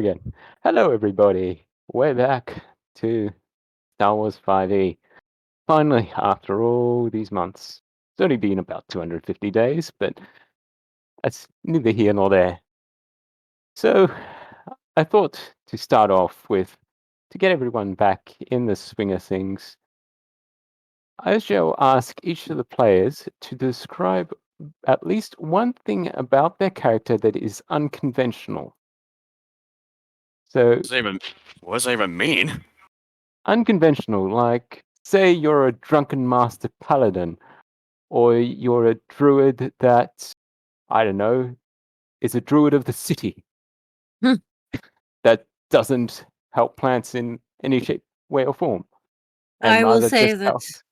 Again. Hello, everybody. We're back to Star Wars 5e. Finally, after all these months. It's only been about 250 days, but that's neither here nor there. So, I thought to start off with, to get everyone back in the swing of things, I shall ask each of the players to describe at least one thing about their character that is unconventional. So, What does that even mean? unconventional, like, say you're a drunken master paladin, or you're a druid that, I don't know, is a druid of the city Hmm. that doesn't help plants in any shape, way, or form. And I will rather say just that helps.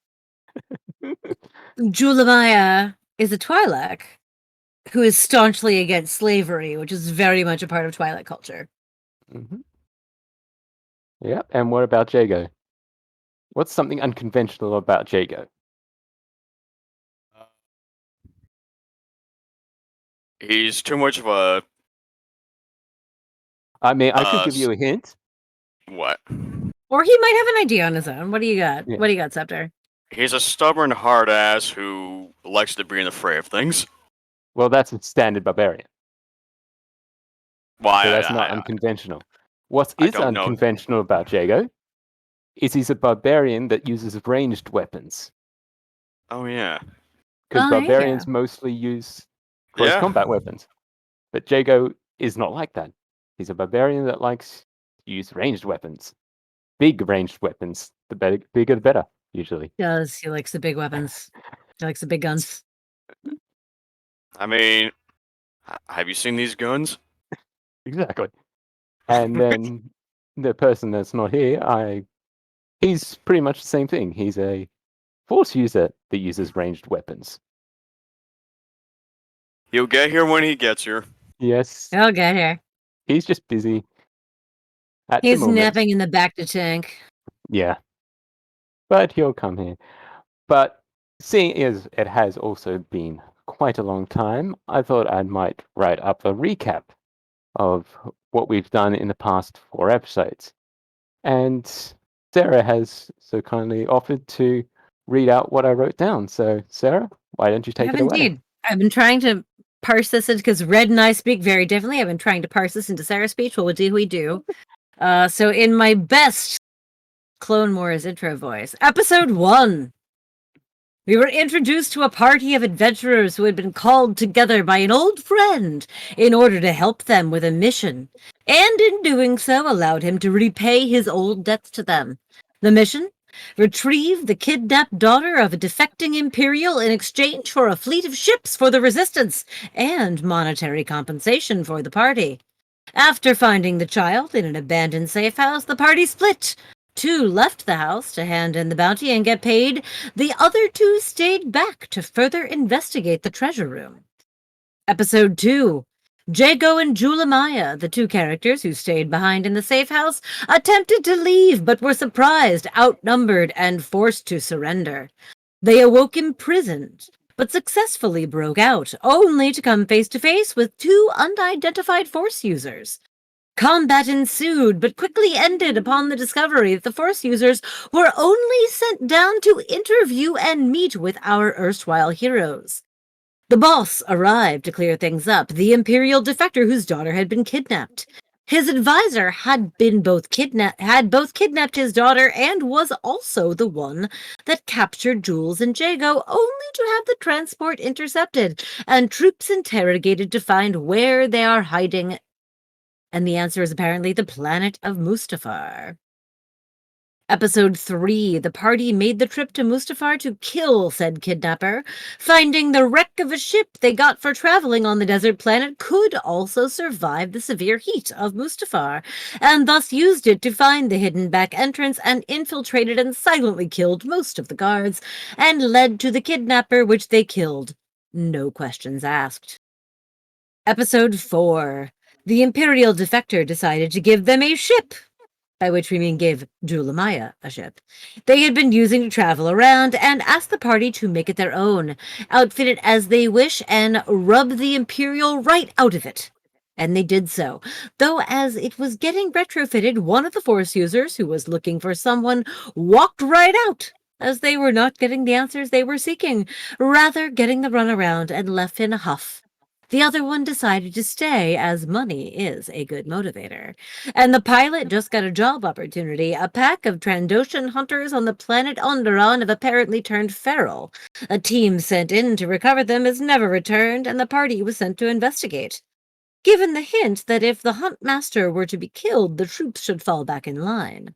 Julemaia is a Twi'lek who is staunchly against slavery, which is very much a part of Twi'lek culture. Mhm. Yeah, and what about Jego? What's something unconventional about Jego? He's too much of a I mean, I could give you a hint. what? Or he might have an idea on his own. What do you got? Yeah. What do you got, Scepter? He's a stubborn hard ass who likes to be in the fray of things. Well, that's a standard barbarian, Well, so that's not unconventional. What I is don't know. unconventional about Jego is he's a barbarian that uses ranged weapons. Oh yeah. Because Oh, barbarians yeah. mostly use close Yeah. combat weapons. But Jago is not like that. He's a barbarian that likes to use ranged weapons. Big ranged weapons. The bigger the better, usually. He likes the big weapons. He likes the big guns. I mean, have you seen these guns? Exactly. And then the person that's not here, he's pretty much the same thing. He's a force user that uses ranged weapons. He'll get here when he gets here. Yes, He'll get here. he's just busy at the He's moment. napping in the back to tank. Yeah. But he'll come here. But seeing as it has also been quite a long time, I thought I might write up a recap of what we've done in the past 4 episodes. And Sarah has so kindly offered to read out what I wrote down. So, Sarah, why don't you take it away? Indeed. I've been trying to parse this because Red and I speak very differently. I've been trying to parse this into Sarah's speech. What do we do? So in my best Clone Wars intro voice, episode 1. We were introduced to a party of adventurers who had been called together by an old friend in order to help them with a mission, and in doing so allowed him to repay his old debts to them. The mission? Retrieve the kidnapped daughter of a defecting Imperial in exchange for a fleet of ships for the Resistance and monetary compensation for the party. After finding the child in an abandoned safe house, the party split. 2 left the house to hand in the bounty and get paid. The other 2 stayed back to further investigate the treasure room. Episode 2. Jego and Julemaia, the 2 characters who stayed behind in the safe house, attempted to leave but were surprised, outnumbered, and forced to surrender. They awoke imprisoned, but successfully broke out, only to come face to face with 2 unidentified Force users. Combat ensued, but quickly ended upon the discovery that the Force users were only sent down to interview and meet with our erstwhile heroes. The boss arrived to clear things up, the Imperial defector whose daughter had been kidnapped. His advisor had both kidnapped his daughter and was also the one that captured Jules and Jago, only to have the transport intercepted and troops interrogated to find where they are hiding. And the answer is apparently the planet of Mustafar. Episode 3. The party made the trip to Mustafar to kill said kidnapper. Finding the wreck of a ship they got for traveling on the desert planet could also survive the severe heat of Mustafar, and thus used it to find the hidden back entrance and infiltrated and silently killed most of the guards, and led to the kidnapper, which they killed. No questions asked. Episode 4. The Imperial defector decided to give them a ship, by which we mean give Julemaia a ship, they had been using to travel around, and asked the party to make it their own, outfit it as they wish, and rub the Imperial right out of it. And they did so. Though as it was getting retrofitted, one of the Force users who was looking for someone walked right out, as they were not getting the answers they were seeking, rather getting the runaround and left in a huff. The other one decided to stay, as money is a good motivator. And the pilot just got a job opportunity. A pack of Trandoshan hunters on the planet Onderon have apparently turned feral. A team sent in to recover them has never returned, and the party was sent to investigate. Given the hint that if the hunt master were to be killed, the troops should fall back in line.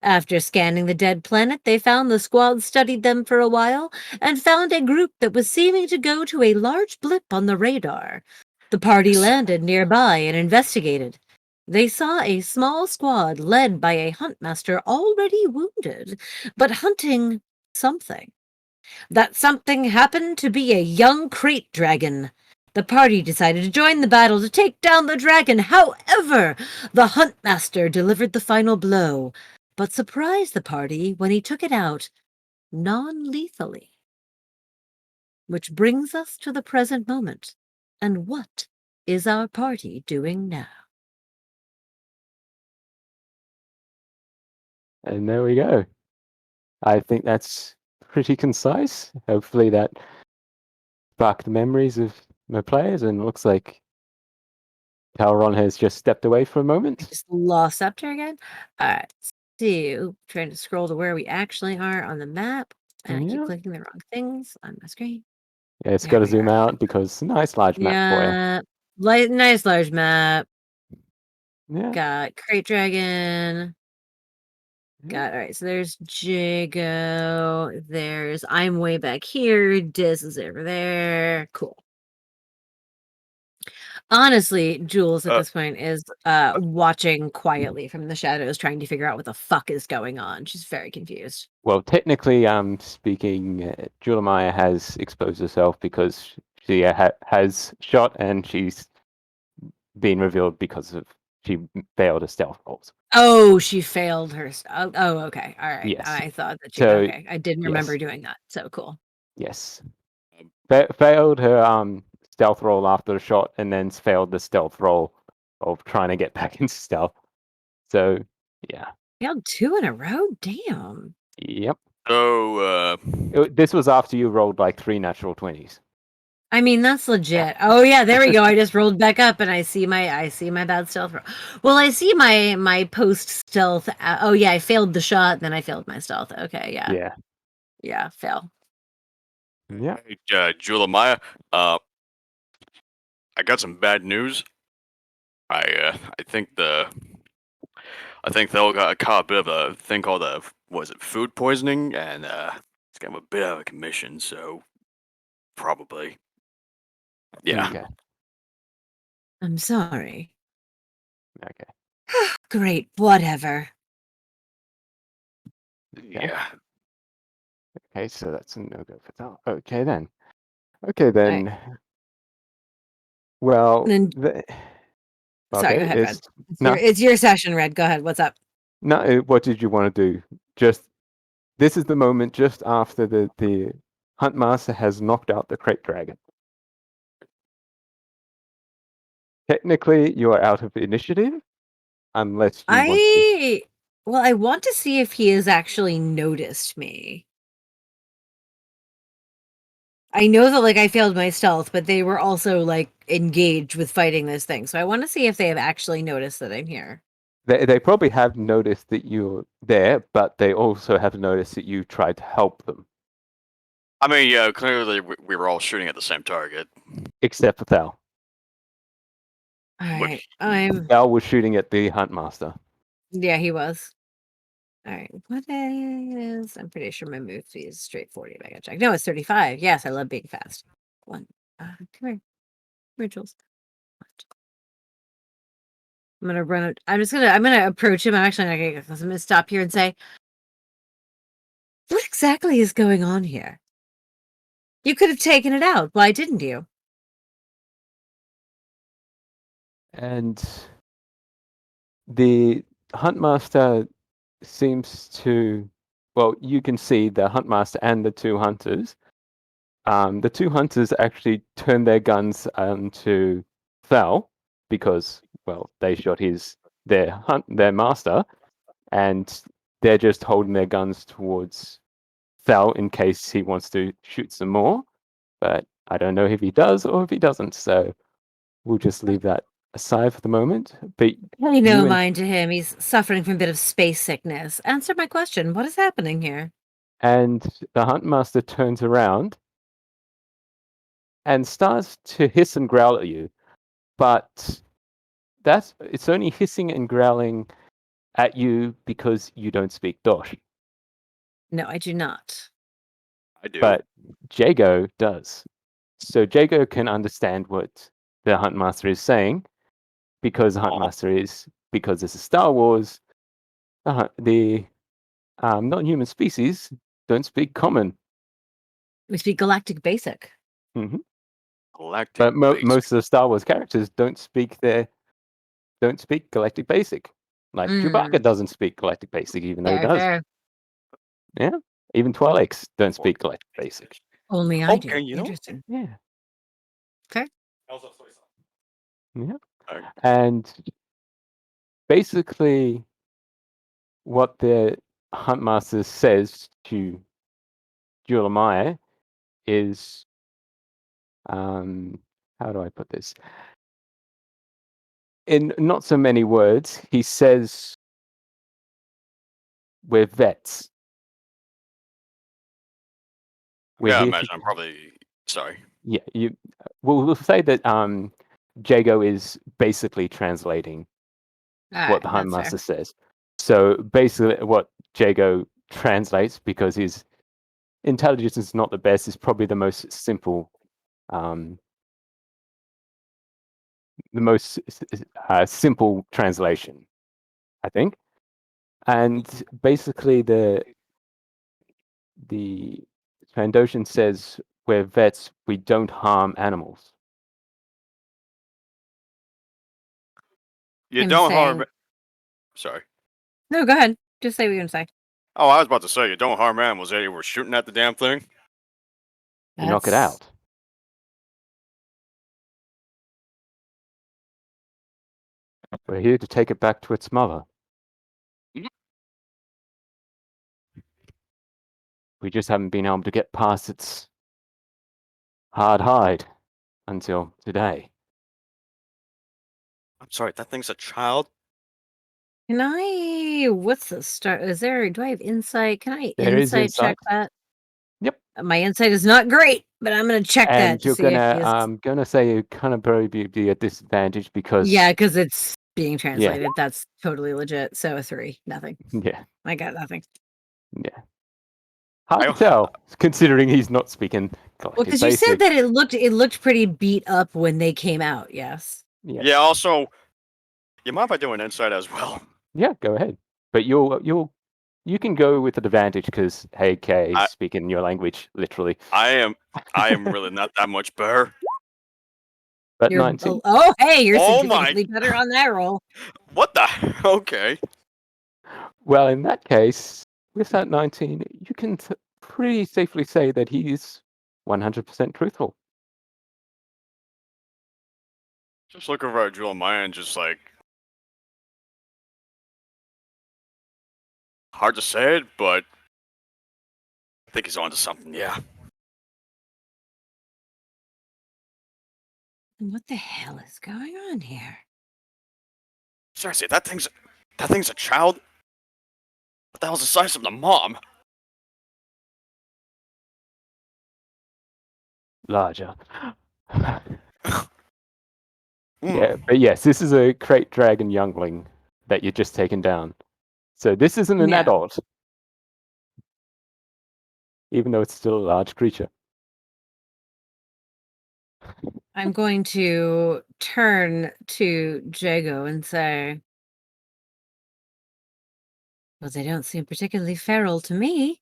After scanning the dead planet, they found the squad studied them for a while and found a group that was seeming to go to a large blip on the radar. The party landed nearby and investigated. They saw a small squad led by a huntmaster already wounded, but hunting something. That something happened to be a young crate dragon. The party decided to join the battle to take down the dragon. However, the huntmaster delivered the final blow, but surprised the party when he took it out non-lethally. Which brings us to the present moment. And what is our party doing now? And there we go. I think that's pretty concise. Hopefully that sparked the memories of my players, and it looks like Talron has just stepped away for a moment. Just lost Scepter again. Alright, so trying to scroll to where we actually are on the map, and I keep Yeah. clicking the wrong things on my screen. Yeah, it's There got to we zoom are. out because nice large map for Yeah, nice large map. you. Yeah. Got Crate Dragon. Yeah. Got all right. So there's Jego. There's I'm way back here. Diz is over there. Cool. Honestly, Jules at Uh, this point is watching quietly from the shadows, trying to figure out what the fuck is going on. She's very confused. Well, technically, speaking, Julemaia has exposed herself because she has shot, and she's been revealed because of she failed a stealth roll. Oh, she failed her. Oh, okay. All right. Yes. I thought that she. So Okay, I didn't remember yes, doing that. So cool. yes. Failed her stealth roll after the shot, and then failed the stealth roll of trying to get back into stealth. So yeah. Failed 2 in a row. Damn. Yep. So, This was after you rolled like 3 natural 20s. I mean, that's legit. Oh yeah, there we go. I just rolled back up and I see my bad stealth roll. Well, I see my post stealth. Oh yeah, I failed the shot, then I failed my stealth. Okay, yeah. Yeah. Yeah, fail. Yeah. Julemaia, I got some bad news. I think they'll got caught a bit of a thing called was it food poisoning, and it's kind of a bit out of commission, so probably. Yeah. Okay. I'm sorry. Okay. Great, whatever. Yeah. Okay, so that's a no-go for that. Okay then. Okay then. Right. Well, Then sorry, okay, go ahead, Red. no, It's your session, Red. Go ahead. What's up? no. What did you want to do? Just this is the moment just after the Huntmaster has knocked out the crate dragon. Technically, you are out of initiative, unless you want to. I want to see if he has actually noticed me. I know that like I failed my stealth, but they were also like engaged with fighting this thing. So I want to see if they have actually noticed that I'm here. They probably have noticed that you're there, but they also have noticed that you tried to help them, I mean, yeah, clearly we were all shooting at the same target. except for Thal. All Look, right. I'm Thal was shooting at the Huntmaster. yeah, he was. All right. What is I'm pretty sure my move speed is straight 40. I gotta check. No, it's 35. Yes, I love being fast. Come here. Come here, Jules. I'm gonna run it. I'm gonna approach him. I'm actually not gonna I'm gonna stop here and say, what exactly is going on here? You could have taken it out. Why didn't you? And the Huntmaster seems to, well, you can see the Huntmaster and the 2 hunters. The 2 hunters actually turn their guns to Thal, because, well, they shot their master, and they're just holding their guns towards Thal in case he wants to shoot some more. But I don't know if he does or if he doesn't, so we'll just leave that aside for the moment. But Pay no you mind to him. He's suffering from a bit of space sickness. Answer my question. What is happening here? and the Huntmaster turns around and starts to hiss and growl at you, but it's only hissing and growling at you because you don't speak Dosh. No, I do not. I do. But Jego does. So Jego can understand what the Huntmaster is saying because the Huntmaster because this is Star Wars, the non-human species don't speak common. We speak Galactic Basic. Hmm. Galactic But Basic. most of the Star Wars characters don't speak Galactic Basic. Like Chewbacca doesn't speak Galactic Basic, even though he Fair, does. fair. Yeah. Even Twi'leks don't speak Galactic Basic. Only I Okay, do. you know. Interesting. Yeah. Okay. Yeah. Alright. And basically, what the Huntmaster says to Julemaia is, how do I put this? In not so many words, he says, "We're vets. We're Yeah, I here imagine to." I'm probably sorry. Yeah, we'll say that Jago is basically translating All what right. the That's fair. Huntmaster says. So basically, what Jago translates, because his intelligence is not the best, is probably the most simple, simple translation, I think. And basically, the Trandoshan says, "We're vets. We don't harm animals." You I'm don't saying. harm. Sorry. No, go ahead. Just say what you're gonna say. Oh, I was about to say you don't harm animals. They were shooting at the damn thing. You knock it That's out. We're here to take it back to its mother. We just haven't been able to get past its hard hide until today. I'm sorry. That thing's a child. Can I? What's the start? Is there? Do I have insight? Can I There is insight check insight. that? Yep. My insight is not great, but I'm gonna check that And to you're see if gonna, he's. I'm gonna say you kind of probably be at disadvantage because, Yeah, because it's being yeah, translated. That's totally legit. So a 3, nothing. yeah, I got nothing. yeah. Hard to I, tell, considering he's not speaking Well, Galactic because you said Basic. that it looked pretty beat up when they came out. Yes. Yes. yeah. Also, you mind if I do an insight as well? Yeah, go ahead. But you can go with an advantage because, hey, Kay, I speaking your language, literally. I am really not that much better. But You're 19. hey, you're Oh my! significantly better on that roll. What the? Okay. Well, in that case, with that 19, you can pretty safely say that he's 100% truthful. Just looking for Julemaia and just like hard to say it, but I think he's onto something. Yeah. What the hell is going on here? Seriously, that thing's a child. What the hell's the size of the mom? Larger. Hmm. Yeah, but yes, this is a Crate Dragon youngling that you're just taken down. So this isn't an Yeah. adult, even though it's still a large creature. I'm going to turn to Jago and say, well, they don't seem particularly feral to me.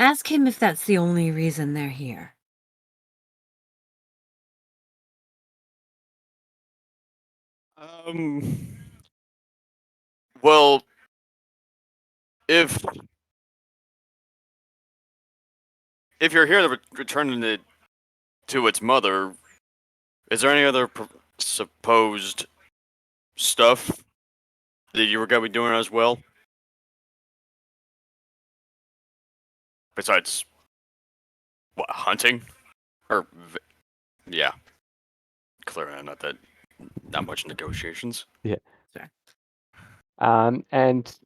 Ask him if that's the only reason they're here. Well, if if you're here to return it to its mother, is there any other supposed stuff that you were gonna be doing as well? Besides, what, hunting? Or, yeah, clearly not much negotiations. And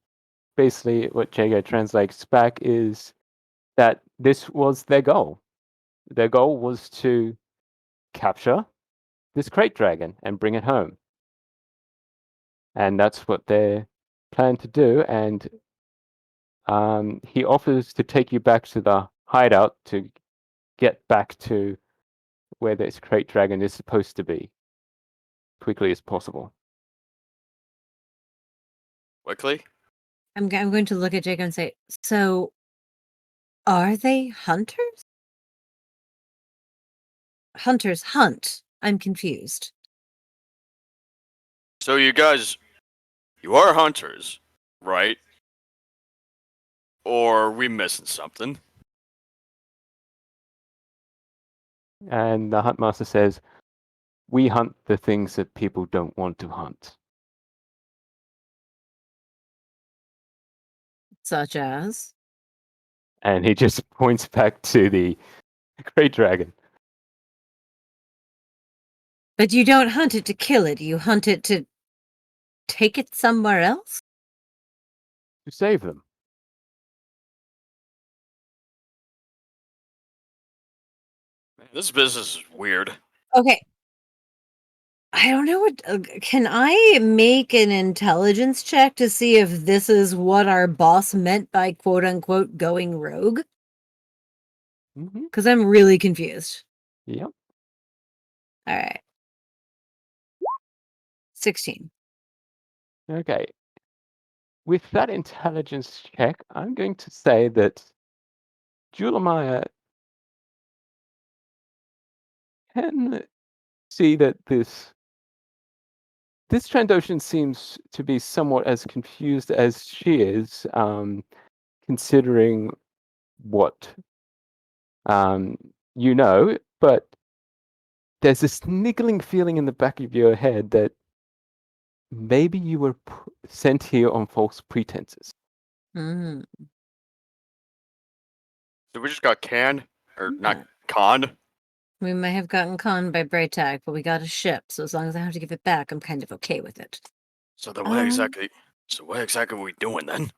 basically, what Jego translates back is that this was their goal. Their goal was to capture this crate dragon and bring it home. And that's what they plan to do. And he offers to take you back to the hideout to get back to where this crate dragon is supposed to be quickly as possible. Quickly? I'm going to look at Jacob and say, so are they hunters? Hunters hunt. I'm confused. So you guys, you are hunters, right? Or are we missing something? And the huntmaster says, we hunt the things that people don't want to hunt. Such as? And he just points back to the crate dragon. But you don't hunt it to kill it. You hunt it to take it somewhere else? To save them. Man, this business is weird. Okay. I don't know what. Can I make an intelligence check to see if this is what our boss meant by quote unquote going rogue? Mm-hmm. Because I'm really confused. Yep. All right. 16. Okay. With that intelligence check, I'm going to say that Julemaia can see that this Trandoshan seems to be somewhat as confused as she is, considering what you know, but there's this niggling feeling in the back of your head that maybe you were sent here on false pretenses. Mm. So we just got canned? Or not Yeah. conned? We may have gotten conned by Braytag, but we got a ship, so as long as I have to give it back, I'm kind of okay with it. So then what exactly are we doing then?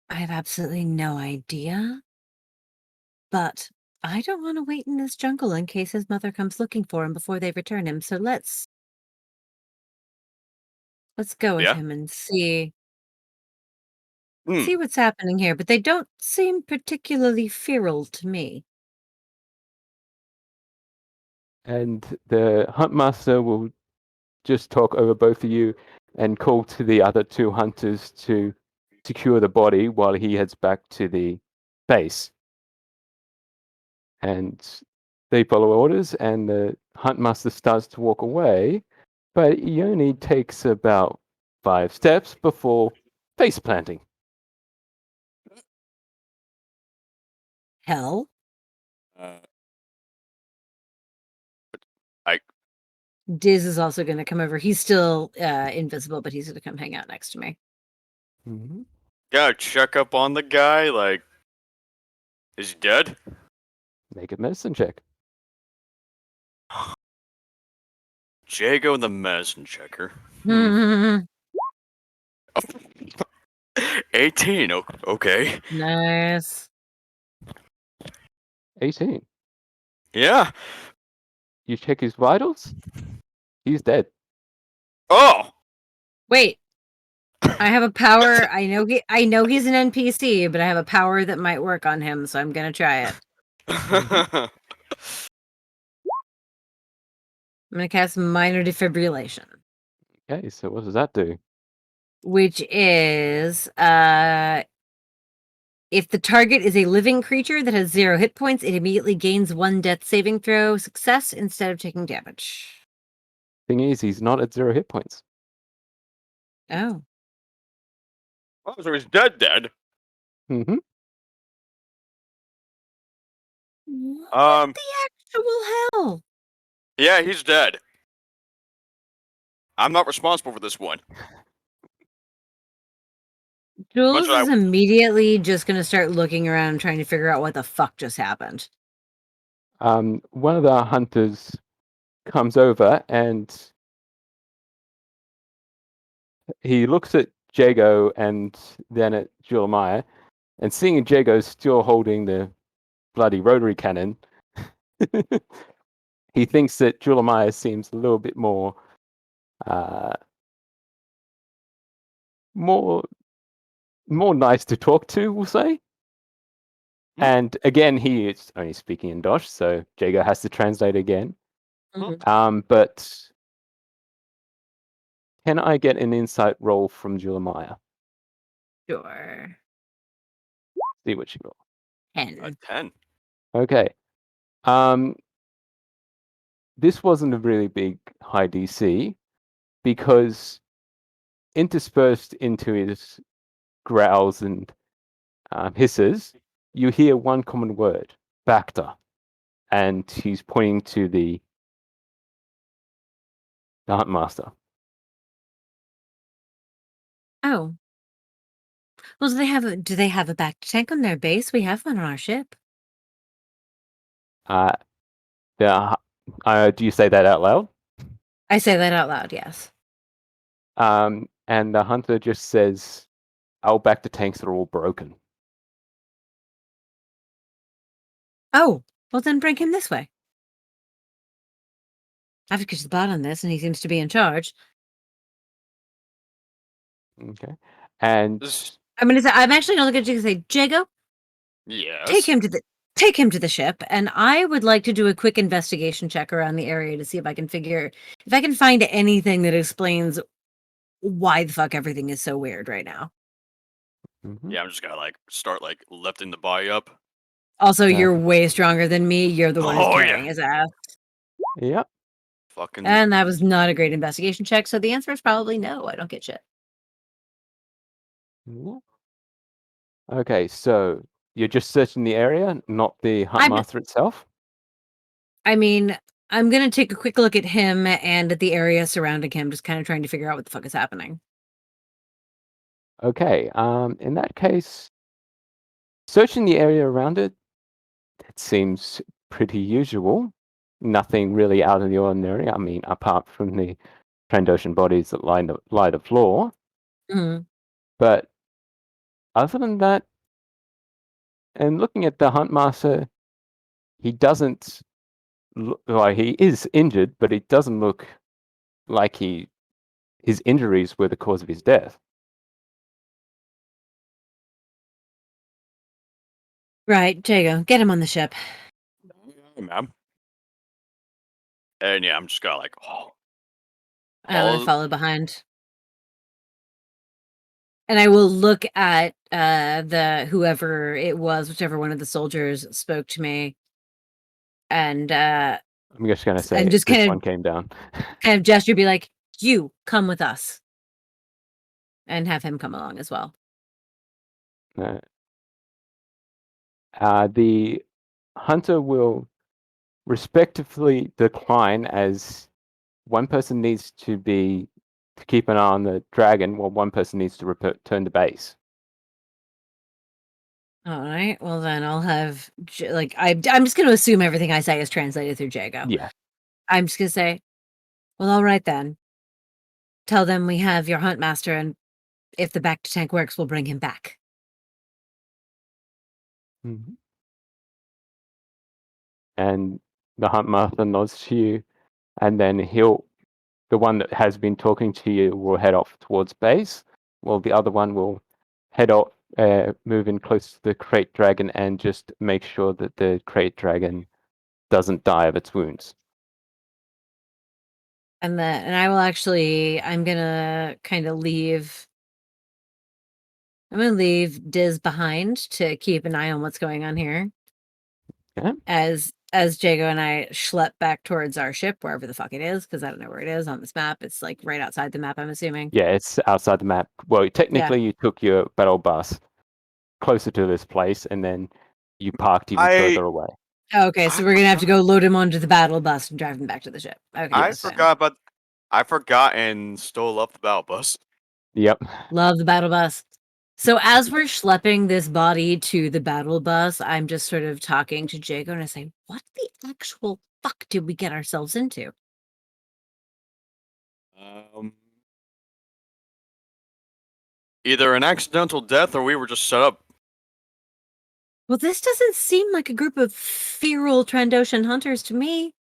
I have absolutely no idea. But I don't want to wait in this jungle in case his mother comes looking for him before they return him. So let's go with Yeah? him and see Hmm. what's happening here. But they don't seem particularly feral to me. And the huntmaster will just talk over both of you and call to the other two hunters to secure the body while he heads back to the base. And they follow orders, and the huntmaster starts to walk away, but he only takes about 5 steps before face planting. Hell, Uh, I Diz is also going to come over. He's still invisible, but he's going to come hang out next to me. Mm-hmm. gotta check up on the guy, like, is he dead? Make a medicine check. Jego the medicine checker. Hmm. 18, okay. Nice. 18. Yeah. You check his vitals. He's dead. Oh! Wait. I have a power. I know he's an NPC, but I have a power that might work on him, so I'm gonna try it. I'm gonna cast minor defibrillation, Okay, so what does that do? which is if the target is a living creature that has 0 hit points, it immediately gains 1 death saving throw success instead of taking damage. Thing is, he's not at 0 hit points. Oh. Oh, so he's dead. Mm-hmm. What the actual hell? Yeah, he's dead. I'm not responsible for this one. Jules Much I- is immediately just gonna start looking around and trying to figure out what the fuck just happened. One of the hunters comes over and he looks at Jego and then at Julemaia, and seeing Jego still holding the bloody rotary cannon, he thinks that Julemaia seems a little bit more more nice to talk to, we'll say. And again, he is only speaking in Dosh, so Jego has to translate again. But can I get an insight roll from Julemaia? Sure. See what she rolled. 10. 10. Okay. This wasn't a really big high DC because interspersed into his growls and hisses, you hear one common word, Bacta, and he's pointing to the Huntmaster. Oh. Well, do they have a back tank on their base? We have one on our ship. Do you say that out loud? I say that out loud, yes. And the hunter just says, our Bacta tanks are all broken. Oh, well then bring him this way. I've pushed the bot on this and he seems to be in charge. Okay. And I'm actually gonna look at Jago and say, Jago, Yes. take him to the ship, and I would like to do a quick investigation check around the area to see if I can find anything that explains why the fuck everything is so weird right now. Yeah, I'm just gonna start lifting the body up. Also, you're way stronger than me. You're the one who's carrying his ass. Yep. Fucking. And that was not a great investigation check, so the answer is probably no. I don't get shit. Okay, so you're just searching the area, not the Huntmaster itself? I mean, I'm gonna take a quick look at him and at the area surrounding him, just kind of trying to figure out what the fuck is happening. Okay, in that case, searching the area around it, it seems pretty usual. Nothing really out of the ordinary. I mean, apart from the Trandoshan bodies that lie the floor. Mm-hmm. But other than that, and looking at the Huntmaster, he doesn't look like he is injured, but it doesn't look like his injuries were the cause of his death. Right, Jago, get him on the ship. Hey, ma'am. And yeah, I'm just gonna I'm gonna follow behind. And I will look at the whoever it was, whichever one of the soldiers spoke to me. And I'm just gonna say and just this one came down. kind of gesture, be like, you come with us. And have him come along as well. The hunter will respectively decline as one person needs to keep an eye on the dragon while one person needs to return to base. All right. Well, then I'll have I'm just going to assume everything I say is translated through Jago. Yeah. I'm just going to say, well, all right then. Tell them we have your hunt master, and if the back to tank works, we'll bring him back. Mm-hmm. And the hunt master nods to you, and then the one that has been talking to you will head off towards base, while the other one will head off, move in close to the crate dragon and just make sure that the crate dragon doesn't die of its wounds. And I'm gonna kind of leave. I'm gonna leave Diz behind to keep an eye on what's going on here. Okay. As Jago and I schlep back towards our ship, wherever the fuck it is, because I don't know where it is on this map. It's right outside the map, I'm assuming. Yeah, it's outside the map. Well, technically, you took your battle bus closer to this place, and then you parked even further away. Okay, so we're gonna have to go load him onto the battle bus and drive him back to the ship. Okay, I that's fine. forgot I forgot and stole up the battle bus. Yep. Love the battle bus. So as we're schlepping this body to the battle bus, I'm just sort of talking to Jego and I say, "What the actual fuck did we get ourselves into?" Either an accidental death or we were just set up. Well, this doesn't seem like a group of feral Trandoshan hunters to me.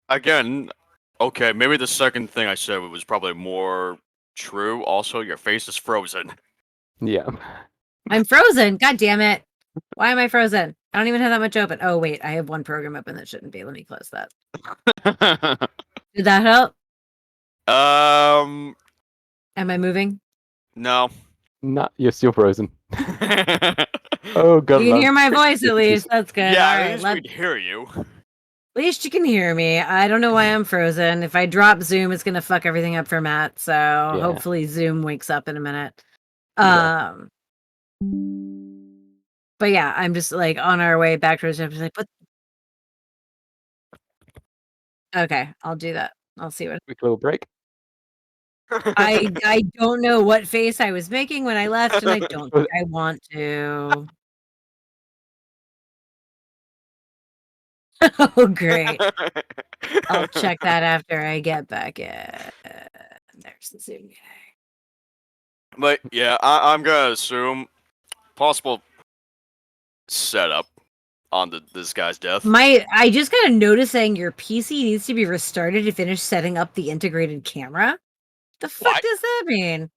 Again, okay, maybe the second thing I said was probably more true. Also, your face is frozen. Yeah. I'm frozen. God damn it. Why am I frozen? I don't even have that much open. Oh, wait. I have one program open that shouldn't be. Let me close that. Did that help? Um, Am I moving? no. Nah, you're still frozen. Oh god. You can hear my voice at least. That's good. Yeah, All at right. least At we'd hear you. least you can hear me. I don't know why I'm frozen. If I drop Zoom, it's gonna fuck everything up for Matt. So hopefully Zoom wakes up in a minute. Yeah. But yeah, I'm just like on our way back to the ship. Just like, what? Okay, I'll do that. I'll see what. Quick little break. I don't know what face I was making when I left, and I don't think I want to. Oh, great. I'll check that after I get back in. There's the Zoom guy. But yeah, I'm gonna assume possible setup on this guy's death. I just got a notice saying your PC needs to be restarted to finish setting up the integrated camera. The fuck What? does that mean?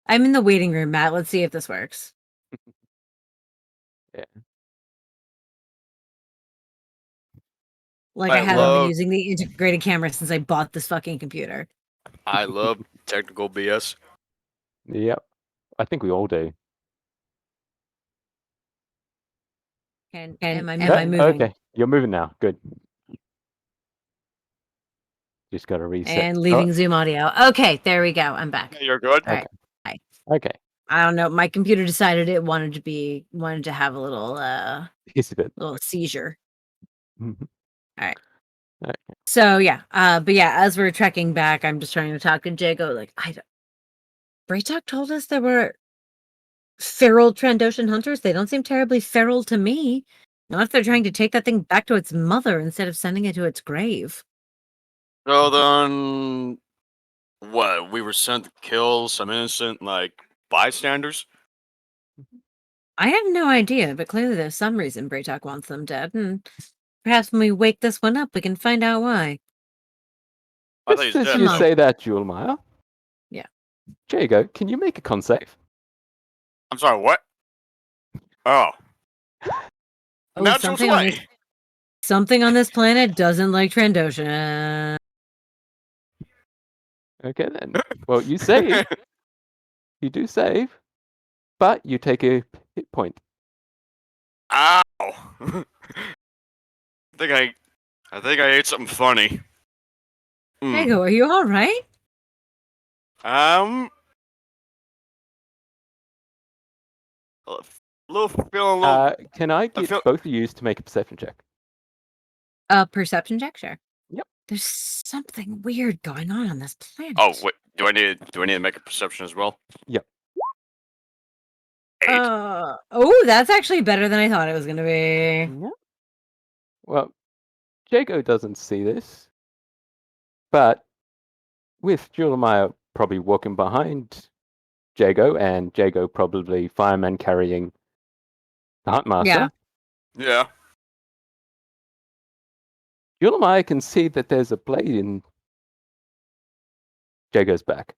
I'm in the waiting room, Matt. Let's see if this works. Yeah. Like I I haven't been love using the integrated camera since I bought this fucking computer. I love technical BS. Yep. I think we all do. Am I Oh, moving? okay. You're moving now. Good. Just gotta reset. And leaving Zoom audio. Okay, there we go. I'm back. You're good. All right. Okay. I don't know. My computer decided it wanted to have a little It's a bit. little seizure. Mhm. All right. Okay. So yeah, but yeah, as we're trekking back, I'm just trying to talk to Jago. Like, Braytok told us there were feral Trandoshan hunters. They don't seem terribly feral to me. Not if they're trying to take that thing back to its mother instead of sending it to its grave. So then, what? We were sent to kill some innocent bystanders. I have no idea, but clearly there's some reason Braytok wants them dead, and perhaps when we wake this one up, we can find out why. I thought Just he was as dead. you Though. say that, Julemaia. Yeah. Jego, can you make a con save? I'm sorry. What? Oh. Oh, Natural something on this planet doesn't like Trandoshan. Okay then. Well, you save. You do save, but you take a hit point. Ow! I think I ate something funny. Jago, are you all right? A little feeling a little. Can I get both of you to make a perception check? Perception check, sure. Yep. There's something weird going on this planet. Oh wait, do I need to make a perception as well? Yep. 8. Oh, that's actually better than I thought it was gonna be. Yep. Well, Jago doesn't see this, but with Julemaia probably walking behind Jago and Jago probably fireman carrying the Huntmaster. Yeah. Julemaia can see that there's a blade in Jago's back.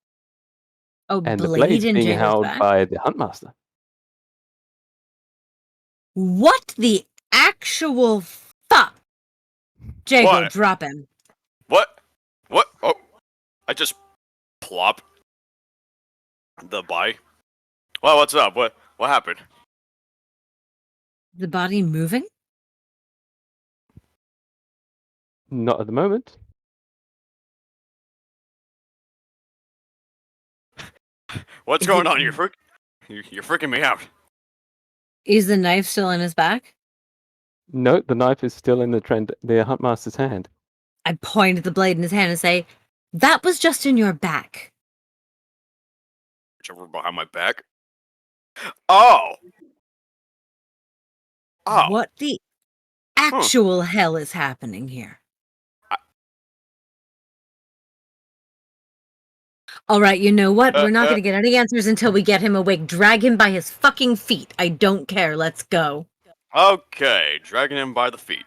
Oh, and the blade blade's in being Jago's held back? by the Huntmaster. What the actual fuck? Jago, What? drop him. What? What? Oh, I just plop the body. Well, what's up? What happened? The body moving? Not at the moment. What's going on? You're freaking me out. Is the knife still in his back? No, the knife is still in the Huntmaster's hand. I point at the blade in his hand and say, "That was just in your back." Reach over behind my back. Oh! Oh! What the actual hell is happening here? All right, you know what? We're not going to get any answers until we get him awake. Drag him by his fucking feet. I don't care. Let's go. Okay, dragging him by the feet.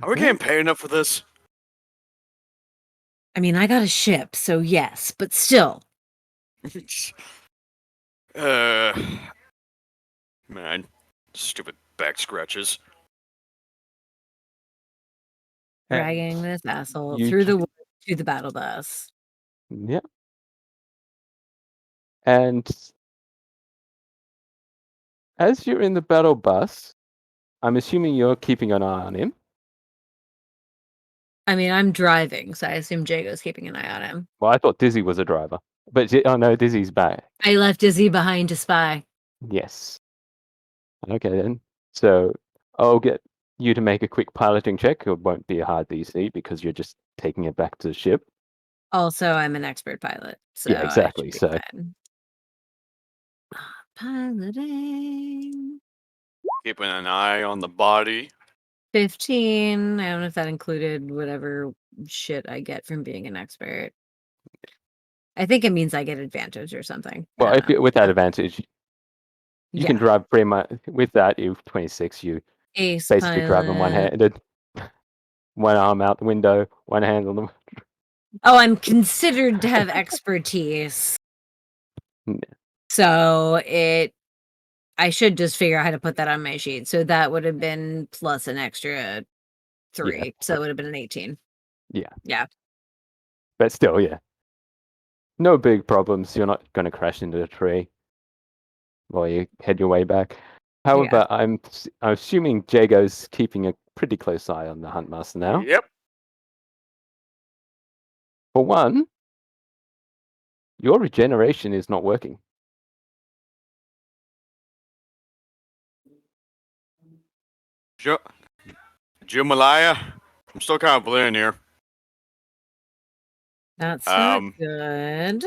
Are we Okay. getting paid enough for this? I mean, I got a ship, so yes, but still. Man, stupid back scratches. Dragging And this asshole you through the j- woods to the battle bus. yeah. And as you're in the battle bus, I'm assuming you're keeping an eye on him. I mean, I'm driving, so I assume Jago's keeping an eye on him. Well, I thought Dizzy was a driver, but oh no, Dizzy's back. I left Dizzy behind to spy. Yes. Okay then. So I'll get you to make a quick piloting check. It won't be a hard DC because you're just taking it back to the ship. Also, I'm an expert pilot, so Yeah, exactly, I should be so- fine. Piloting. Keeping an eye on the body. 15. I don't know if that included whatever shit I get from being an expert. I think it means I get advantage or something. I Well, don't if know. you, with that advantage, you can Yeah. drive pretty much with that. You 26. You Ace basically driving pilot. one-handed, one arm out the window, one hand on the. Oh, I'm considered to have expertise. Yeah. So I should just figure out how to put that on my sheet. So that would have been plus an extra 3. Yeah. So it would have been an 18. Yeah. Yeah. But still, yeah. No big problems. You're not going to crash into a tree while you head your way back. However, I'm assuming Jago's keeping a pretty close eye on the Huntmaster now. Yep. For one, your regeneration is not working. Julemaia, I'm still kind of bleeding here. That's not Um, good.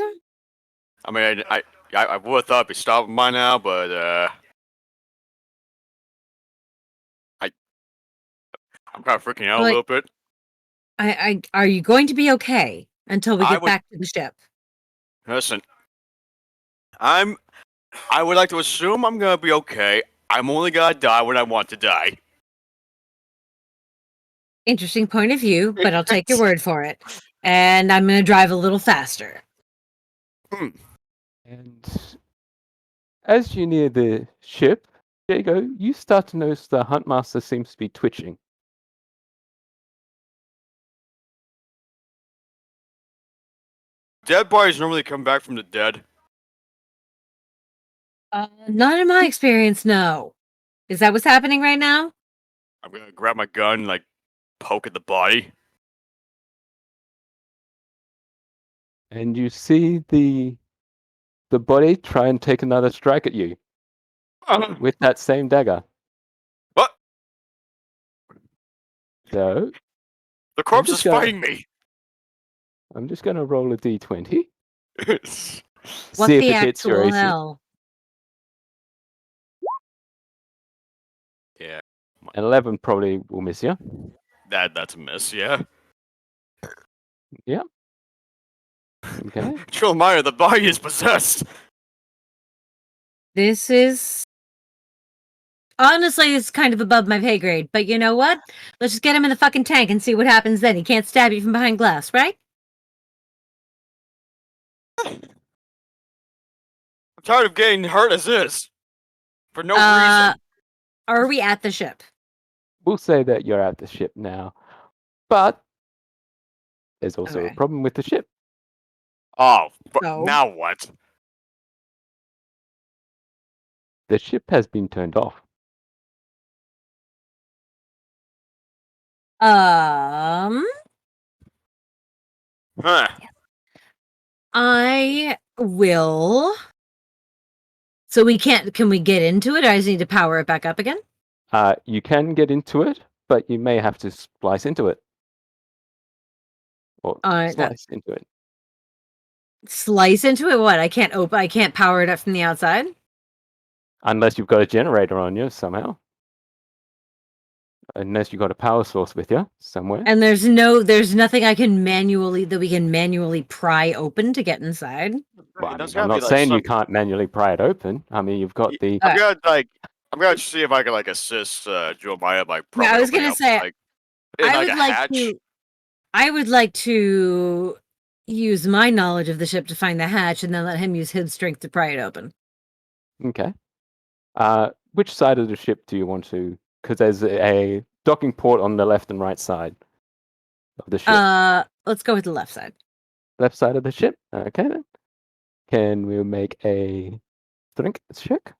I mean, I would have thought it'd be stopping by now, but I'm kind of freaking out a Like- little bit. Are you going to be okay until we I get would- back to the ship? Listen, I would like to assume I'm gonna be okay. I'm only gonna die when I want to die. Interesting point of view, but I'll take your word for it. And I'm going to drive a little faster. And as you near the ship, Jago, you start to notice the Huntmaster seems to be twitching. Dead bodies normally come back from the dead. Not in my experience, no. Is that what's happening right now? I'm gonna grab my gun and, like, poke at the body. And you see the body try and take another strike at you with that same dagger. What? So The corpse just is gonna- fighting me. I'm just going to roll a d20. What See if the it hits your actual AC. hell? Yeah, An 11 probably will miss you. that's a miss. Yeah. Yeah. Okay. Julemaia, the body is possessed. This is... Honestly, it's kind of above my pay grade, but you know what? Let's just get him in the fucking tank and see what happens then. He can't stab you from behind glass, right? I'm tired of getting hurt as is. For no reason. Are we at the ship? We'll say that you're at the ship now. But there's also a Okay. problem with the ship. Oh, So? now what? The ship has been turned off. Huh. I will So we can't. Can we get into it? I just need to power it back up again. You can get into it, but you may have to splice into it. Or That slice into it. slice into it. What? I can't open. I can't power it up from the outside. Unless you've got a generator on you somehow. Unless you've got a power source with you somewhere. And there's nothing we can manually pry open to get inside. Well, I There's mean, I'm gotta be, not like, saying you some- can't manually pry it open. I mean, you've got the. I'm gonna see if I can like assist Julemaia by probably I was opening gonna up, say, like, in, I like, would a like hatch. to. I would like to use my knowledge of the ship to find the hatch, and then let him use his strength to pry it open. Okay. Which side of the ship do you want to? Because there's a docking port on the left and right side of the ship. Let's go with the left side. Left side of the ship. Okay then. Can we make a strength check?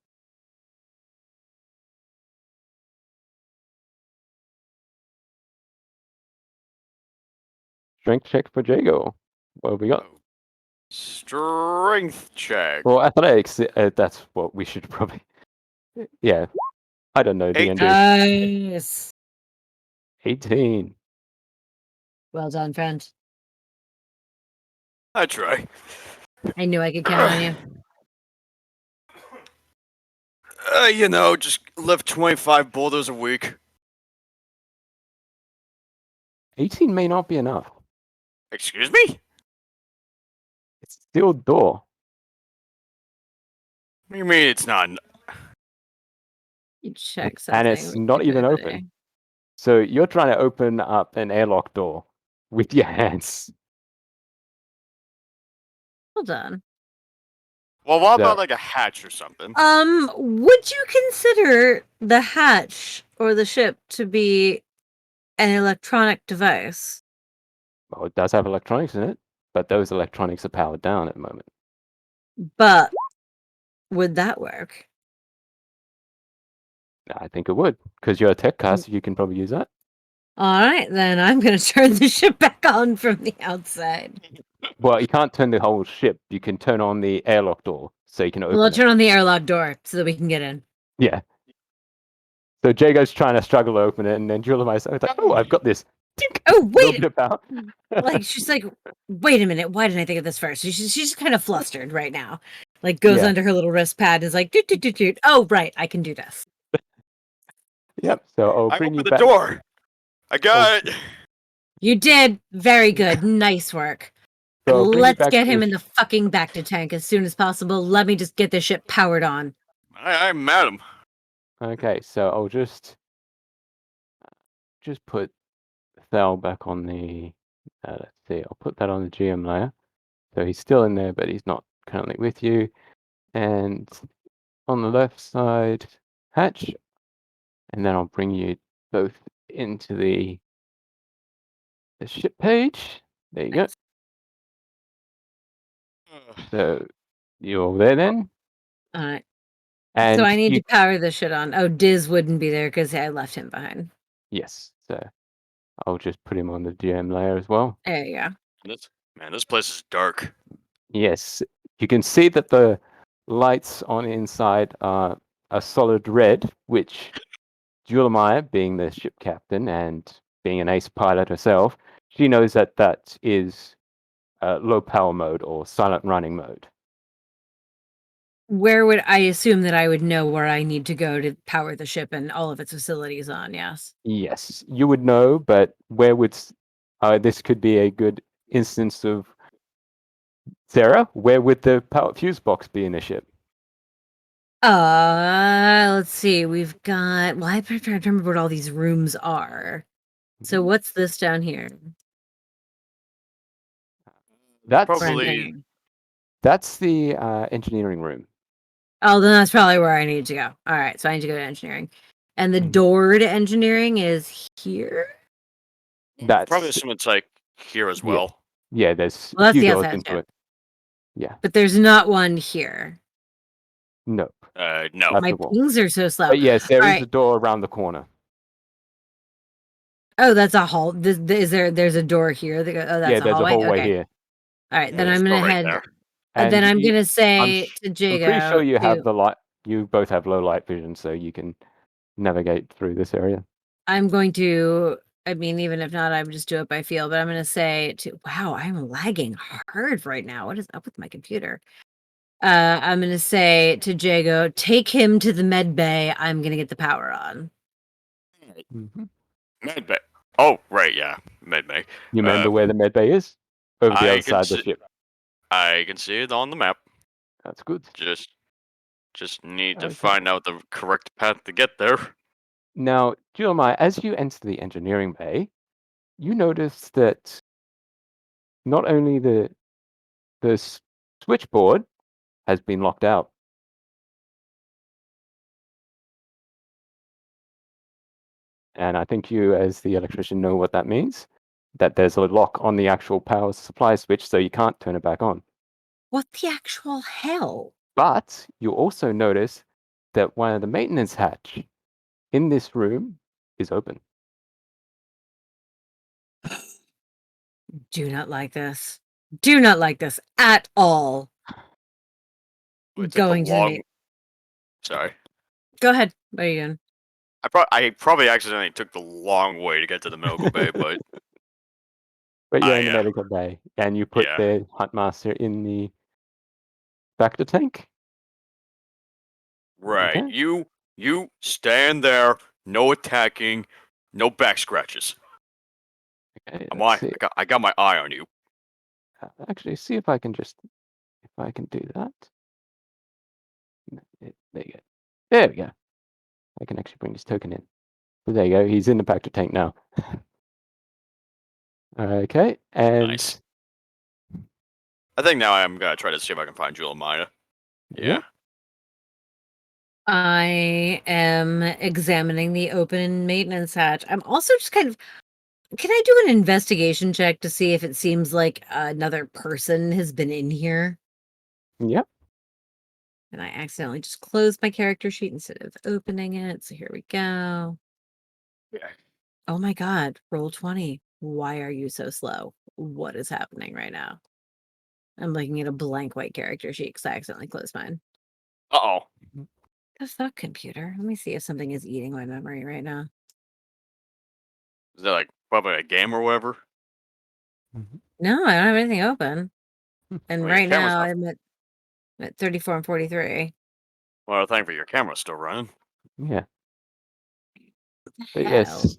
Strength check for Jego. What have we got? Strength check. Well, athletics. That's what we should probably. Yeah. I don't know. The end. Nice. 18. Well done, friend. I try. I knew I could count on you. Just lift 25 boulders a week. 18 may not be enough. Excuse me? It's still a door. What do you mean it's not? You check something. And it's not even open. So you're trying to open up an airlock door with your hands. Hold on. Well, what So- about like a hatch or something? Would you consider the hatch or the ship to be an electronic device? Well, it does have electronics in it, but those electronics are powered down at the moment. But would that work? I think it would, because you're a tech caster, you can probably use that. All right, then I'm going to turn the ship back on from the outside. Well, you can't turn the whole ship. You can turn on the airlock door, so you can open Well, I'll it. turn on the airlock door so that we can get in. Yeah. So Jago's trying to struggle to open it, and then Julemaia's like, "Oh, I've got this." Oh, Little wait! bit about. Like, she's like, wait a minute, why didn't I think of this first? She's just kind of flustered right now. Like, goes Yeah. under her little wrist pad and is like, doot, doot, doot, doot. Oh, right, I can do this. Yep. So I'll I bring you opened the back. door. I got it. You did. Very good. Nice work. So I'll bring you Let's back get to him the in the fucking back to tank as soon as possible. Let me just get this ship powered on. I'm madam. Okay, so I'll just put Thal back on the. Let's see. I'll put that on the GM layer. So he's still in there, but he's not currently with you. And on the left side, hatch. And then I'll bring you both into the ship page. There you go. So you're there then. All right. And So I need you, to power this shit on. Oh, Diz wouldn't be there because I left him behind. yes. So I'll just put him on the GM layer as well. There you go. This place is dark. Yes, you can see that the lights on inside are a solid red, which Julemaia, being the ship captain and being an ace pilot herself, she knows that that is low power mode or silent running mode. Where would I assume that I would know where I need to go to power the ship and all of its facilities on? Yes. Yes, you would know, but where would this could be a good instance of Sarah? Where would the power fuse box be in the ship? Let's see. We've got. Well, I'm trying to remember what all these rooms are. So what's this down here? That's Probably- Branding. that's the engineering room. Oh, then that's probably where I need to go. All right, so I need to go to engineering, and the Mhm. door to engineering is here. That's Probably assume it's like here as Yeah. well. yeah. There's Well, a that's few the doors outside into too. it. Yeah. But there's not one here. Nope. No. That's My the wall. pings are so slow. But yes, there is Alright. a door around the corner. Oh, that's a hall. Is there? There's a door here. That oh, that's Yeah, a there's hallway. a hallway Okay. here. All right, then There's I'm a gonna door right head. there. Then I'm you- gonna say sh- to I'm pretty Jego sure you have to- the light. you both have low light vision, so you can navigate through this area. I'm going to. I mean, even if not, I would just do it by feel. But I'm going to say to. Wow, I'm lagging hard right now. What is up with my computer? I'm going to say to Jego, take him to the med bay. I'm going to get the power on. Mm-hmm. Medbay. Oh, right, yeah, medbay. You remember where the med bay is? Over the I other can side of the see. ship. I can see it on the map. That's good. Just need to Okay. find out the correct path to get there. Now, Julemaia, as you enter the engineering bay, you notice that not only the switchboard has been locked out. And I think you, as the electrician, know what that means. That there's a lock on the actual power supply switch, so you can't turn it back on. What the actual hell? But you also notice that one of the maintenance hatch in this room is open. Do not like this. Do not like this at all. It took the Going to the long. meet. Sorry. Go ahead. What are you doing? I probably accidentally took the long way to get to the medical bay, but But you're in the yeah. medical bay, and you put Yeah. the Huntmaster in the Bacta tank. Right. Okay. You stand there, no attacking, no back scratches. Okay, I'm let's on. see. I got my eye on you. Actually, see if I can do that. There you go. There we go. I can actually bring this token in. So there you go. He's in the Bacta tank now. Okay, and Nice. I think now I'm gonna try to see if I can find Julemaia. Yeah. I am examining the open maintenance hatch. I'm also just kind of. Can I do an investigation check to see if it seems like another person has been in here? Yep. And I accidentally just closed my character sheet instead of opening it. So here we go. Yeah. Oh my God, roll 20. Why are you so slow? What is happening right now? I'm looking at a blank white character sheet because I accidentally closed mine. Uh-oh. The fuck, computer? Let me see if something is eating my memory right now. Is that like probably a game or whatever? No, I don't have anything open. And Well, your right camera's now not. I'm at 34 and 43. Well, thankfully your camera's still running. Yeah. But Hell. yes.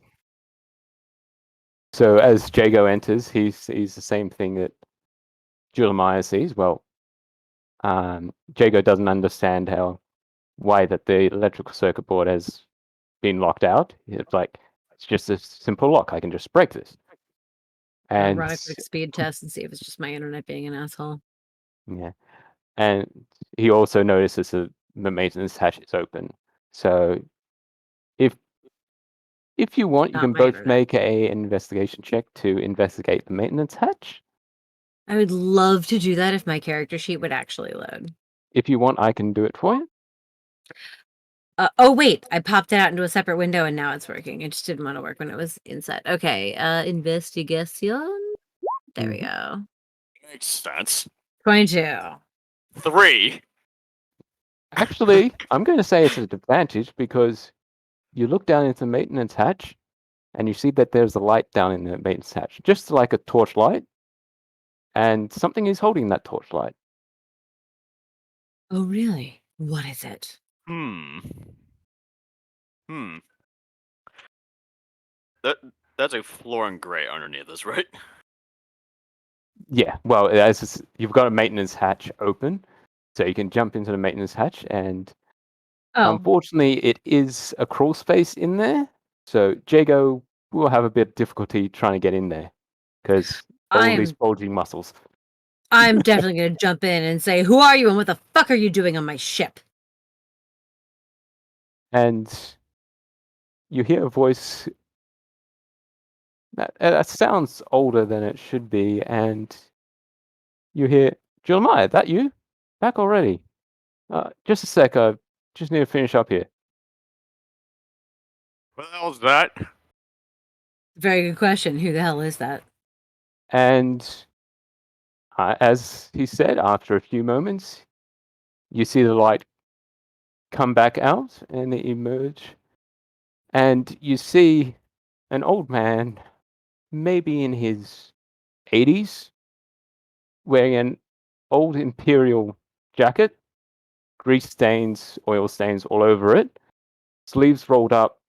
So as Jego enters, he sees the same thing that Julemaia sees. Well, Jego doesn't understand why that the electrical circuit board has been locked out. It's like it's just a simple lock. I can just break this. I'm gonna And run a quick speed test and see if it's just my internet being an asshole. yeah, and he also notices that the maintenance hatch is open. So if you want, you Not can my both internet. make an investigation check to investigate the maintenance hatch. I would love to do that if my character sheet would actually load. If you want, I can do it for you. Oh wait, I popped it out into a separate window and now it's working. It just didn't want to work when it was inside. Okay, investigation. There we go. Makes sense. 22. 3. Actually, I'm going to say it's an advantage because you look down into the maintenance hatch and you see that there's a light down in the maintenance hatch, just like a torch light, and something is holding that torch light. Oh really? What is it? Hmm. That's a fluorescent gray underneath this, right? Yeah, well, you've got a maintenance hatch open, so you can jump into the maintenance hatch, and Oh, unfortunately, it is a crawl space in there, so Jago will have a bit of difficulty trying to get in there because all these bulging muscles. I'm definitely gonna jump in and say, "Who are you and what the fuck are you doing on my ship?" And you hear a voice that sounds older than it should be, and you hear, Jeremiah, that you? Back already? Just a sec, I just need to finish up here. What the hell's that? Very good question. Who the hell is that? And as he said, after a few moments, you see the light come back out and they emerge, and you see an old man, maybe in his 80s, wearing an old imperial jacket, grease stains, oil stains all over it, sleeves rolled up,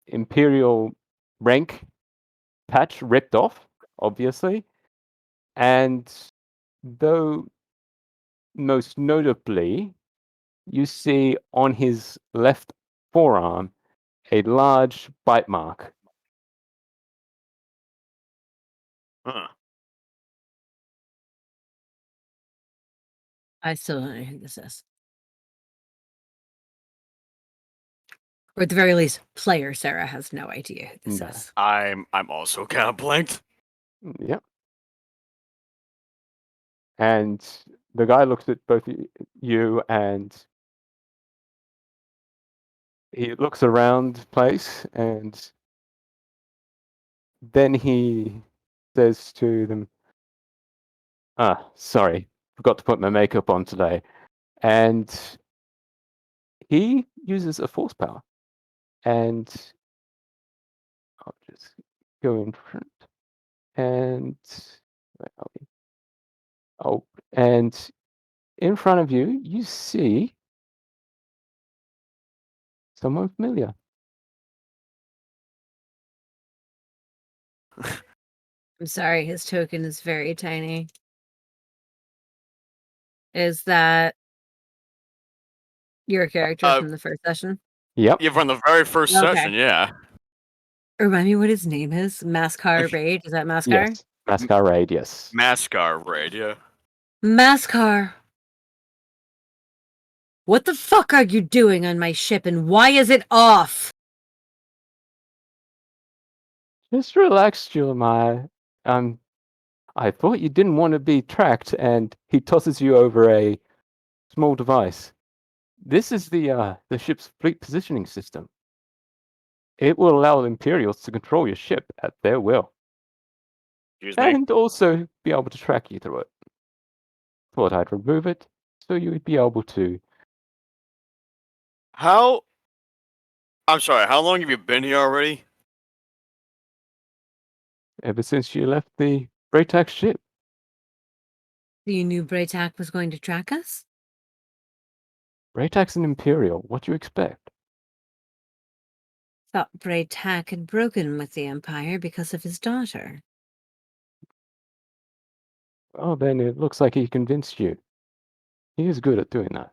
imperial rank patch ripped off, obviously, and though most notably, you see on his left forearm a large bite mark. Huh. I still don't know who this is. Or at the very least, player Sarah has no idea who this No. is. I'm also kind of blanked. Yep. And the guy looks at both you, and he looks around the place, and then he says to them, sorry, forgot to put my makeup on today. And he uses a force power. And I'll just go in front. And where are we? Oh, and in front of you, you see someone familiar. I'm sorry, his token is very tiny. Is that your character from the first session? Yep. Yeah, from the very first Okay. session, yeah. Remind me what his name is. Mascar Raid. Is that Mascar? Yes. Masquerade, yes. Mascar raid, yeah. Mascar. What the fuck are you doing on my ship and why is it off? Just relax, Julemaia. I thought you didn't want to be tracked, and he tosses you over a small device. This is the ship's fleet positioning system. It will allow Imperials to control your ship at their will, Excuse me. and also be able to track you through it. Thought I'd remove it, so you would be able to. How? I'm sorry, how long have you been here already? Ever since you left the Braytac ship. You knew Braytac was going to track us? Braytac's an Imperial. What do you expect? Thought Braytac had broken with the Empire because of his daughter. Oh, then it looks like he convinced you. He is good at doing that.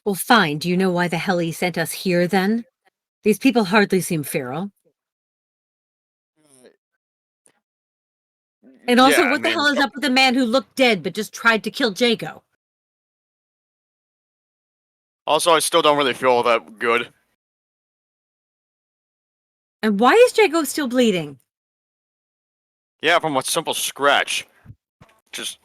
Well, fine. Do you know why the hell he sent us here then? These people hardly seem feral. And also, Yeah, what the hell is up with the man who looked dead but just tried to kill Jego? Also, I still don't really feel all that good. And why is Jego still bleeding? Yeah, from a simple scratch. Just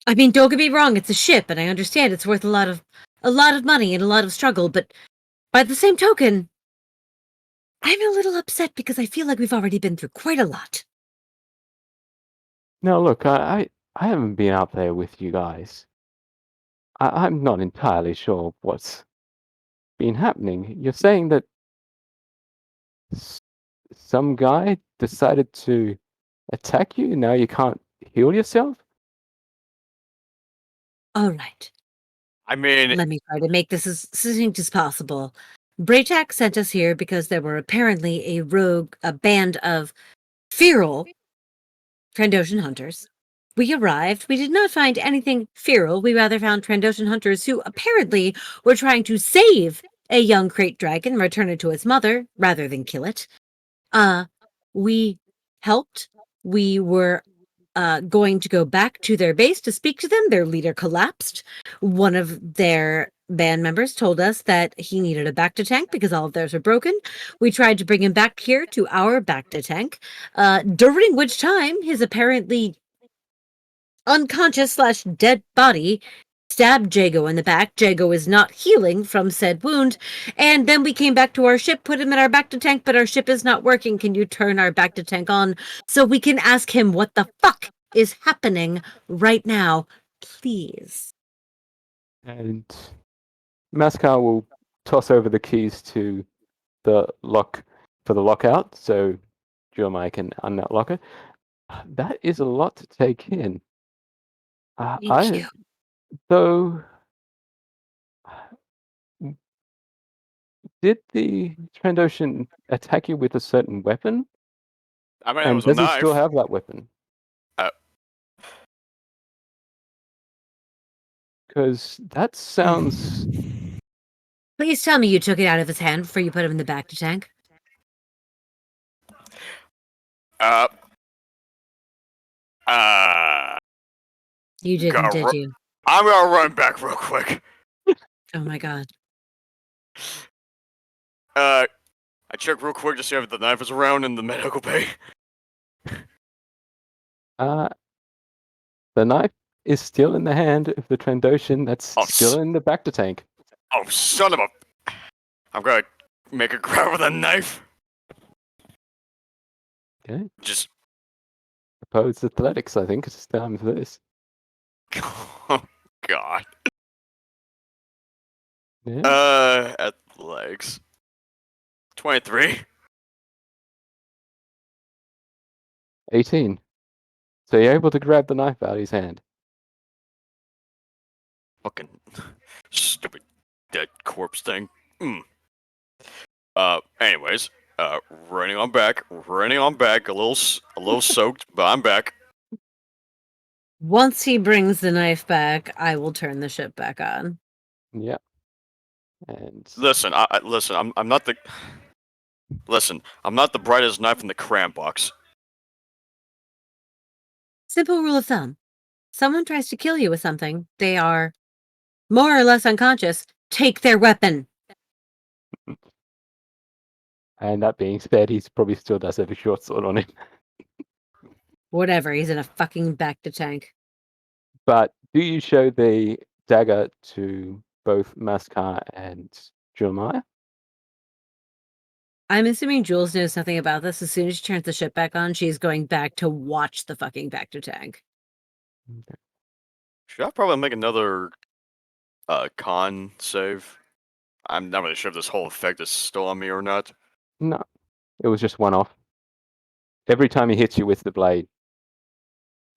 I mean, don't get me wrong, it's a ship, and I understand it's worth a lot of money and a lot of struggle, but by the same token, I'm a little upset because I feel like we've already been through quite a lot. Now, look, I haven't been out there with you guys. I'm not entirely sure what's been happening. You're saying that some guy decided to attack you, and now you can't heal yourself? All right, I mean, let me try to make this as succinct as possible. Braytac sent us here because there were apparently a band of feral Trandoshan hunters. We arrived. We did not find anything feral. We rather found Trandoshan hunters who apparently were trying to save a young crate dragon, return it to its mother, rather than kill it. We helped. We were going to go back to their base to speak to them. Their leader collapsed. One of their band members told us that he needed a Bacta tank because all of theirs were broken. We tried to bring him back here to our Bacta tank, during which time his apparently unconscious/dead body stabbed Jego in the back. Jego is not healing from said wound. And then we came back to our ship, put him in our Bacta tank, but our ship is not working. Can you turn our Bacta tank on so we can ask him what the fuck is happening right now, please? And Mascar will toss over the keys to the lock for the lockout, so Julemaia can unlock it. That is a lot to take in. Thank you. Though, did the Trandoshan attack you with a certain weapon? I mean, it And was a does he still knife. have that weapon? Uh, Because that sounds. Please tell me you took it out of his hand before you put him in the back to tank. uh, You didn't, gotta did you? I'm gonna run back real quick. Oh my god. I checked real quick to see if the knife is around in the medical bay. The knife is still in the hand of the Trandoshan that's Oh, still in the back to tank. Oh, son of a... I'm gonna make a grab with a knife. Okay. Just... Opposed athletics, I think, it's time for this. Oh, God. Yeah. Athletics. 23. 18. So you're able to grab the knife out of his hand. Fucking stupid dead corpse thing. Anyways, running on back, a little soaked, but I'm back. Once he brings the knife back, I will turn the ship back on. Yeah. And Listen, I'm not the... Listen, I'm not the brightest knife in the cram box. Simple rule of thumb. Someone tries to kill you with something, they are more or less unconscious. Take their weapon. and that being said, he probably still does have a short sword on him. Whatever, he's in a fucking back to tank. But do you show the dagger to both Mascar and Julemaia? I'm assuming Jules knows nothing about this. As soon as she turns the ship back on, she's going back to watch the fucking back to tank. Okay. Should I probably make another con save? I'm not really sure if this whole effect is still on me or not. No, it was just one off. Every time he hits you with the blade.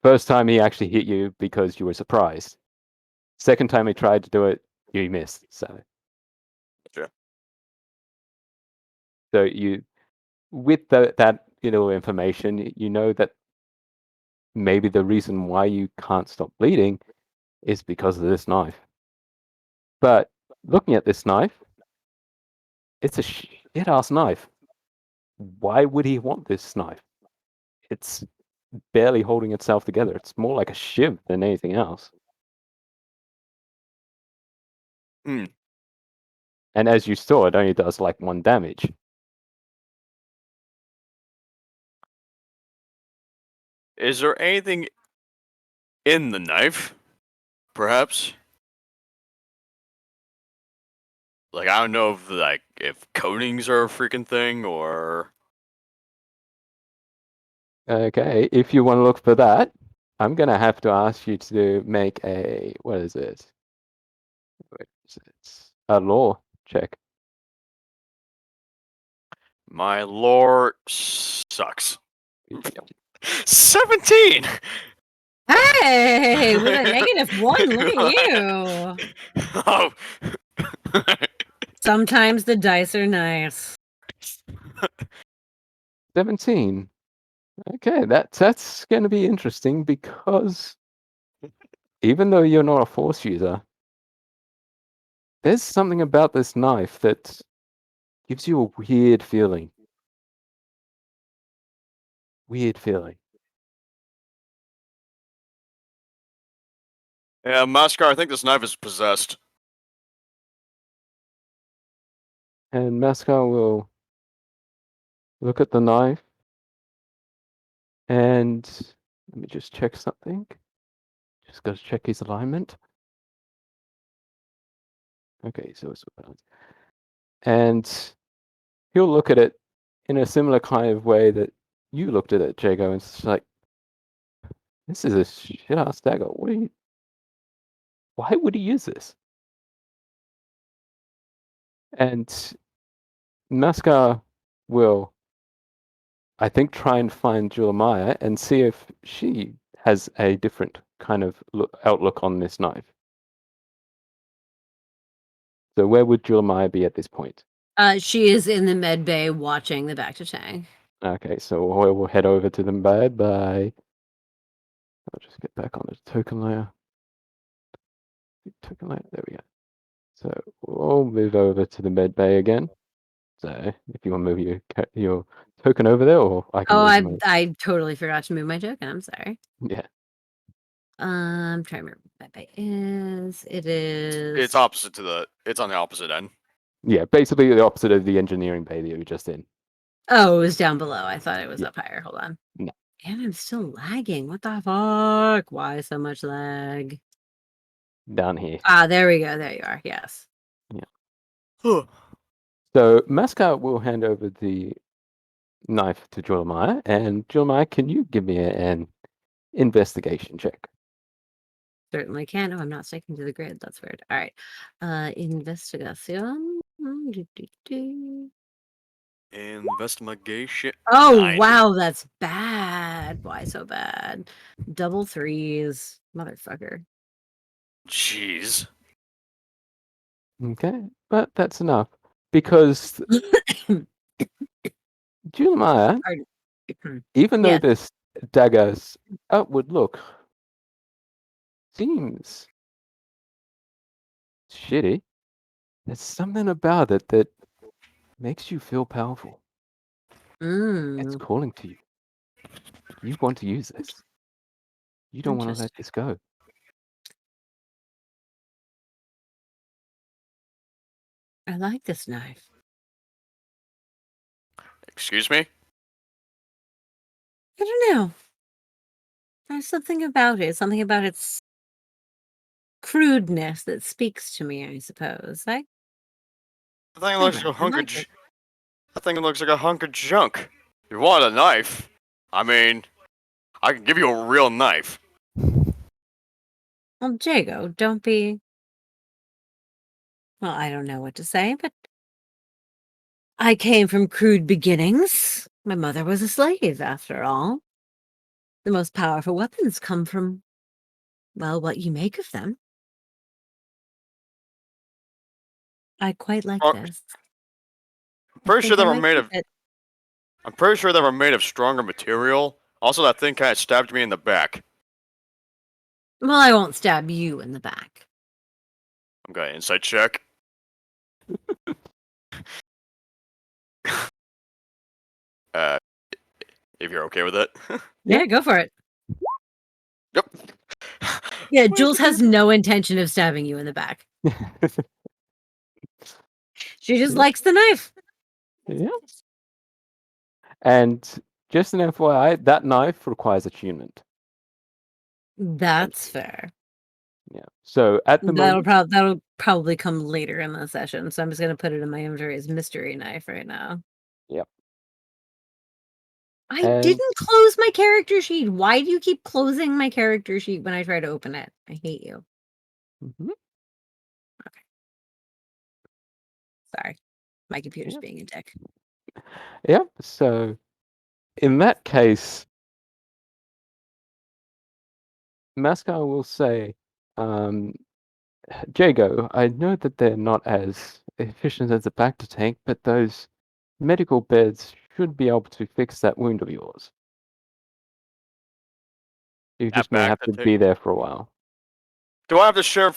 First time he actually hit you because you were surprised. Second time he tried to do it, you missed. So Sure. So you, with that information, you know that maybe the reason why you can't stop bleeding is because of this knife. But looking at this knife, it's a shit-ass knife. Why would he want this knife? It's barely holding itself together. It's more like a shiv than anything else. Hmm. And as you saw, it only does like 1 damage. Is there anything in the knife? Perhaps? Like, I don't know if coatings are a freaking thing, or... Okay, if you want to look for that, I'm going to have to ask you to make a, what is it? Wait, it's a law check. My lore sucks. Yep. 17! Hey, with a -1, look at you. Oh. Sometimes the dice are nice. 17. Okay, that's going to be interesting because even though you're not a force user, there's something about this knife that gives you a weird feeling. Weird feeling. Yeah, Mascar, I think this knife is possessed. And Mascar will look at the knife and let me just check something. Just got to check his alignment. Okay, so it's balance. And he'll look at it in a similar kind of way that you looked at it, Jego, and it's like, this is a shit-ass dagger. Why would he use this? And Mascar will, I think, try and find Julemaia and see if she has a different kind of outlook on this knife. So where would Julemaia be at this point? She is in the med bay watching the back to tank. Okay, so we'll head over to them. Bye. I'll just get back on the token layer. Token layer, there we go. So we'll move over to the med bay again. So if you want to move your token over there, or I can Oh, move I totally forgot to move my token. I'm sorry. Yeah. I'm trying to remember what that is. It is. It's opposite to the. It's on the opposite end. Yeah, basically the opposite of the engineering bay that you were just in. Oh, it was down below. I thought it was Yeah. up higher. Hold on. No. And I'm still lagging. What the fuck? Why so much lag? Down here. Ah, there we go. There you are. Yes. Huh. So Mascot will hand over the knife to Julemaia, and Julemaia, can you give me an investigation check? Certainly can. Oh, I'm not sticking to the grid. That's weird. All right. Investigación. Investigation. Oh, 9. wow. That's bad. Why so bad? Double threes. Motherfucker. Jeez. Okay, but that's enough because Julemaia, even though Yes. this dagger's outward look seems shitty, there's something about it that makes you feel powerful. It's Mm, calling to you. You want to use this. You don't want to let interesting. this go. I like this knife. Excuse me? I don't know. There's something about it. Something about its crudeness that speaks to me, I suppose. I think it I looks like a rather hunk of. like it. I think it looks like a hunk of junk. You want a knife? I mean, I can give you a real knife. Well, Jego, don't be. Well, I don't know what to say, but I came from crude beginnings. My mother was a slave, after all. The most powerful weapons come from, well, what you make of them. I quite like Oh, this. I'm I pretty sure think I they were might made keep of. it. I'm pretty sure they were made of stronger material. Also, that thing kind of stabbed me in the back. Well, I won't stab you in the back. I'm going insight check. uh, if you're okay with it. Yeah, go for it. Yep. Yeah, Jules has no intention of stabbing you in the back. She just Yeah. likes the knife. Yeah. And just an FYI, that knife requires attunement. That's fair. Yeah. So at the moment, That'll probably come later in the session. So I'm just gonna put it in my inventory as mystery knife right now. Yep. I And didn't close my character sheet. Why do you keep closing my character sheet when I try to open it? I hate you. mhm, Sorry. My computer's Yep. being a dick. Yep. So in that case, Mascar will say, Jago, I know that they're not as efficient as a back to tank, but those medical beds should be able to fix that wound of yours. You That just may back have to to tank. be there for a while. Do I have to share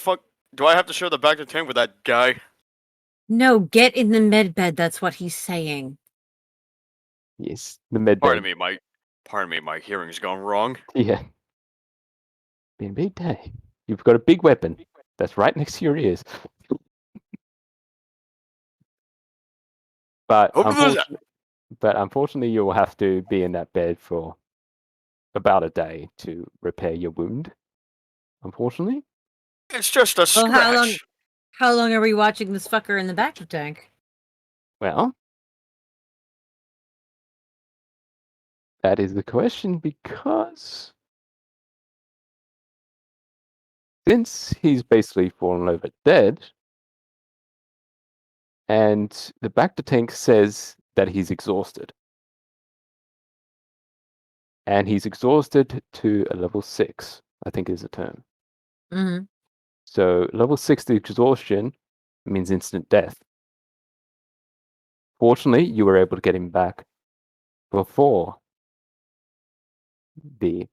Do I have to share the back to tank with that guy? No, get in the med bed. That's what he's saying. Yes, the med Pardon bed. me, my hearing's gone wrong. Yeah. Been a big day. You've got a big weapon that's right next to your ears. But unfortunately, you will have to be in that bed for about a day to repair your wound. Unfortunately. It's just a Well, scratch. how long are we watching this fucker in the back of tank? Well, that is the question because since he's basically fallen over dead, and the Bacta tank says that he's exhausted. And he's exhausted to a level 6, I think is the term. Mm-hmm. So level 6 exhaustion means instant death. Fortunately, you were able to get him back before he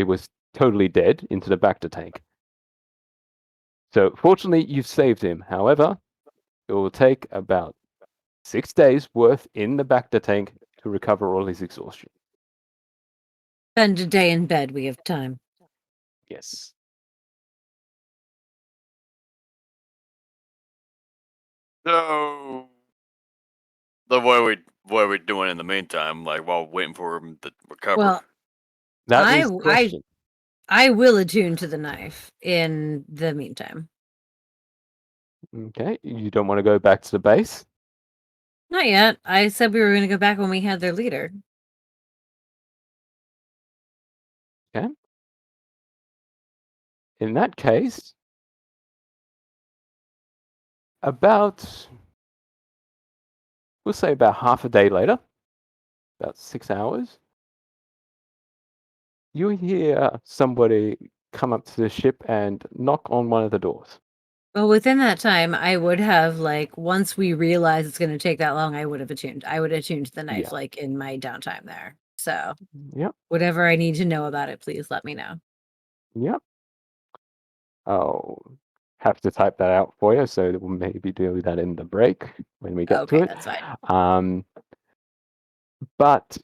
was totally dead into the Bacta tank. So fortunately, you've saved him. However, it will take about 6 days worth in the Bacta tank to recover all his exhaustion. Spend a day in bed. We have time. Yes. So, what are we doing in the meantime? Like while waiting for him to recover? Well, That is the I question. I will attune to the knife in the meantime. Okay, you don't want to go back to the base? Not yet. I said we were going to go back when we had their leader. Okay. In that case, we'll say about half a day later, about 6 hours, you hear somebody come up to the ship and knock on one of the doors. Well, within that time, I would have once we realize it's going to take that long, I would have attuned. I would attune to the knife Yeah. in my downtime there. So Yep. whatever I need to know about it, please let me know. Yep. I'll have to type that out for you, so we'll maybe do that in the break when we get to Okay, it. that's fine. But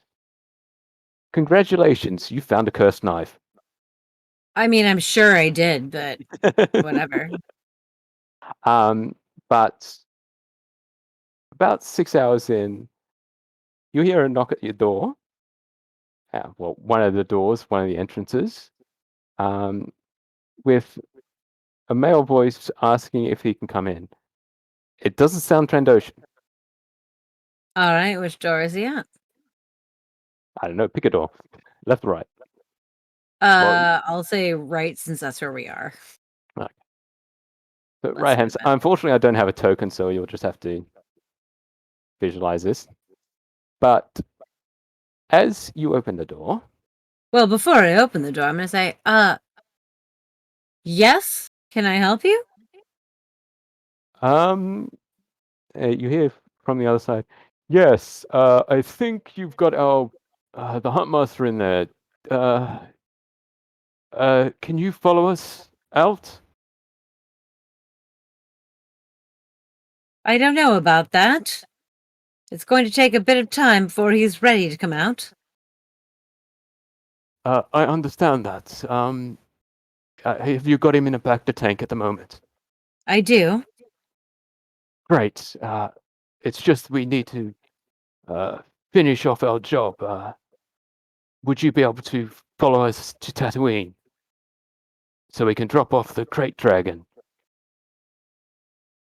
congratulations, you found a cursed knife. I mean, I'm sure I did, but whatever. But about 6 hours in, you hear a knock at your door. Well, one of the doors, one of the entrances, with a male voice asking if he can come in. It doesn't sound Trandoshan. All right, which door is he at? I don't know, pick a door. Left or right? Well, I'll say right since that's where we are. okay. So Let's right hand move side. it. Unfortunately, I don't have a token, so you'll just have to visualize this. But as you open the door, Well, before I open the door, I'm gonna say, yes, can I help you? you hear from the other side, yes, I think you've got our the Huntmaster in there. Can you follow us out? I don't know about that. It's going to take a bit of time before he's ready to come out. I understand that. Have you got him in a Bacta tank at the moment? I do. Great. It's just we need to finish off our job. Would you be able to follow us to Tatooine so we can drop off the crate dragon?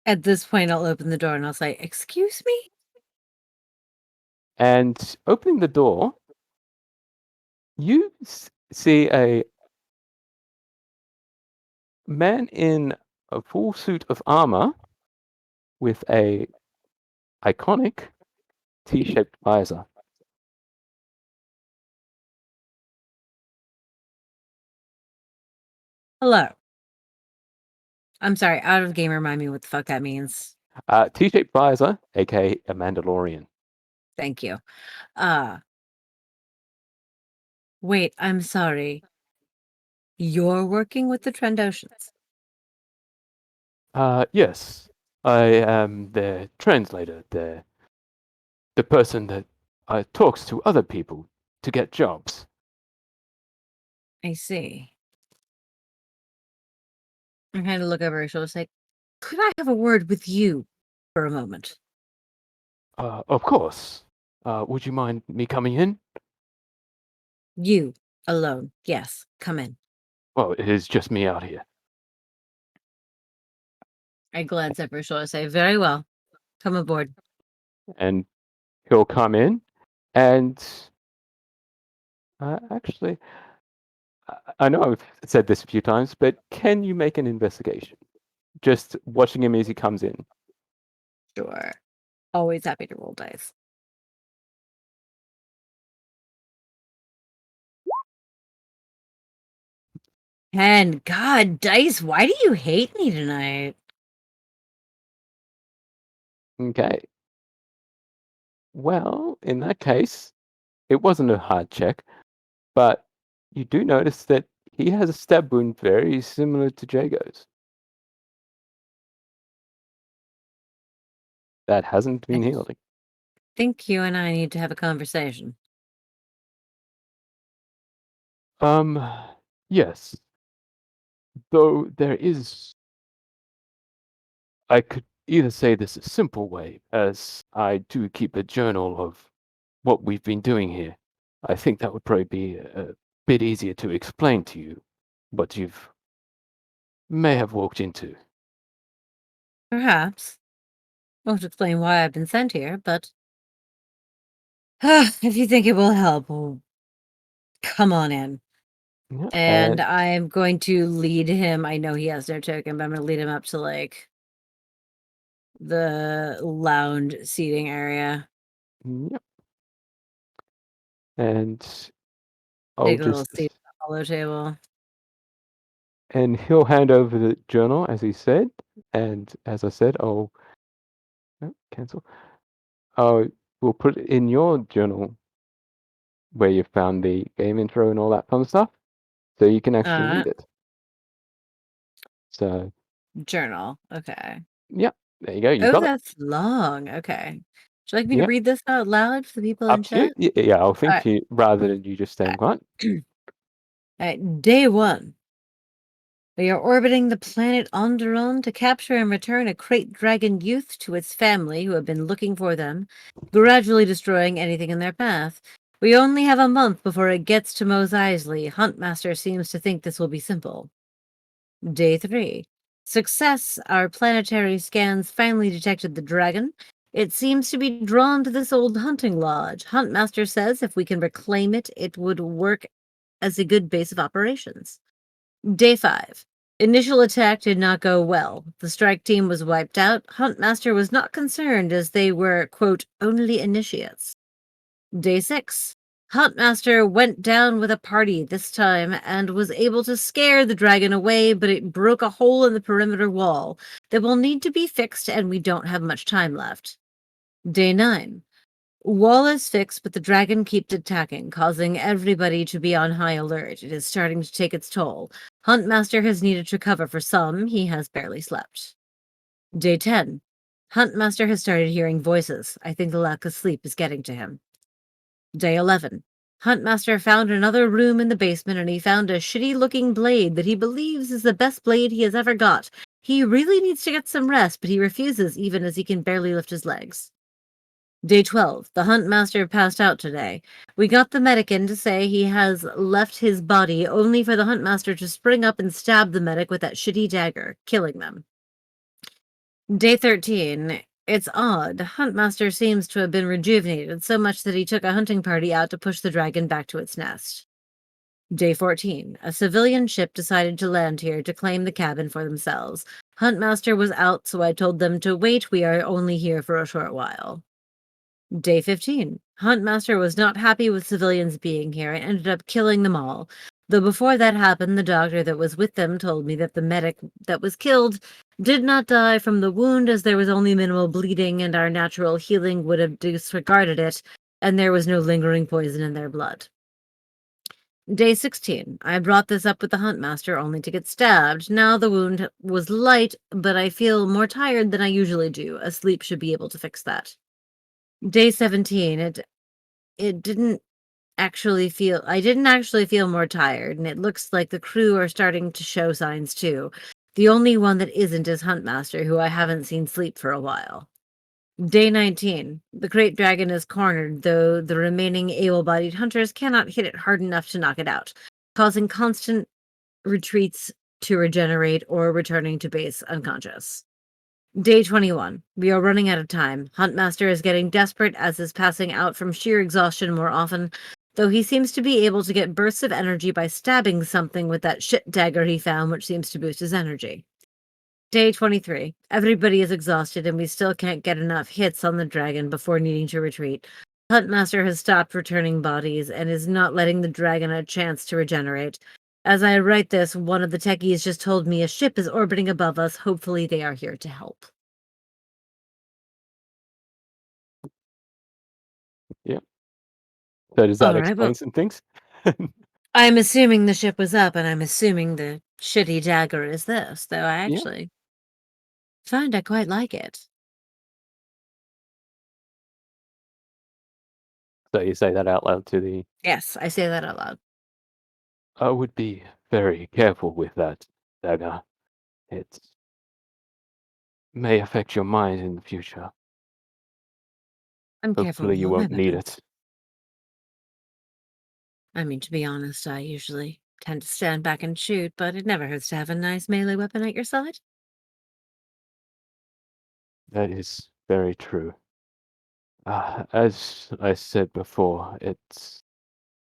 At this point, I'll open the door and I'll say, excuse me? And opening the door, you see a man in a full suit of armor with a iconic T-shaped visor. Hello. I'm sorry, out of game, remind me what the fuck that means. T-shaped visor, aka a Mandalorian. Thank you. Wait, I'm sorry. You're working with the Trendoshans. Yes, I am the translator, the person that talks to other people to get jobs. I see. I had to look over her shoulder and say, could I have a word with you for a moment? Of course. Would you mind me coming in? You, alone. Yes, come in. Well, it is just me out here. I glance over her shoulder and say, very well. Come aboard. And he'll come in, and actually, I know I've said this a few times, but can you make an investigation? Just watching him as he comes in. Sure. Always happy to roll dice. And God, Dice, why do you hate me tonight? Okay. Well, in that case, it wasn't a hard check, but you do notice that he has a stab wound very similar to Jago's. That hasn't been I healing. think you and I need to have a conversation. Yes. Though there is, I could either say this a simple way, as I do keep a journal of what we've been doing here. I think that would probably be a bit easier to explain to you what you've may have walked into. Perhaps. Won't explain why I've been sent here, but if you think it will help, well, come on in. Yeah, And I'm going to lead him. I know he has no token, but I'm going to lead him up to like the lounge seating area. yep. And I'll Take a little just seat at the hollow table. and he'll hand over the journal as he said, and as I said, I'll cancel. We'll put it in your journal where you found the game intro and all that fun stuff, so you can actually read it. So, Journal. Okay. yeah, there you go. You Oh, got it. that's long. Okay. Would you like me to Yeah, read this out loud for the people in up to chat? you. Yeah, I'll think Alright. you rather than you just staying quiet. Alright, day 1. We are orbiting the planet Onderon to capture and return a crate dragon youth to its family who have been looking for them, gradually destroying anything in their path. We only have a month before it gets to Mos Eisley. Huntmaster seems to think this will be simple. Day 3. Success. Our planetary scans finally detected the dragon. It seems to be drawn to this old hunting lodge. Huntmaster says if we can reclaim it, it would work as a good base of operations. Day 5. Initial attack did not go well. The strike team was wiped out. Huntmaster was not concerned as they were, quote, only initiates. Day 6. Huntmaster went down with a party this time and was able to scare the dragon away, but it broke a hole in the perimeter wall that will need to be fixed, and we don't have much time left. Day 9. Wall is fixed, but the dragon keeps attacking, causing everybody to be on high alert. It is starting to take its toll. Huntmaster has needed to cover for some. He has barely slept. Day 10. Huntmaster has started hearing voices. I think the lack of sleep is getting to him. Day 11. Huntmaster found another room in the basement and he found a shitty-looking blade that he believes is the best blade he has ever got. He really needs to get some rest, but he refuses even as he can barely lift his legs. Day 12. The Huntmaster passed out today. We got the medic in to say he has left his body only for the Huntmaster to spring up and stab the medic with that shitty dagger, killing them. Day 13. It's odd. Huntmaster seems to have been rejuvenated so much that he took a hunting party out to push the dragon back to its nest. Day 14. A civilian ship decided to land here to claim the cabin for themselves. Huntmaster was out, so I told them to wait. We are only here for a short while. Day 15. Huntmaster was not happy with civilians being here and ended up killing them all. Though before that happened, the doctor that was with them told me that the medic that was killed did not die from the wound as there was only minimal bleeding and our natural healing would have disregarded it, and there was no lingering poison in their blood. Day 16. I brought this up with the Huntmaster only to get stabbed. Now the wound was light, but I feel more tired than I usually do. A sleep should be able to fix that. Day 17. It didn't actually feel I didn't actually feel more tired, and it looks like the crew are starting to show signs too. The only one that isn't is Huntmaster, who I haven't seen sleep for a while. Day 19. The Great Dragon is cornered, though the remaining able-bodied hunters cannot hit it hard enough to knock it out, causing constant retreats to regenerate or returning to base unconscious. Day 21. We are running out of time. Huntmaster is getting desperate as is passing out from sheer exhaustion more often, though he seems to be able to get bursts of energy by stabbing something with that shit dagger he found, which seems to boost his energy. Day 23. Everybody is exhausted, and we still can't get enough hits on the dragon before needing to retreat. Huntmaster has stopped returning bodies and is not letting the dragon a chance to regenerate. As I write this, one of the techies just told me a ship is orbiting above us. Hopefully they are here to help. So does that Alright, explain well, some things? I'm assuming the ship was up, and I'm assuming the shitty dagger is this, though I Yeah. actually find I quite like it. So you say that out loud to the. Yes, I say that out loud. I would be very careful with that dagger. It may affect your mind in the future. I'm careful Hopefully with you all my won't need weapons. it. I mean, to be honest, I usually tend to stand back and shoot, but it never hurts to have a nice melee weapon at your side. That is very true. As I said before,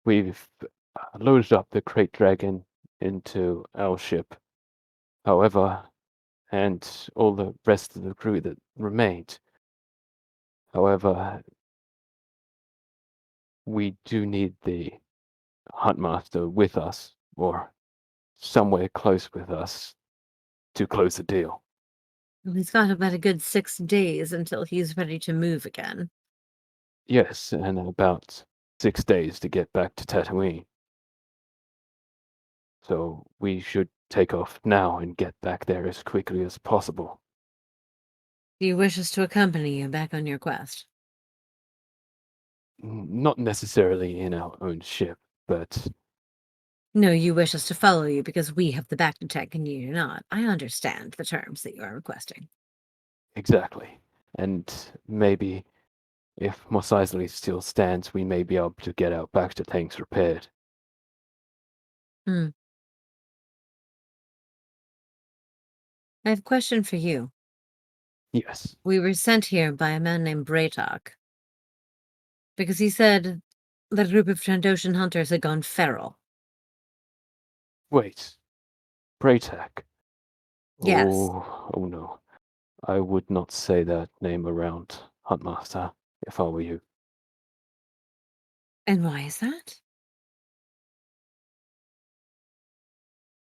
we've loaded up the crate dragon into our ship. However, and all the rest of the crew that remained. However, we do need the Huntmaster with us, or somewhere close with us, to close the deal. Well, he's got about a good 6 days until he's ready to move again. Yes, and about 6 days to get back to Tatooine. So we should take off now and get back there as quickly as possible. Do you wish us to accompany you back on your quest? Not necessarily in our own ship, but No, you wish us to follow you because we have the back to tech and you do not. I understand the terms that you are requesting. exactly. And maybe if Mos Eisley still stands, we may be able to get our Baxter tanks repaired. Hmm. I have a question for you. Yes. We were sent here by a man named Braytok because he said that a group of Trandoshan hunters had gone feral. Wait. Braytak. Yes. Oh no. I would not say that name around Huntmaster if I were you. And why is that?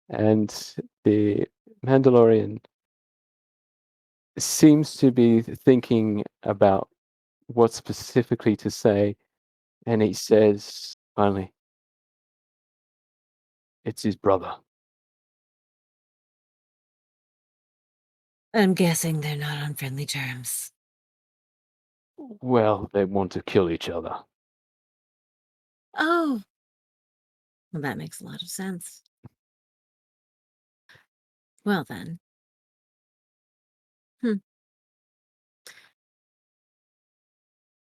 And the Mandalorian seems to be thinking about what specifically to say, and he says, finally, it's his brother. I'm guessing they're not on friendly terms. Well, they want to kill each other. Oh, well, that makes a lot of sense. Well, then. Hmm.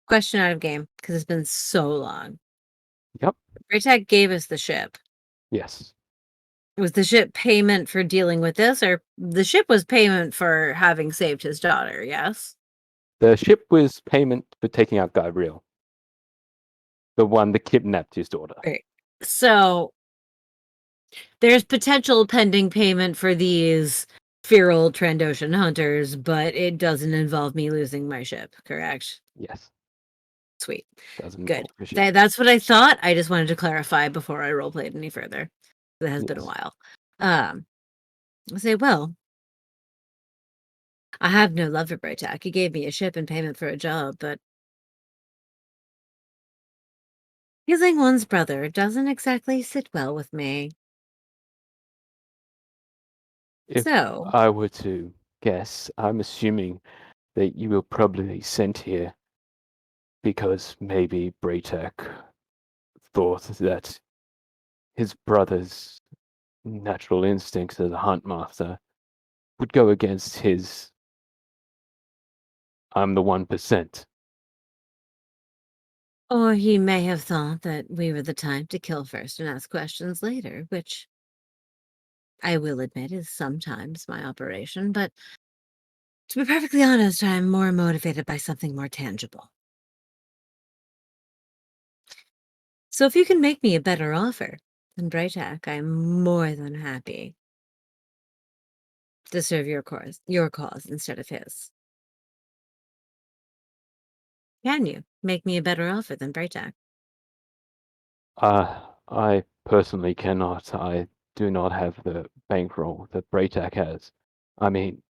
Question out of game because it's been so long. Yep. Braytech gave us the ship. Yes. Was the ship payment for dealing with this, or the ship was payment for having saved his daughter? Yes. The ship was payment for taking out Gabriel, the one that kidnapped his daughter. Right. So there's potential pending payment for these feral Trandoshan hunters, but it doesn't involve me losing my ship, correct? Yes. Sweet. Doesn't Good. involve the ship. That's what I thought. I just wanted to clarify before I roleplayed any further. It has been a Yes. while. I say, well, I have no love for Braytak. He gave me a ship in payment for a job, but killing one's brother doesn't exactly sit well with me. If So, I were to guess, I'm assuming that you were probably sent here because maybe Braytek thought that his brother's natural instincts as a hunt master would go against his I'm the 1%. or he may have thought that we were the type to kill first and ask questions later, which I will admit is sometimes my operation, but to be perfectly honest, I'm more motivated by something more tangible. So if you can make me a better offer than Braytak, I'm more than happy. to serve your cause instead of his. Can you make me a better offer than Braytac? I personally cannot. I do not have the bankroll that Braytac has. I mean,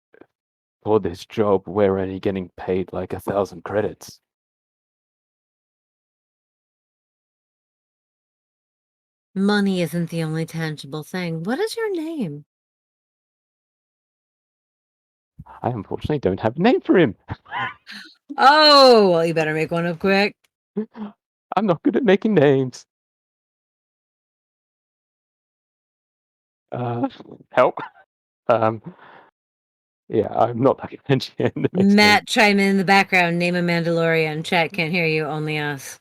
for this job, we're only getting paid like 1,000 credits. Money isn't the only tangible thing. What is your name? I unfortunately don't have a name for him. Oh, well, you better make one up quick. I'm not good at making names. Help. Um, yeah, I'm not that good. Matt, chime in the background. Name a Mandalorian. Chat can't hear you. Only us.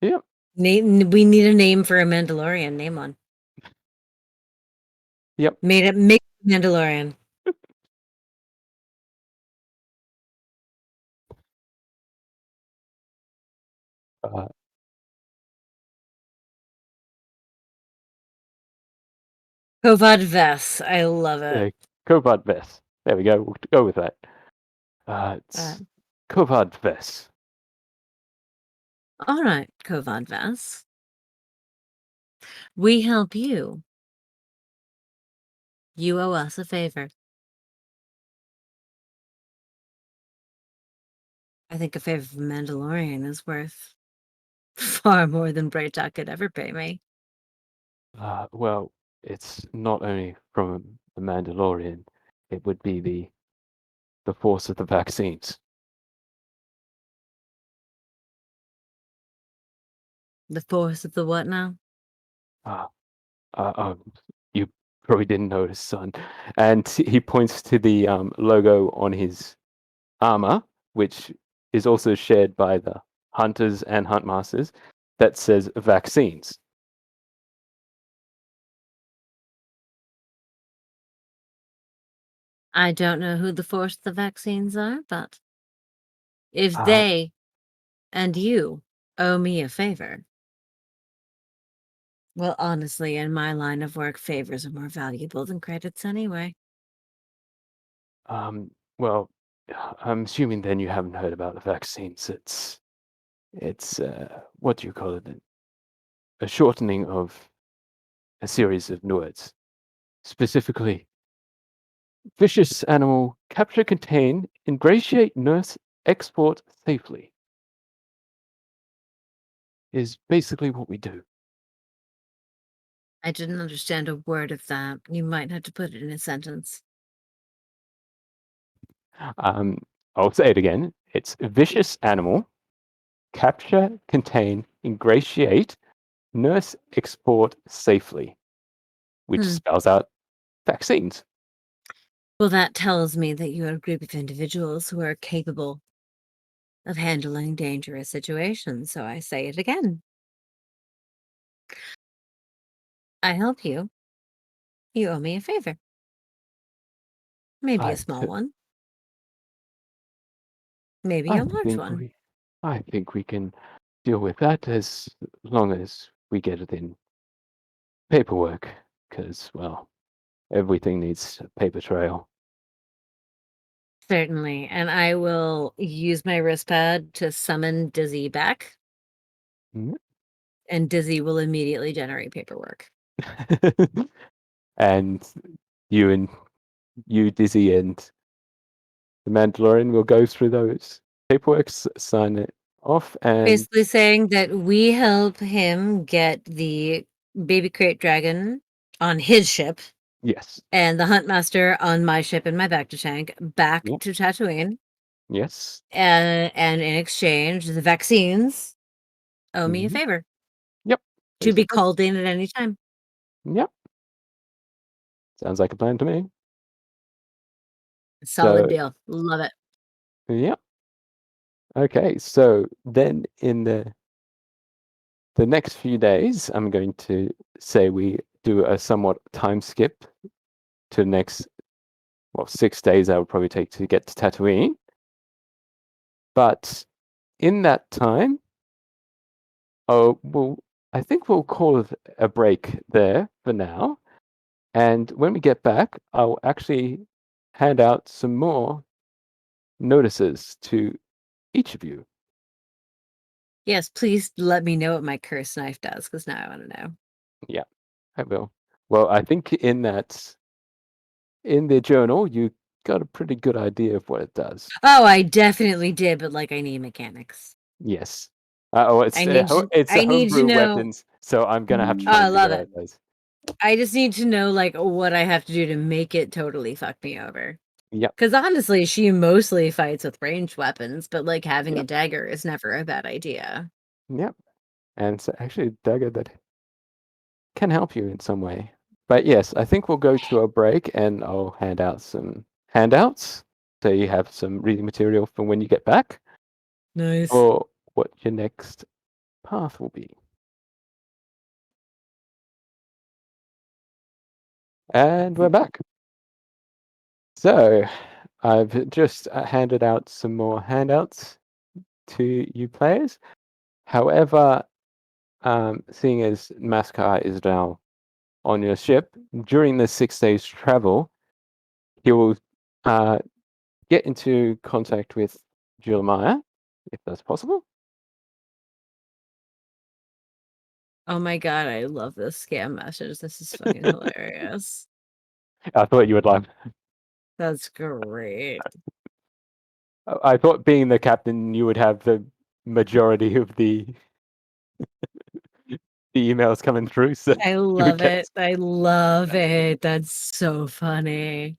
Yep. We need a name for a Mandalorian. Name one. Yep. Make Mandalorian. Kovad Vess. I love it. Kovad Vess. There we go. We'll go with that. It's Kovad Vess. All right, Kovad Vess. We help you. You owe us a favor. I think a favor from Mandalorian is worth far more than Braytac could ever pay me. Well, it's not only from the Mandalorian. It would be the force of the vaccines. The force of the what now? You probably didn't notice, son. And he points to the logo on his armor, which is also shared by the hunters and huntmasters, that says vaccines. I don't know who the force of the vaccines are, but if Uh, they and you owe me a favor, well, honestly, in my line of work, favors are more valuable than credits anyway. well, I'm assuming then you haven't heard about the vaccines. It's what do you call it? A shortening of a series of words. Specifically, vicious animal, capture, contain, ingratiate, nurse, export safely is basically what we do. I didn't understand a word of that. You might have to put it in a sentence. I'll say it again. It's vicious animal, capture, contain, ingratiate, nurse, export safely, which spells out vaccines. Well, that tells me that you are a group of individuals who are capable of handling dangerous situations, so I say it again. I help you. You owe me a favor. Maybe a small one. Maybe a large one. I think we can deal with that as long as we get it in paperwork, because, well, everything needs a paper trail. Certainly, and I will use my wrist pad to summon Dizzy back, Mhm. and Dizzy will immediately generate paperwork. And you, Dizzy, and the Mandalorian will go through those paperwork, sign it off, and Basically saying that we help him get the baby crate dragon on his ship yes, and the Huntmaster on my ship and my Bacta tank back Yep. to Tatooine. yes, And in exchange, the vaccines owe me a Mhm. favor Yep. to be Basically. called in at any time. Yep. Sounds like a plan to me. Solid So, deal. Love it. yep. Okay, so then in the next few days, I'm going to say we do a somewhat time skip to the next, 6 days that would probably take to get to Tatooine. But in that time, I think we'll call it a break there for now. And when we get back, I'll actually hand out some more notices to each of you. Yes, please let me know what my cursed knife does, because now I want to know. Yeah, I will. Well, I think in the journal, you got a pretty good idea of what it does. Oh, I definitely did, but like I need mechanics. Yes. It's it's I need to homebrew know. weapons, so I'm gonna have to Oh, try I and figure love out it. those. I just need to know like what I have to do to make it totally fuck me over. Yep. Because honestly, she mostly fights with ranged weapons, but like having a Yep. dagger is never a bad idea. Yep. And it's actually a dagger that can help you in some way. But yes, I think we'll go to a break and I'll hand out some handouts so you have some reading material for when you get back Nice. or what your next path will be. And we're back. So I've just handed out some more handouts to you players. However, seeing as Mascar is now on your ship, during the 6 days travel, he will get into contact with Julemaia, if that's possible. Oh my god, I love this scam message. This is fucking hilarious. I thought you would like. That's great. I thought being the captain, you would have the majority of the emails coming through. So I you would love get. it. I love it. That's so funny.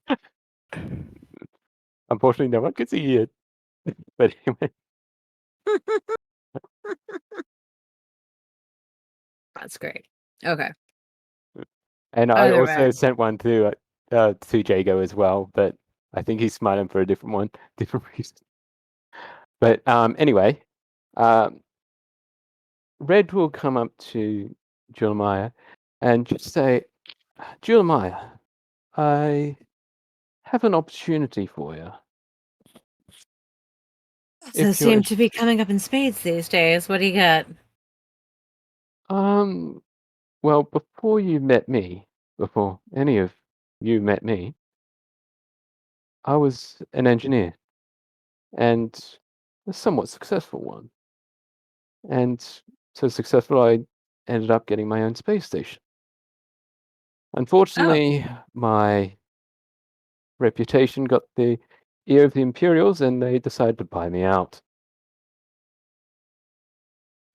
Unfortunately, no one could see it. But anyway, That's great. Okay. and I Either also way. sent one to Jego as well, but I think he's smiling for a different one, different reason. But anyway, um, Red will come up to Julemaia and just say, Julemaia, I have an opportunity for you. Those If you're seem to be interested. coming up in spades these days. What do you got? Well, before any of you met me, I was an engineer and a somewhat successful one. And so successful, I ended up getting my own space station. Oh, Unfortunately, my reputation got the ear of the Imperials and they decided to buy me out.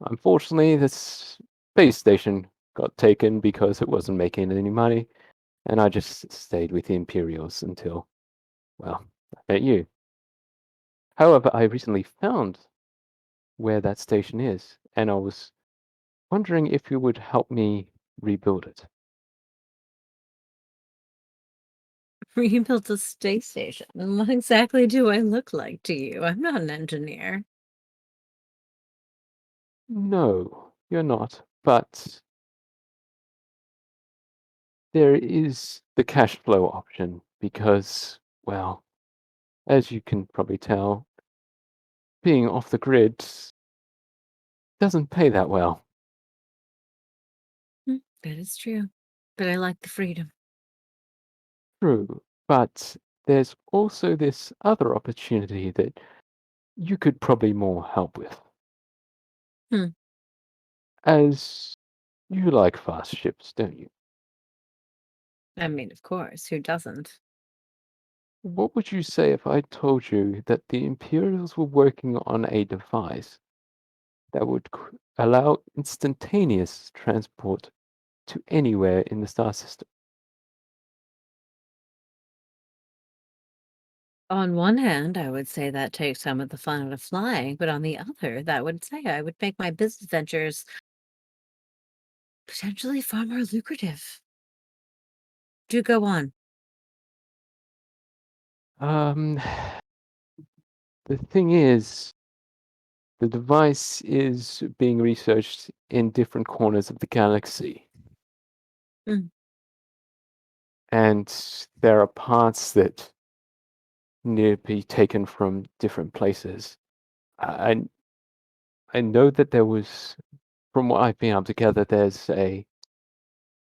Unfortunately, this space station got taken because it wasn't making any money, and I just stayed with the Imperials until, well, I met you. However, I recently found where that station is, and I was wondering if you would help me rebuild it. rebuilt a space station. And what exactly do I look like to you? I'm not an engineer. No, you're not, but there is the cash flow option because, well, as you can probably tell, being off the grid doesn't pay that well. That is true. But I like the freedom. True, but there's also this other opportunity that you could probably more help with. Hmm. As you like fast ships, don't you? I mean, of course, who doesn't? What would you say if I told you that the Imperials were working on a device that would allow instantaneous transport to anywhere in the star system? On one hand, I would say that takes some of the fun out of flying, but on the other, that would say I would make my business ventures potentially far more lucrative. Do go on. Um, the thing is, the device is being researched in different corners of the galaxy. Mm. And there are parts that need to be taken from different places. I I know that there was, from what I've been able to gather, there's a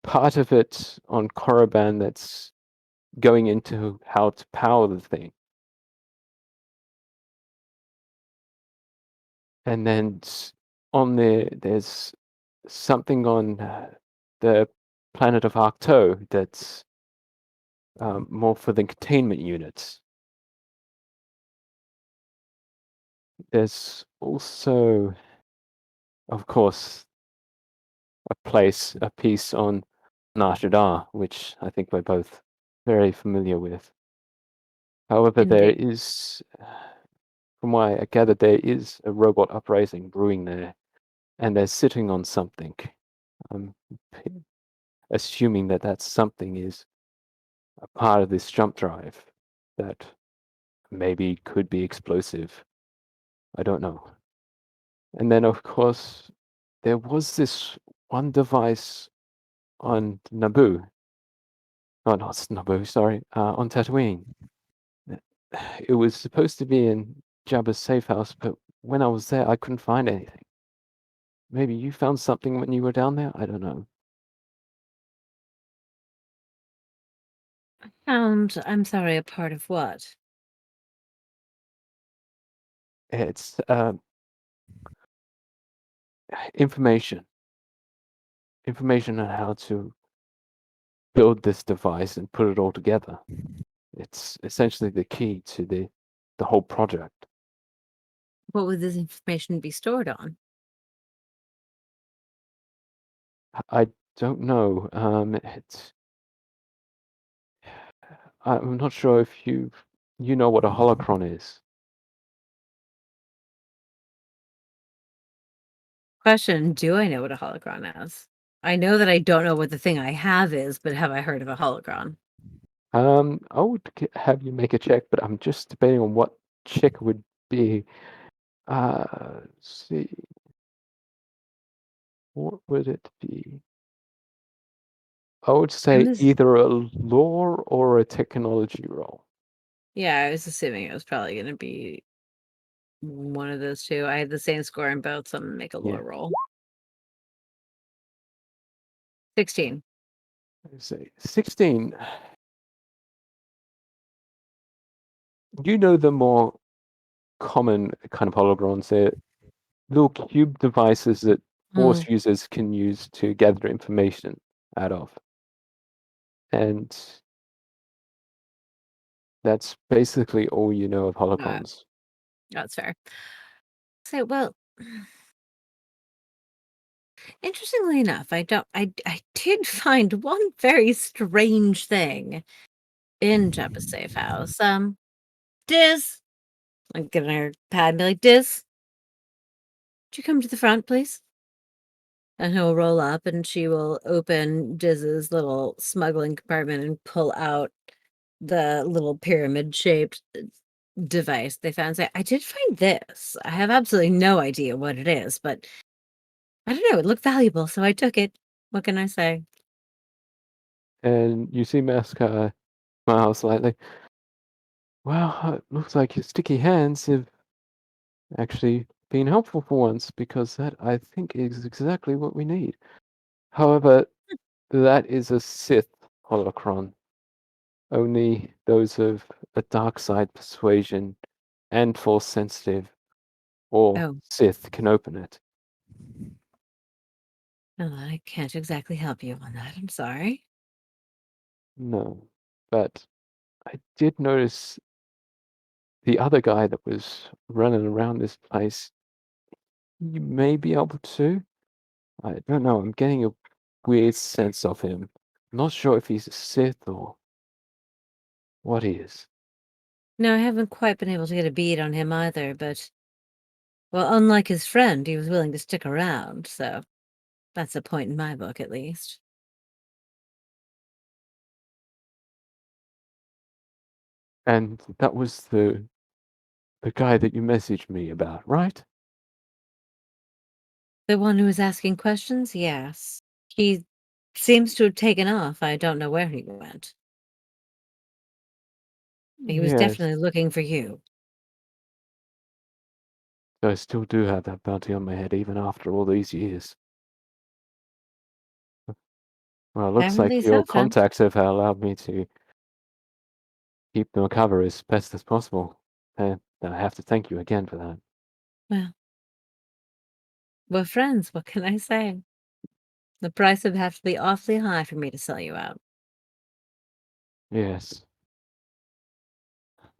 part of it on Korriban that's going into how to power the thing. And then on there's something on the planet of Arcto that's more for the containment units. There's also, of course, a piece on Nashidar, which I think we're both very familiar with. However, there Indeed. is, from what I gather, there is a robot uprising brewing there, and they're sitting on something. I'm assuming that that something is a part of this jump drive that maybe could be explosive. I don't know. And then, of course, there was this one device on Naboo. Oh, not Naboo, sorry, on Tatooine. It was supposed to be in Jabba's safe house, but when I was there, I couldn't find anything. Maybe you found something when you were down there? I don't know. I'm sorry, a part of what? It's information. Information on how to build this device and put it all together. It's essentially the key to the whole project. What would this information be stored on? I don't know. I'm not sure if you know what a holocron is. Question, do I know what a holocron is? I know that I don't know what the thing I have is, but have I heard of a holocron? I would have you make a check, but I'm just debating on what check would be. Let's see, what would it be? I would I'm say just, either a lore or a technology roll. yeah, I was assuming it was probably going to be one of those two. I had the same score in both, so I'm going to make a Yeah, lore roll. 16. let's see. 16. You know the more common kind of holograms. They're little cube devices that Mm, Force users can use to gather information out of. And that's basically all you know of uh, holocrons. that's fair. So, well, interestingly enough, I did find one very strange thing in Jabba's safe house. Diz, I'm giving her pad and be like, Diz, would you come to the front, please? And he'll roll up and she will open Diz's little smuggling compartment and pull out the little pyramid shaped device they found. Say, I did find this. I have absolutely no idea what it is, but I don't know. It looked valuable, so I took it. What can I say? And you see Masca smile slightly. Well, it looks like your sticky hands have actually been helpful for once, because that, I think, is exactly what we need. However, that is a Sith holocron. Only those of a dark side persuasion and Force sensitive or Oh, Sith can open it. no, I can't exactly help you on that. I'm sorry. No. But I did notice the other guy that was running around this place. You may be able to. I don't know. I'm getting a weird sense of him. I'm not sure if he's a Sith or what he is. No, I haven't quite been able to get a bead on him either, but, well, unlike his friend, he was willing to stick around, so that's a point in my book, at least. And that was the guy that you messaged me about, right? The one who was asking questions? Yes. He seems to have taken off. I don't know where he went. He was Yes. definitely looking for you. I still do have that bounty on my head even after all these years. Well, it looks like Apparently your so, friend. contacts have allowed me to keep them cover as best as possible. And I have to thank you again for that. Well, we're friends. What can I say? The price would have to be awfully high for me to sell you out. Yes.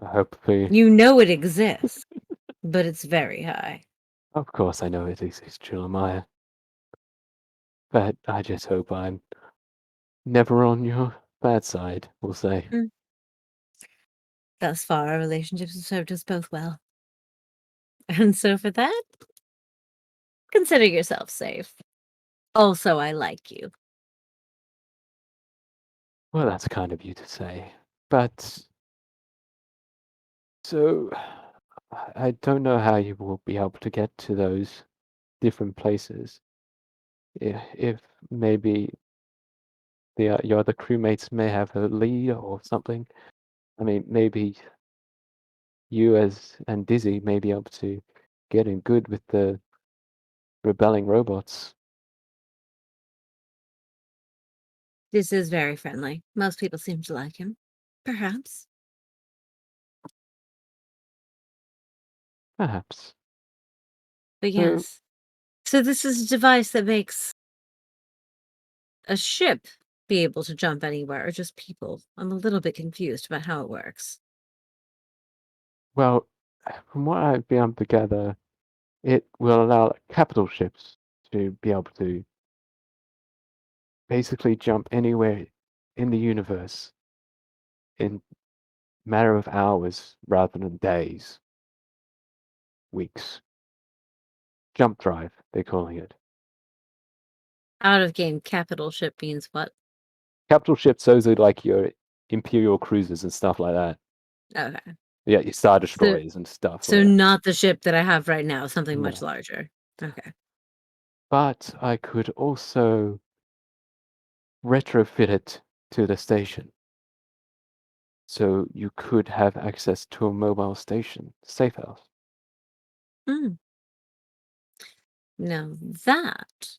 Hopefully, You know it exists, but it's very high. of course I know it exists, Julemaia. But I just hope I'm never on your bad side, we'll say. Mm. Thus far, our relationships have served us both well. And so for that, consider yourself safe. Also, I like you. Well, that's kind of you to say. But so I don't know how you will be able to get to those different places. If maybe your other crewmates may have a lead or something. I mean, maybe you and Dizzy may be able to get in good with the rebelling robots. This is very friendly. Most people seem to like him. Perhaps. Perhaps. But So, yes. So this is a device that makes a ship be able to jump anywhere, or just people. I'm a little bit confused about how it works. well, from what I've been able to gather, it will allow capital ships to be able to basically jump anywhere in the universe in matter of hours rather than days, weeks. Jump drive, they're calling it. Out of game capital ship means what? Capital ships, those are like your Imperial cruisers and stuff like that. Okay. Yeah, your Star So Destroyers and stuff so like that. not the ship that I have right now, something much No. larger. Okay. But I could also retrofit it to the station. So you could have access to a mobile station, safe house. Mm. Now that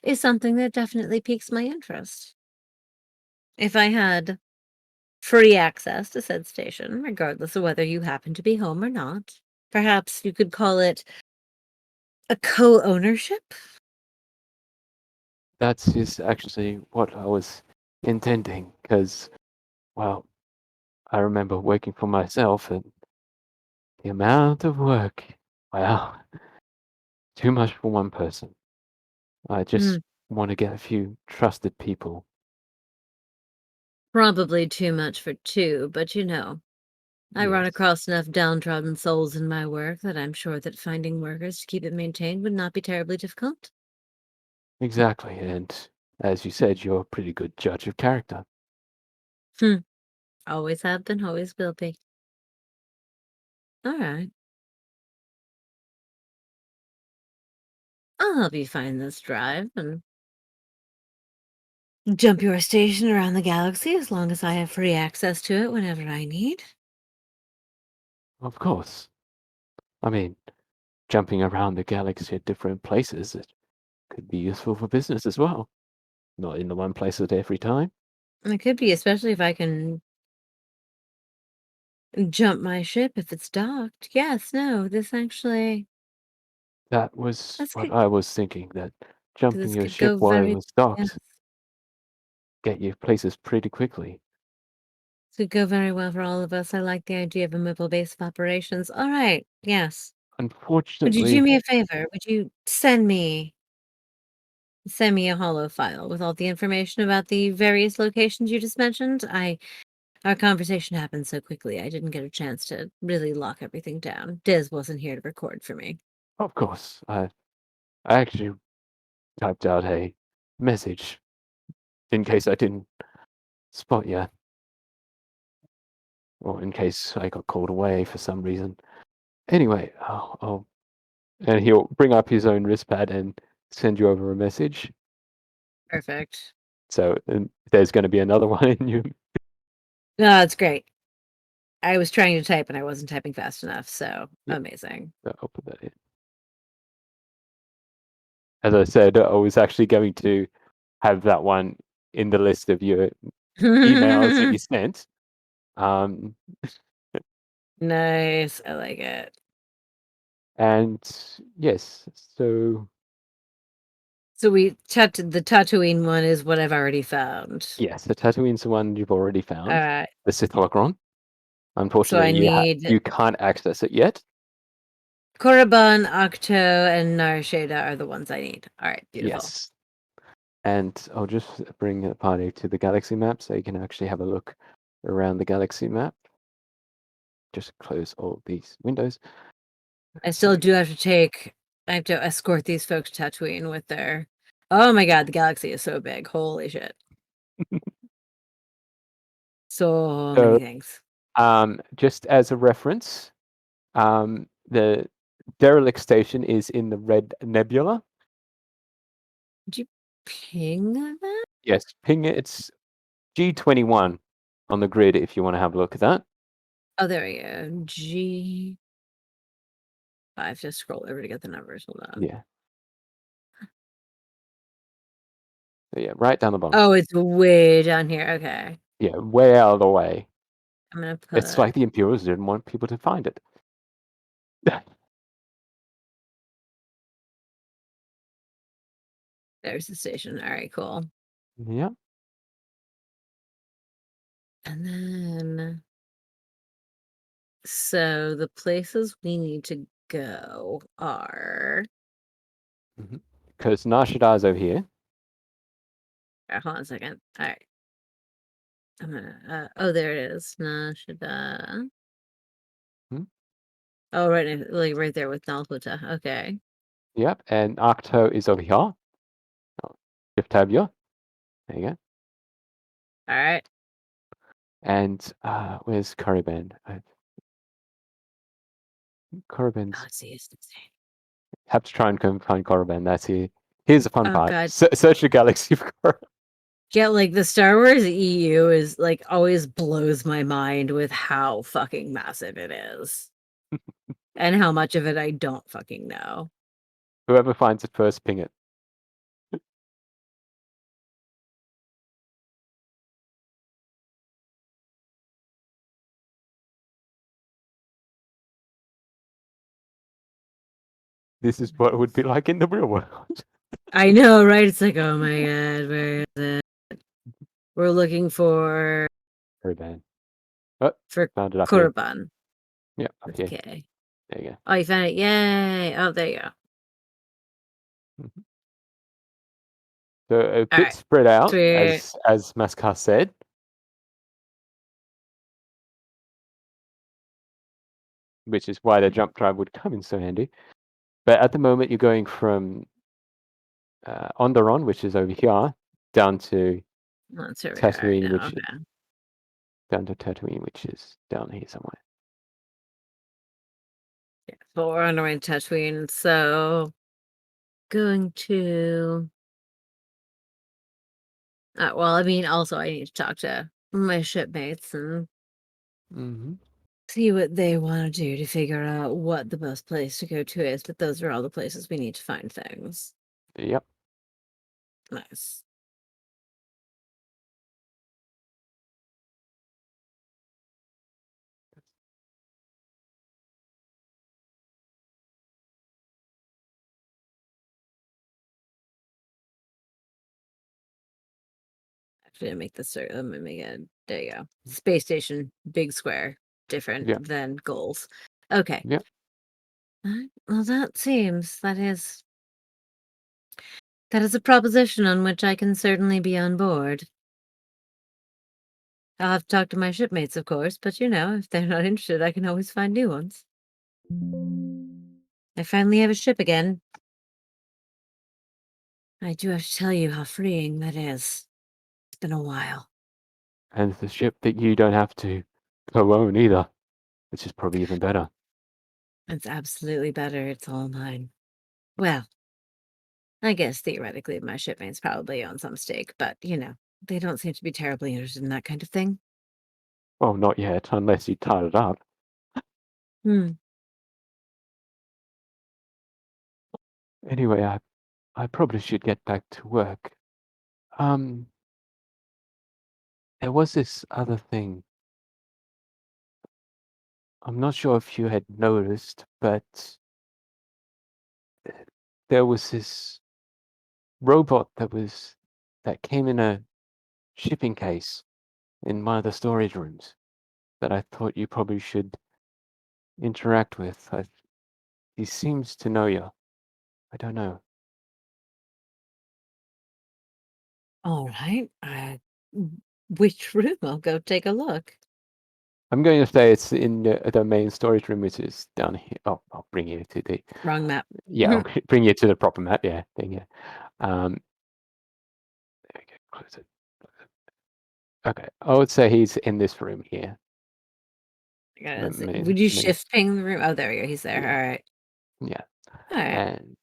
is something that definitely piques my interest. If I had free access to said station, regardless of whether you happen to be home or not, perhaps you could call it a co-ownership? That's just actually what I was intending, because, well, I remember working for myself and the amount of work, wow, too much for one person. I just Mm, want to get a few trusted people. probably too much for two, but I run Yes, across enough downtrodden souls in my work that I'm sure that finding workers to keep it maintained would not be terribly difficult. exactly. And as you said, you're a pretty good judge of character. Hmm. Always have been, always will be. All right. I'll help you find this drive and jump your station around the galaxy as long as I have free access to it whenever I need. Of course. I mean, jumping around the galaxy at different places, it could be useful for business as well. Not in the one place at every time. It could be, especially if I can jump my ship if it's docked. Yes, no, That was this what could I was thinking, that jumping this your could ship go while it very was yes, docked get you places pretty quickly. could go very well for all of us. I like the idea of a mobile base of operations. All right, yes. Would you do Unfortunately, me a favor? Would you send me a hollow file with all the information about the various locations you just mentioned? Our conversation happened so quickly, I didn't get a chance to really lock everything down. Diz wasn't here to record for me. of course, I actually typed out a message in case I didn't spot you, or in case I got called away for some reason. Anyway, and he'll bring up his own wristpad and send you over a message. Perfect. So there's going to be another one in you. No, that's great. I was trying to type and I wasn't typing fast enough, so Yeah, amazing. I'll put that in. as I said, I was actually going to have that one in the list of your emails that you sent. Nice. I like it. And yes, so So the Tatooine one is what I've already found. yes, the Tatooine's the one you've already All found. right. The Sith holocron. So Unfortunately, I need you can't access it yet. Korriban, Octo, and Nar Shaddaa are the ones I need. All right, beautiful. Yes. And I'll just bring the party to the galaxy map so you can actually have a look around the galaxy map. Just close all these windows. I still do have to I have to escort these folks to Tatooine with their. Oh my god, the galaxy is so big. Holy shit. So many things. Just as a reference, the derelict station is in the Red Nebula. Did you ping that? Yes, ping it. It's G21 on the grid if you want to have a look at that. Oh, there we go. G. I have to scroll over to get the numbers. Hold on. Yeah. So yeah, right down the bottom. Oh, it's way down here. Okay. Yeah, way out of the way. I'm gonna put. It's like the Imperials didn't want people to find it. There's the station. All right, cool. Yeah. And then. So the places we need to go are. Because Nar Shaddaa is over here. Hold on a second. All right. I'm gonna. Oh, there it is. Nah, Shaddaa. Hmm? Oh, like right there with Nalhuta. Okay. Yep, and Arcto is over here. Oh, shift tab here. There you go. All right. And where's Korriban? Oh, Korriban's. let's see. It's insane. Have to try and find Korriban. That's here. Here's the fun Oh part. god. Search the galaxy for Korriban. Yeah, like the Star Wars EU is like always blows my mind with how fucking massive it is. And how much of it I don't fucking know. Whoever finds it first, ping it. This is what it would be like in the real world. I know, right? It's like, oh my god, where is it? We're looking for Korriban. Oh, for found it up here. Korriban. Yeah, up With here. K. There you go. Oh, you found it. Yay. Oh, there you go. So a bit Alright. spread out, Sweet. as Mascar said. Which is why the jump drive would come in so handy. But at the moment, you're going from Onderon, which is over here, down to That's where we are right Tatooine, now. which Okay. down to Tatooine, which is down here somewhere. Yeah, but we're on our way to Tatooine, so going to well, I mean, also I need to talk to my shipmates and see what they want to do to figure out what the best place to go to is. But those are all the places we need to find things. Yep. Nice. Actually, make this. Let me make it. There you go. Space station, big square, different Yeah. than goals. Okay. Yeah. Well, that is a proposition on which I can certainly be on board. I'll have to talk to my shipmates, of course, but if they're not interested, I can always find new ones. I finally have a ship again. I do have to tell you how freeing that is. It's been a while. And it's a ship that you don't have to co-own either, which is probably even better. It's absolutely better. It's all mine. Well, I guess theoretically my shipmates probably own some stake, but they don't seem to be terribly interested in that kind of thing. Well, not yet, unless you tied it up. Hmm. Anyway, I probably should get back to work. There was this other thing. I'm not sure if you had noticed, but there was this robot that came in a shipping case in one of the storage rooms that I thought you probably should interact with. He seems to know you. I don't know. All right. Which room? I'll go take a look. I'm going to say it's in the main storage room, which is down here. Oh, I'll bring you to the. Wrong map. Yeah, I'll bring you to the proper map. Yeah, thing. Yeah. There we go. Close it. Okay, I would say he's in this room here. Would you shift ping the room? Oh, there we go. He's there. Yeah. All right. Yeah. All right. And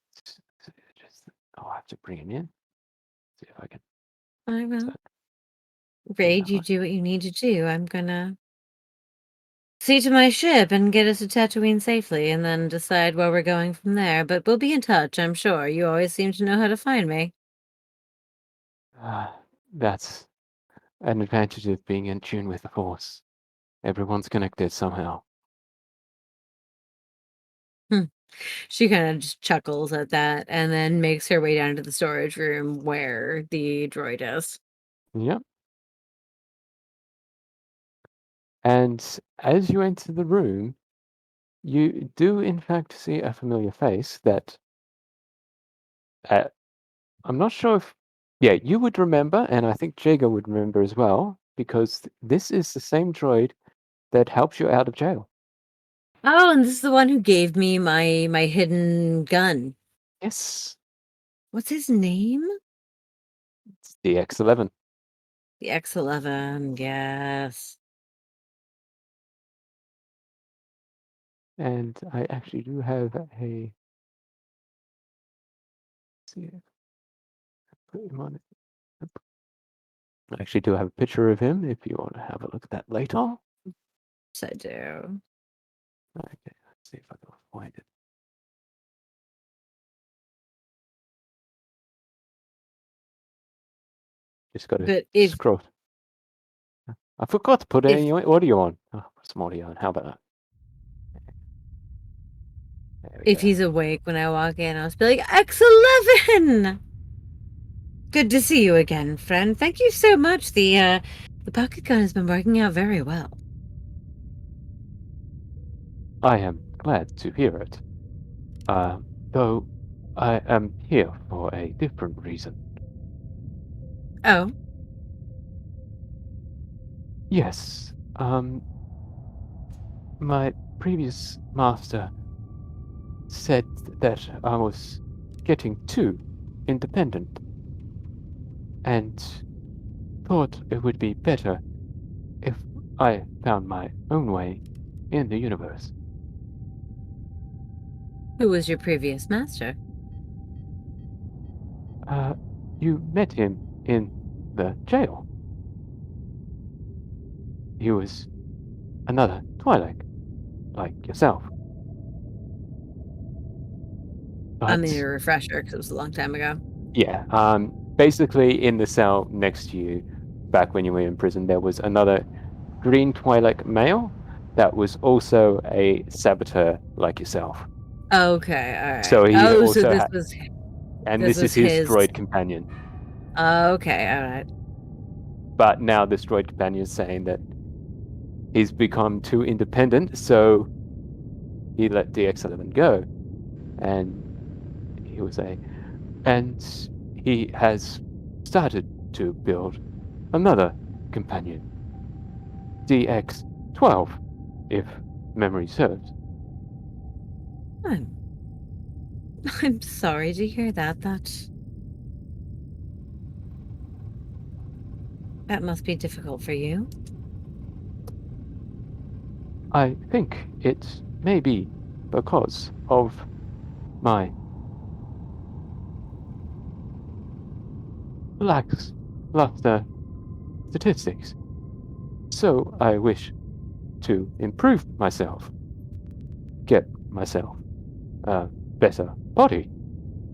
just I'll have to bring him in. See if I can. I will. So, Raid, you do what you need to do. I'm gonna see to my ship and get us to Tatooine safely, and then decide where we're going from there. But we'll be in touch, I'm sure. You always seem to know how to find me. that's an advantage of being in tune with the Force. Everyone's connected somehow. She kind of just chuckles at that and then makes her way down to the storage room where the droid is. Yep. And as you enter the room, you do in fact see a familiar face that I'm not sure if, yeah, you would remember, and I think Jego would remember as well, because this is the same droid that helps you out of jail. Oh, and this is the one who gave me my hidden gun. Yes, What's his name? it's the X11. The X11, yes. And I actually do have a. Let's see, put him on it. I actually do have a picture of him if you want to have a look at that later. Yes, I do. Okay, let's see if I can find it. Just got to But if scroll. I forgot to put any audio on. Oh, put some audio on. How about that? if he's awake when I walk in, I'll just be like, X11! Good to see you again, friend. Thank you so much. The pocket gun has been working out very well. I am glad to hear it. Though I am here for a different reason. Oh, Yes, my previous master said that I was getting too independent and thought it would be better if I found my own way in the universe. who was your previous master? You met him in the jail. He was another Twi'lek, like yourself. I But need a refresher because it was a long time ago. yeah, basically in the cell next to you, back when you were in prison, there was another green Twi'lek male that was also a saboteur like yourself. Okay, all right. So he so also this had, was and this this was is his his. droid companion. Okay, all right. But now this droid companion is saying that he's become too independent, so he let DX11 go, and he was and he has started to build another companion, DX12, if memory serves. I'm sorry to hear that. That must be difficult for you. I think it may be because of my lackluster statistics. So I wish to improve myself, get myself a better body,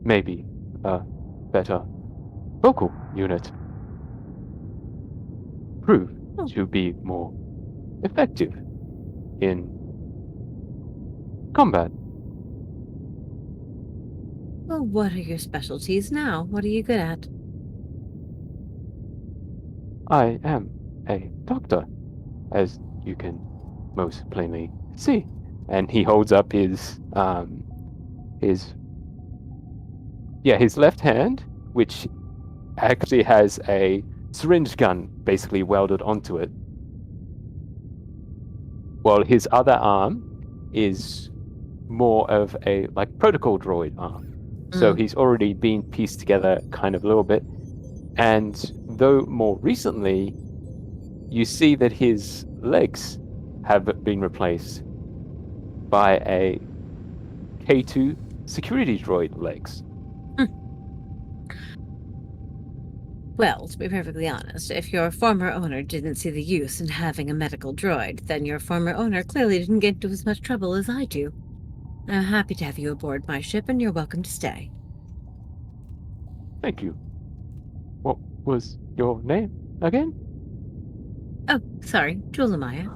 maybe a better vocal unit prove Oh. to be more effective in combat. Well, what are your specialties now? What are you good at? I am a doctor, as you can most plainly see. And he holds up his his left hand, which actually has a syringe gun basically welded onto it, while his other arm is more of a like protocol droid arm. So he's already been pieced together kind of a little bit. And though more recently, you see that his legs have been replaced by a K2 security droid legs. Well, to be perfectly honest, if your former owner didn't see the use in having a medical droid, then your former owner clearly didn't get into as much trouble as I do. I'm happy to have you aboard my ship, and you're welcome to stay. Thank you. What was your name again? Oh, sorry, Julemaia.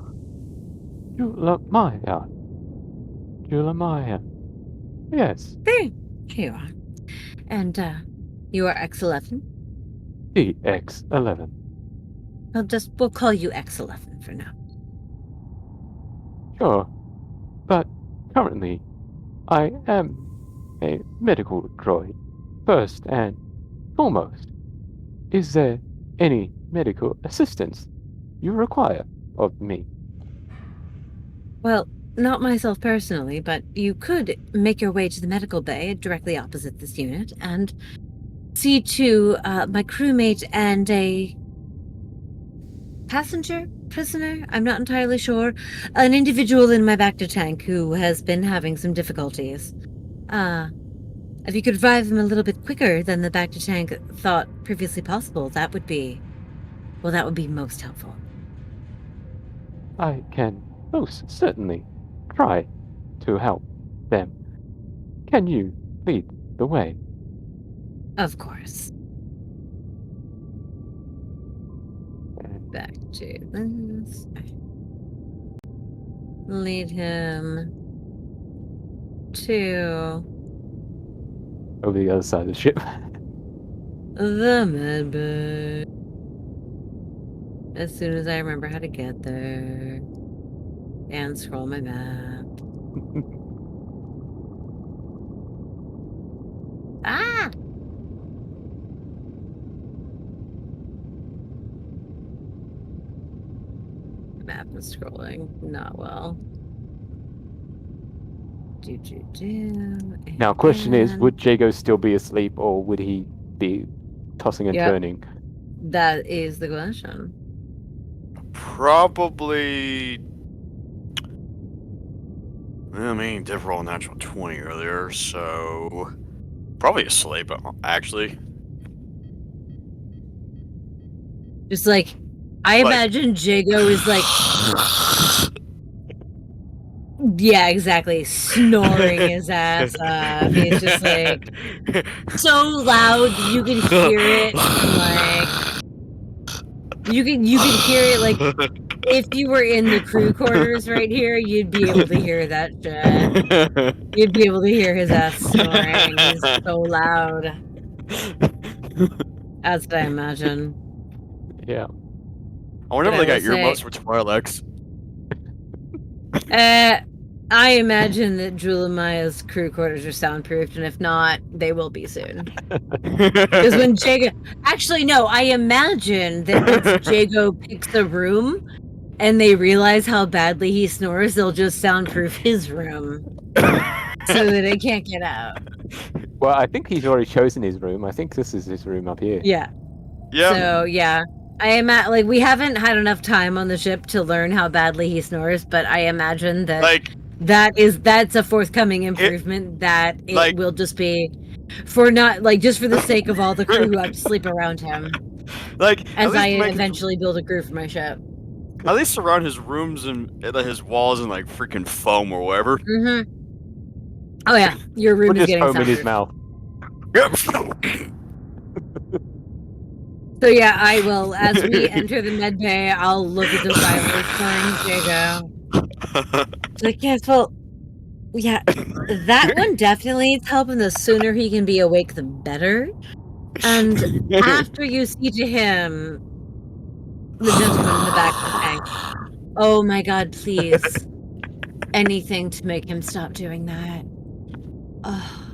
Julemaia. Julemaia. Yes. There you are. And, you are X11? DX11. We'll call you X11 for now. Sure. But currently, I am a medical droid, first and foremost. Is there any medical assistance you require of me? Well, not myself personally, but you could make your way to the medical bay directly opposite this unit and see to my crewmate and a prisoner, I'm not entirely sure, an individual in my Bacta tank who has been having some difficulties. If you could revive him a little bit quicker than the Bacta tank thought previously possible, that would be most helpful. I can most certainly try to help them. Can you lead the way? Of course. And Back to this. Lead him to over the other side of the ship. the med bay. As soon as I remember how to get there. And scroll my map. Ah! Map is scrolling not well. Now, question is, would Jego still be asleep, or would he be tossing and turning? That is the question. Probably. I mean, he did roll a natural 20 earlier, so probably asleep, actually. Just like, I imagine Jego is like, yeah, exactly, snoring his ass off. He's just like so loud you can hear it. Like you can hear it. Like if you were in the crew quarters right here, you'd be able to hear that shit. You'd be able to hear his ass snoring. He's so loud. That's what I imagine. Yeah. I wonder if But they I got will say- earmuffs for Twi'leks. I imagine that Julemaia's crew quarters are soundproofed, and if not, they will be soon. Because when Jego... Actually, no, I imagine that once Jego picks a room, and they realize how badly he snores, they'll just soundproof his room. So that they can't get out. Well, I think he's already chosen his room. I think this is his room up here. Yeah. Yeah. So, yeah. I am like, we haven't had enough time on the ship to learn how badly he snores, but I imagine that... Like, that's a forthcoming improvement that it like- will just be for not like just for the sake of all the crew who have to sleep around him like as I make eventually build a crew for my ship. At least surround his rooms and his walls in like freaking foam or whatever. Mm-hmm. Oh yeah, your room Put is his getting foam in his soundproof. mouth. Yep. So yeah, I will. As we enter the med bay, I'll look at the vitally scoring Jego. Like, yes, well, yeah, that one definitely needs help, and the sooner he can be awake, the better. And after you see to him, the gentleman in the back of the tank, oh my god, please. Anything to make him stop doing that. Oh.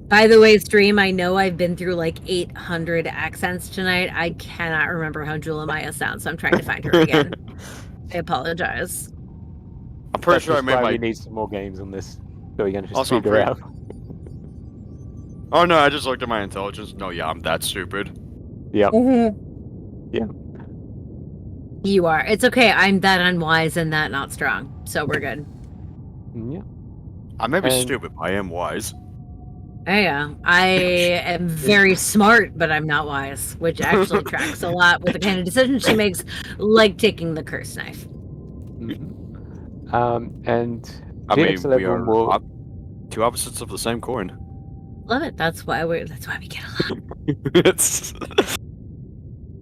By the way, stream, I know I've been through like 800 accents tonight. I cannot remember how Julemaia sounds, so I'm trying to find her again. I apologize. I'm pretty That's sure I just made why my. we need some more games on this. So we're gonna just Also, I'm figure pretty- out. Oh no, I just looked at my intelligence. No, yeah, I'm that stupid. Yep. Yeah. You are. It's okay. I'm that unwise and that not strong. So we're good. Yeah. I may be And- stupid, but I am wise. Yeah. I am very smart, but I'm not wise, which actually tracks a lot with the kind of decisions she makes, like taking the curse knife. And I mean, we DX11 are will. two opposites of the same coin. Love it. That's why we get along. It's...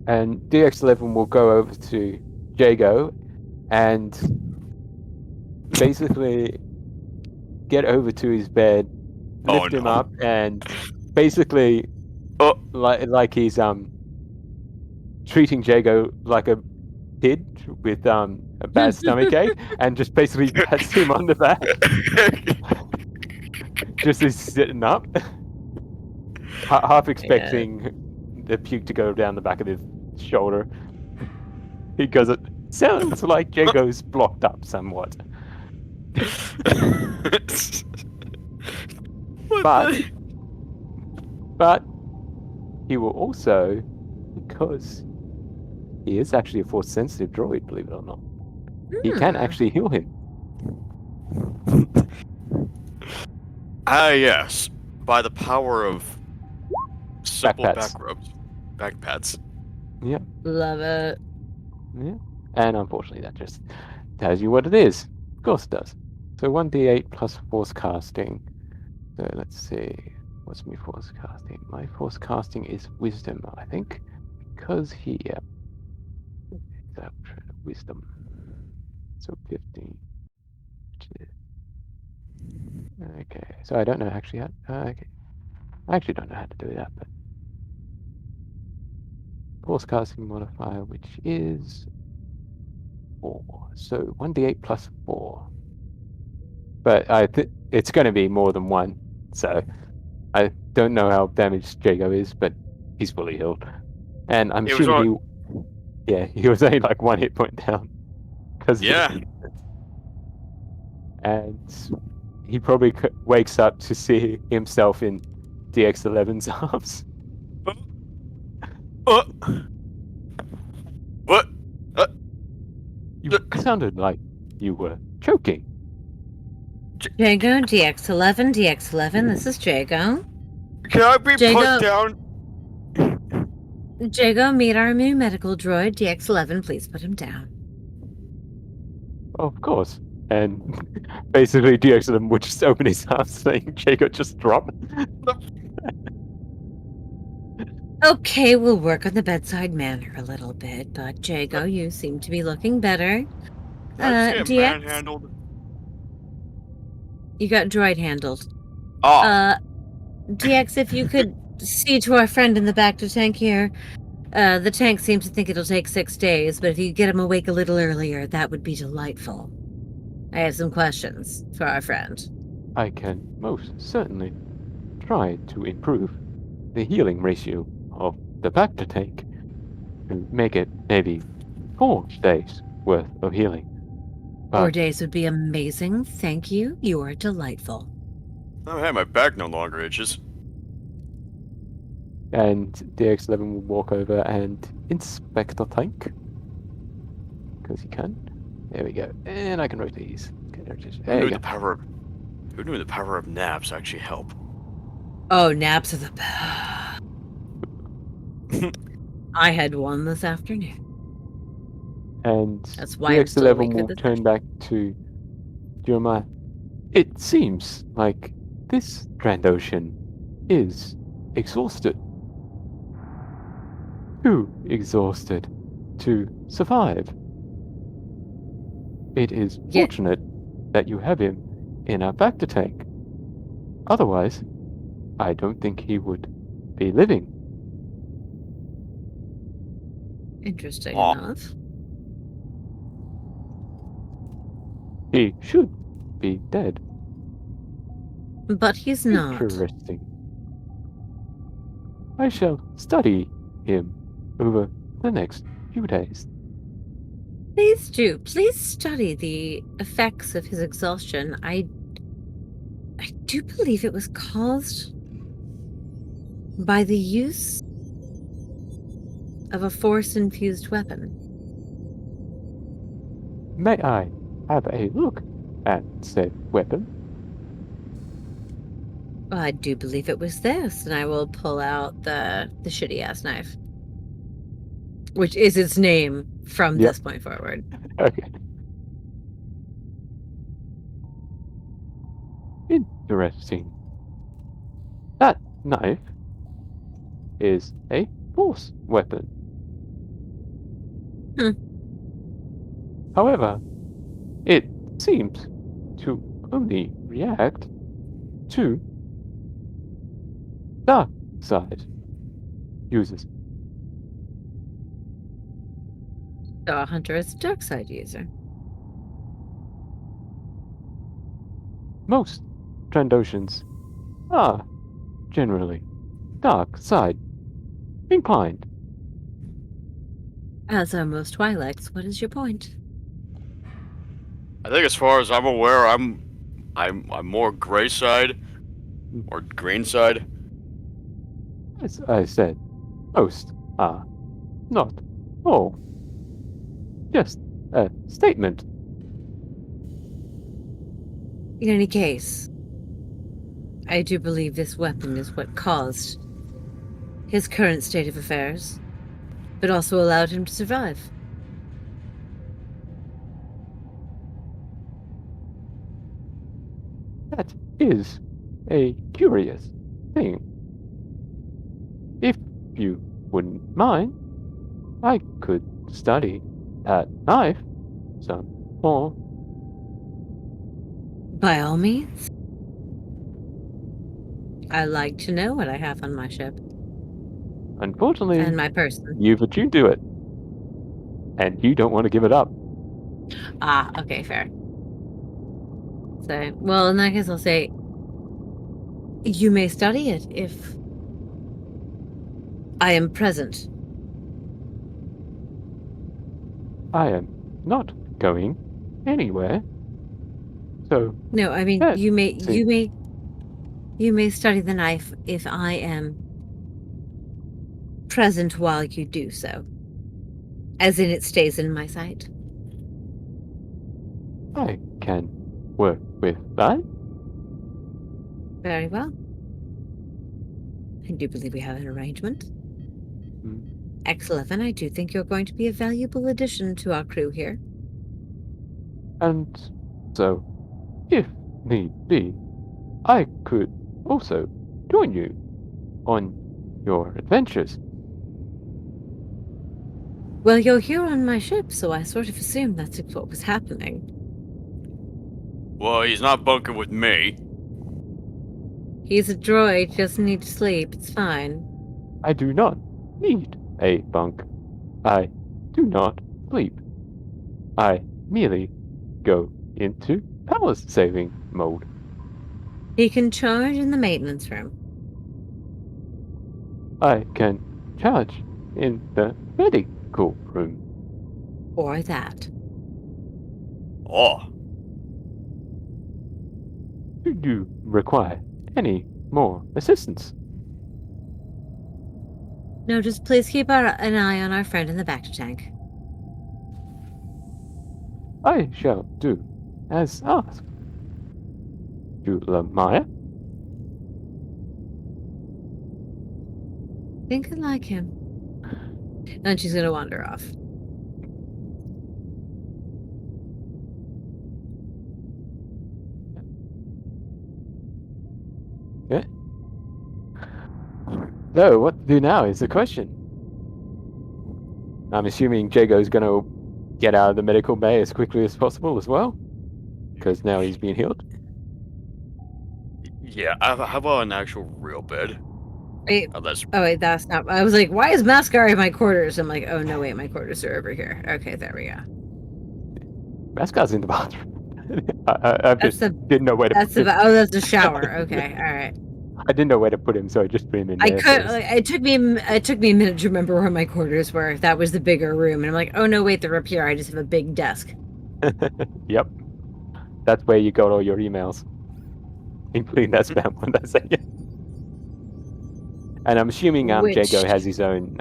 And DX11 will go over to Jego and basically get over to his bed, Oh, lift him no. up, and basically, Oh. like he's treating Jego like a kid with a bad stomachache, and just basically pats him on the back, just as he's sitting up, half expecting the puke to go down the back of his shoulder, because it sounds like Jago's blocked up somewhat. But he will also, because he is actually a force sensitive droid, believe it or not, he can actually heal him. Ah, yes. By the power of simple Back back pats. rubs. Back pats. Love it. Yeah. And unfortunately, that just tells you what it is. Of course it does. So 1d8 plus force casting. So let's see. What's my force casting? My force casting is wisdom, I think. Because he. Wisdom. So 15. Okay. So I don't know actually how. Okay. I actually don't know how to do that, but. Force casting modifier, which is 4. So 1d8 plus 4. But it's going to be more than 1. So I don't know how damaged Jago is, but he's fully healed. And I'm It was assuming he was only like 1 hit point down. Yeah. And he probably wakes up to see himself in DX11's arms. What? You sounded like you were choking. Jago, DX11, DX11. This is Jago. Can I be Jago- put down? Jago, meet our new medical droid, DX11. Please put him down. Oh, of course. And basically DX11 would just open his arms saying Jago just drop. Okay, we'll work on the bedside manner a little bit, but Jago, you seem to be looking better. I just get DX, manhandled. you got droid handled. Oh. DX, if you could see to our friend in the back to tank here. The tank seems to think it'll take 6 days, but if you get him awake a little earlier, that would be delightful. I have some questions for our friend. I can most certainly try to improve the healing ratio of the Bacta tank to make it maybe 4 days worth of healing. 4 days would be amazing. Thank you. You are delightful. Oh, hey, my back no longer itches. And DX11 will walk over and inspect the tank. Because he can. There we go. And I can rotate these. There you go. Who knew the power of naps actually help? Oh, naps are the best. I had one this afternoon. And That's why I'm still awake DX11 at will this turn back to Julemaia. It seems like this Trandoshan is exhausted. Too exhausted to survive. It is Yeah. fortunate that you have him in a factor tank. Otherwise, I don't think he would be living. Interesting Aw. enough. He should be dead. But he's not. Interesting. I shall study him over the next few days. Please do. Please study the effects of his exhaustion. I do believe it was caused by the use of a force-infused weapon. May I have a look at said weapon? I do believe it was this, and I will pull out the shitty-ass knife, which is its name from Yep. this point forward. Okay. Interesting. That knife is a force weapon. Hmm. However, it seems to only react to dark side users. So a hunter is a dark side user. Most Trandoshans are generally dark side inclined. As are most Twi'leks. What is your point? I think as far as I'm aware, I'm more gray side or green side. As I said, most are not all. Just a statement. In any case, I do believe this weapon is what caused his current state of affairs, but also allowed him to survive. That is a curious thing. If you wouldn't mind, I could study that knife some more. By all means. I like to know what I have on my ship Unfortunately, and my person. you've attuned to it, and you don't want to give it up. Ah, okay, fair. So, well, in that case, I'll say you may study it if I am present. I am not going anywhere. So No, I mean that you may seems you may study the knife if I am present while you do so. As in it stays in my sight. I can work with that. Very well. I do believe we have an arrangement. Mm, X11, I do think you're going to be a valuable addition to our crew here. And so, if need be, I could also join you on your adventures. Well, you're here on my ship, so I sort of assumed that's what was happening. Well, he's not bunking with me. He's a droid, doesn't need to sleep, it's fine. I do not need a bunk. I do not sleep. I merely go into power saving mode. He can charge in the maintenance room. I can charge in the medical room. Or that. Oh, Do you require any more assistance? No, just please keep an eye on our friend in the back tank. I shall do as asked. Julemaia? Think I like him. And she's gonna wander off. Okay. So, what to do now is the question. I'm assuming Jago's going to get out of the medical bay as quickly as possible as well, because now he's been healed. Yeah, how about an actual real bed? Wait, That's oh wait, that's not. I was like, why is Mascar in my quarters? I'm like, oh no, wait, my quarters are over here. Okay, there we go. Mascot's in the bathroom. I That's just the. didn't know where to That's put the. him. Oh, that's the shower. Okay, all right. I didn't know where to put him, so I just put him in I there could. first. It took me. It took me a minute to remember where my quarters were. That was the bigger room, and I'm like, oh no, wait, they're up here. I just have a big desk. Yep, that's where you got all your emails, including that spam one. That's it. And I'm assuming Which Jago has his own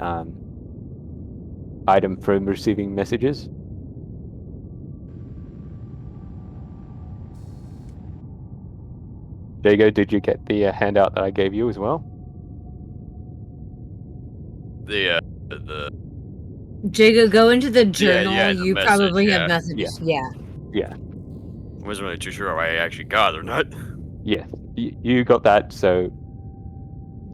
item for receiving messages. Jago, did you get the handout that I gave you as well? the Jago, go into the journal. the You message, probably yeah. have messages. Yeah. Yeah. Wasn't really too sure if I actually got it or not. Yes, you got that, so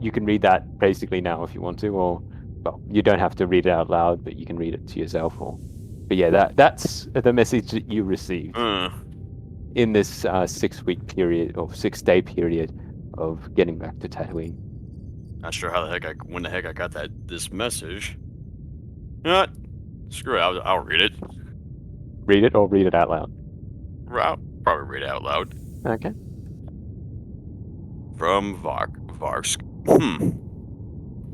you can read that basically now if you want to, or well, you don't have to read it out loud, but you can read it to yourself. But yeah, that's the message that you received in this 6-week period or 6-day period of getting back to Tatooine. Not sure how the heck when the heck I got this message. You know what? Screw it. I'll read it. Read it or read it out loud. I'll probably read it out loud. Okay. From Varsk.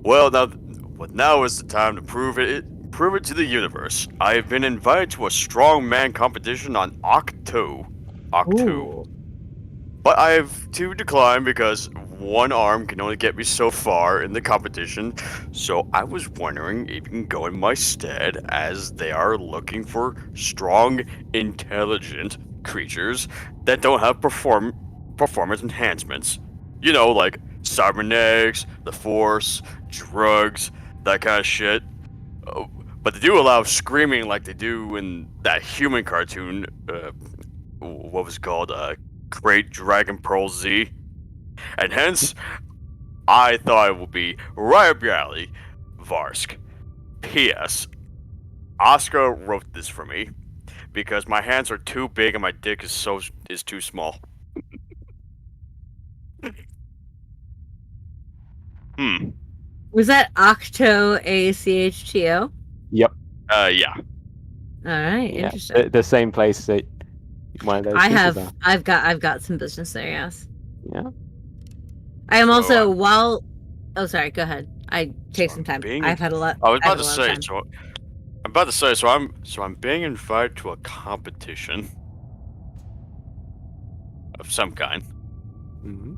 Well, now is the time to prove it to the universe. I have been invited to a strongman competition on Octo. Ooh. But I have to decline because one arm can only get me so far in the competition. So I was wondering if you can go in my stead, as they are looking for strong, intelligent creatures that don't have performance enhancements. You know, like cybernetics, the Force, drugs, that kind of shit. But they do allow screaming like they do in that human cartoon. What was it called? Great Dragon Pearl Z. And hence, I thought it would be right up your alley, Varsk. P.S. Oscar wrote this for me because my hands are too big and my dick is too small. Was that Octo ACHTO? Yep. Yeah. All right, Yeah. interesting. The same place that one of those pieces are. I've got some business there. Yes. Yeah. I am So, also Oh, sorry. Go ahead. I take so some time. being- I've had a lot. I was I've about had to a lot of say, time. I'm being invited to a competition of some kind. Mm-hmm.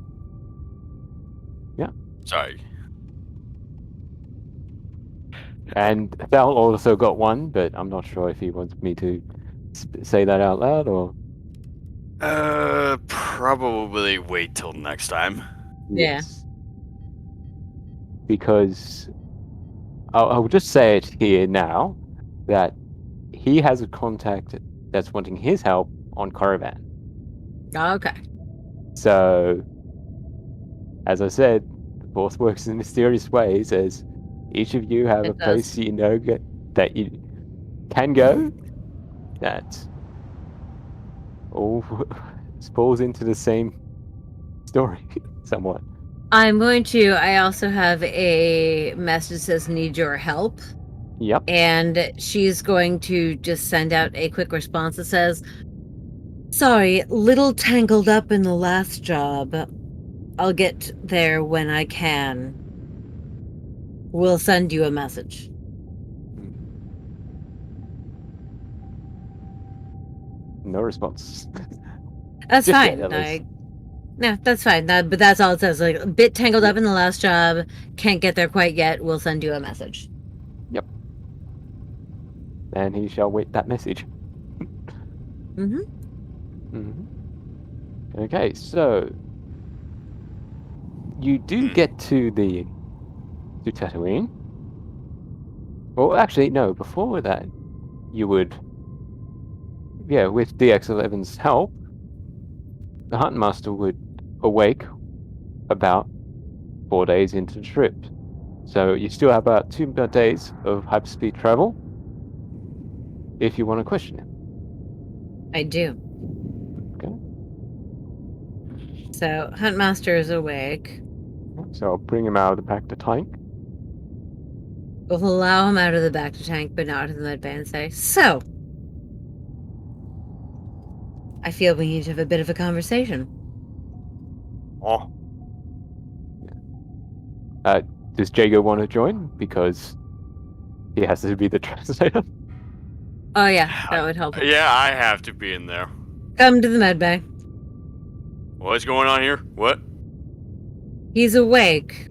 Sorry. And Thal also got one, but I'm not sure if he wants me to say that out loud or. Probably wait till next time. Yeah. Yes. Because I'll just say it here now that he has a contact that's wanting his help on Caravan. Okay. So, as I said, the Force works in mysterious ways. As each of you have It a place does. you know that you can go, that all falls into the same story somewhat. I also have a message that says need your help. Yep. And she's going to just send out a quick response that says, sorry, little tangled up in the last job. I'll get there when I can. We'll send you a message. No response. That's Just fine. yet, at least. No, that's fine. But that's all it says. Like, a bit tangled up in the last job. Can't get there quite yet. We'll send you a message. Yep. And he shall wait that message. Mm-hmm. Mm-hmm. Okay, so you do get to Tatooine. Well, actually, no. Before that, you would, with DX11's help, the Hunt Master would awake about 4 days into the trip. So you still have about 2 more days of hyperspeed travel if you want to question him. I do. Okay. So Huntmaster is awake. So I'll bring him out of the back to tank. We'll allow him out of the back to tank, but not to the med bay and say, so, I feel we need to have a bit of a conversation. Oh, Does Jego want to join? Because he has to be the translator. Oh yeah, that would help. yeah, I have to be in there. Come to the med bay. What's going on here? What? He's awake.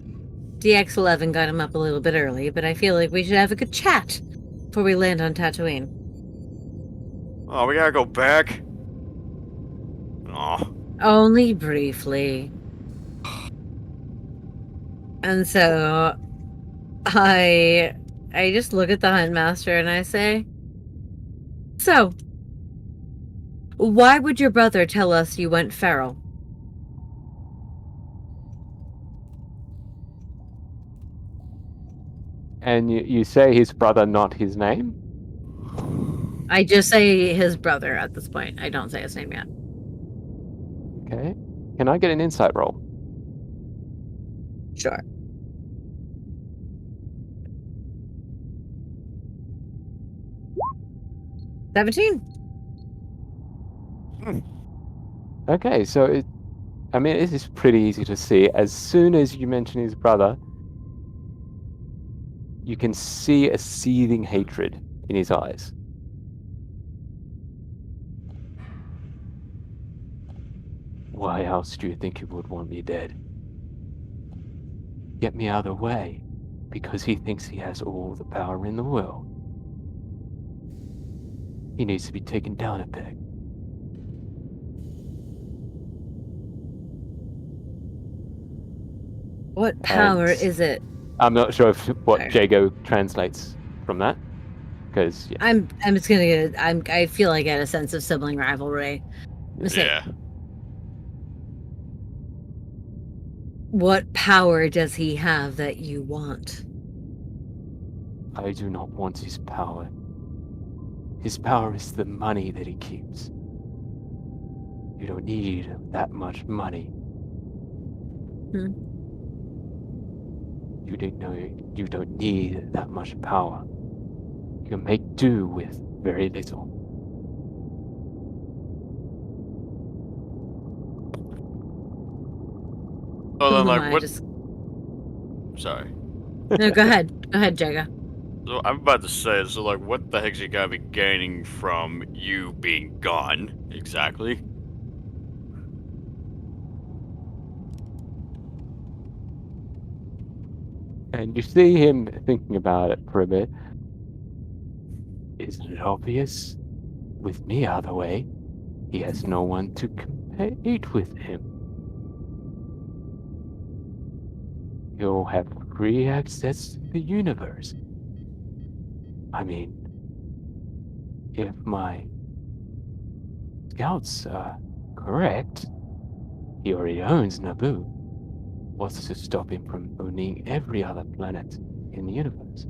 DX11 got him up a little bit early, but I feel like we should have a good chat before we land on Tatooine. Oh, we gotta go back. Oh, Only briefly. And so I just look at the Huntmaster and I say, so, why would your brother tell us you went feral? And you say his brother, not his name? I just say his brother at this point. I don't say his name yet. Okay. Can I get an insight roll? Sure. 17. Okay, so this is pretty easy to see. As soon as you mention his brother, you can see a seething hatred in his eyes. Why else do you think he would want me dead? Get me out of the way, because he thinks he has all the power in the world. He needs to be taken down a peg. What power And is it? I'm not sure what Sorry. Jago translates from that, because yeah, I'm just gonna get I feel like I had a sense of sibling rivalry. yeah. What power does he have that you want? I do not want his power. His power is the money that he keeps. You don't need that much money. You don't need that much power. You can make do with very little. So then, like, Julemaia what? just... Sorry. No, go ahead. Go ahead, Jego. So I'm about to say, so like, what the heck's he gotta be gaining from you being gone? Exactly. And you see him thinking about it for a bit. Isn't it obvious? With me out of the way, he has no one to compete with him. He'll have free access to the universe. I mean, if my scouts are correct, he already owns Naboo. What's to stop him from owning every other planet in the universe?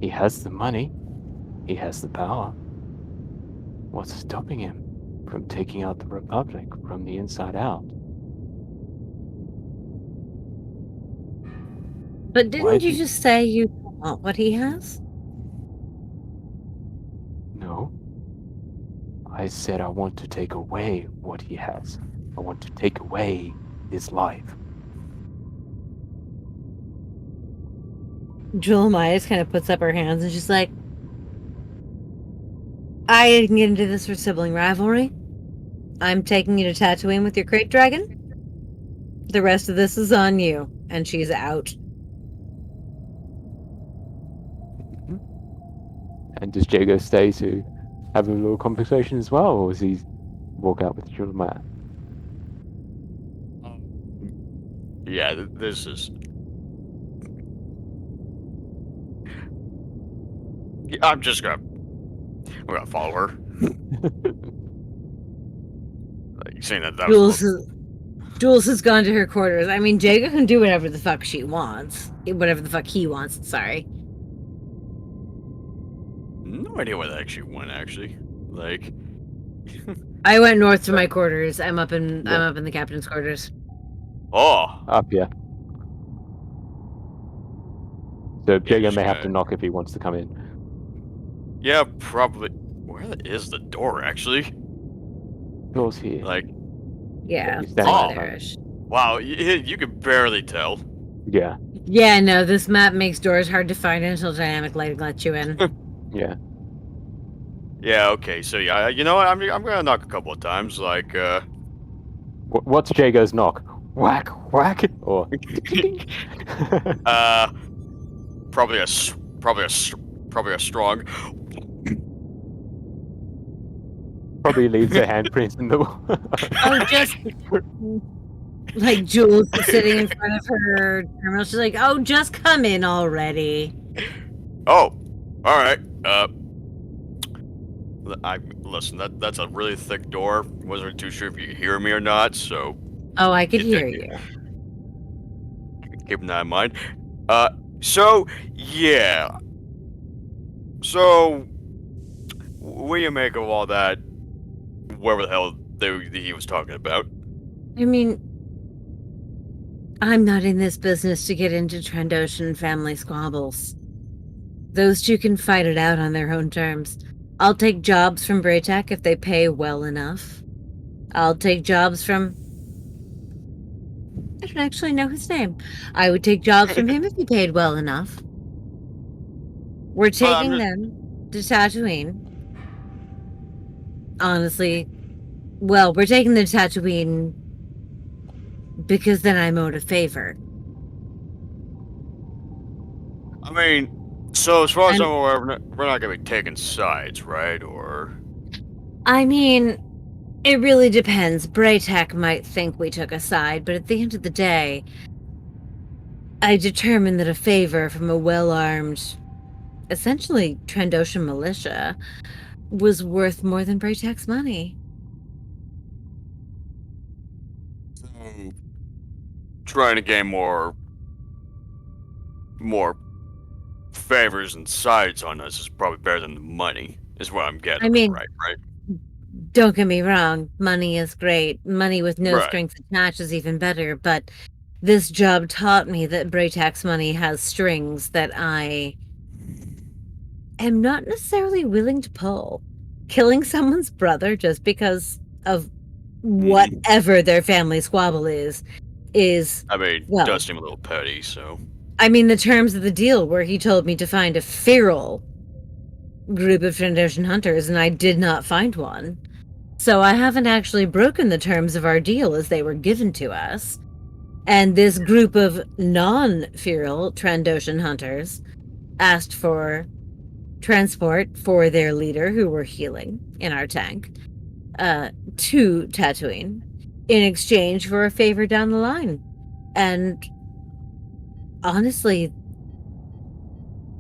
He has the money. He has the power. What's stopping him from taking out the Republic from the inside out? But didn't you just say you don't want what he has? No. I said I want to take away what he has. I want to take away his life. Julemaia just kind of puts up her hands and she's like, I didn't get into this for sibling rivalry. I'm taking you to Tatooine with your crate dragon. The rest of this is on you. And she's out. And does Jago stay to have a little conversation as well, or does he walk out with Julemaia? Yeah, this is. Yeah, I'm just gonna. We're gonna follow her. Like, saying that was. Jules has gone to her quarters. I mean, Jego can do whatever the fuck she wants. Whatever the fuck he wants, sorry. No idea where that actually went. Like, I went north to my quarters. I'm up Yeah. in the captain's quarters. oh, Up, yeah. So Jago just may have to gonna- knock if he wants to come in. yeah, probably. Where is the door actually? Door's here. Like, Yeah, He's standing Oh. in front. there-ish. wow, you can barely tell. Yeah, Yeah, no, this map makes doors hard to find until dynamic lighting lets you in. yeah. Yeah, okay, so yeah, you know what? I'm gonna knock a couple of times, like, What's Jago's knock? Whack, whack, or uh, probably a strong. probably leaves her handprints in the wall. Oh, just like Jules is sitting in front of her terminal. She's like, "Oh, just come in already." Oh, all right. Listen. That's a really thick door. Wasn't too sure if you could hear me or not, so Oh, I could Yeah, hear yeah. you. keeping that in mind. So yeah. So, what do you make of all that? Whatever the hell he was talking about? I mean, I'm not in this business to get into Trandoshan family squabbles. Those two can fight it out on their own terms. I'll take jobs from Braytek if they pay well enough. I'll take jobs from... I don't actually know his name. I would take jobs from him if he paid well enough. We're taking them to Tatooine. Honestly, well, we're taking them to Tatooine because then I'm owed a favor. I mean, so as far as And- I'm aware, we're not gonna be taking sides, right? Or I mean, it really depends. Braytek might think we took a side, but at the end of the day, I determined that a favor from a well-armed, essentially Trandoshan militia, was worth more than Braytek's money. trying to gain more favors and sides on us is probably better than the money. Is what I'm getting. I mean, right? don't get me wrong, money is great. Money with no Right. strings attached is even better, but this job taught me that Braytek's money has strings that I am not necessarily willing to pull. Killing someone's brother just because of whatever their family squabble is I mean, well, does seem a little petty. So I mean, the terms of the deal where he told me to find a feral group of Trandoshan hunters, and I did not find one. So I haven't actually broken the terms of our deal as they were given to us. And this group of non-feral Trandoshan hunters asked for transport for their leader, who were healing in our tank, to Tatooine in exchange for a favor down the line. And honestly,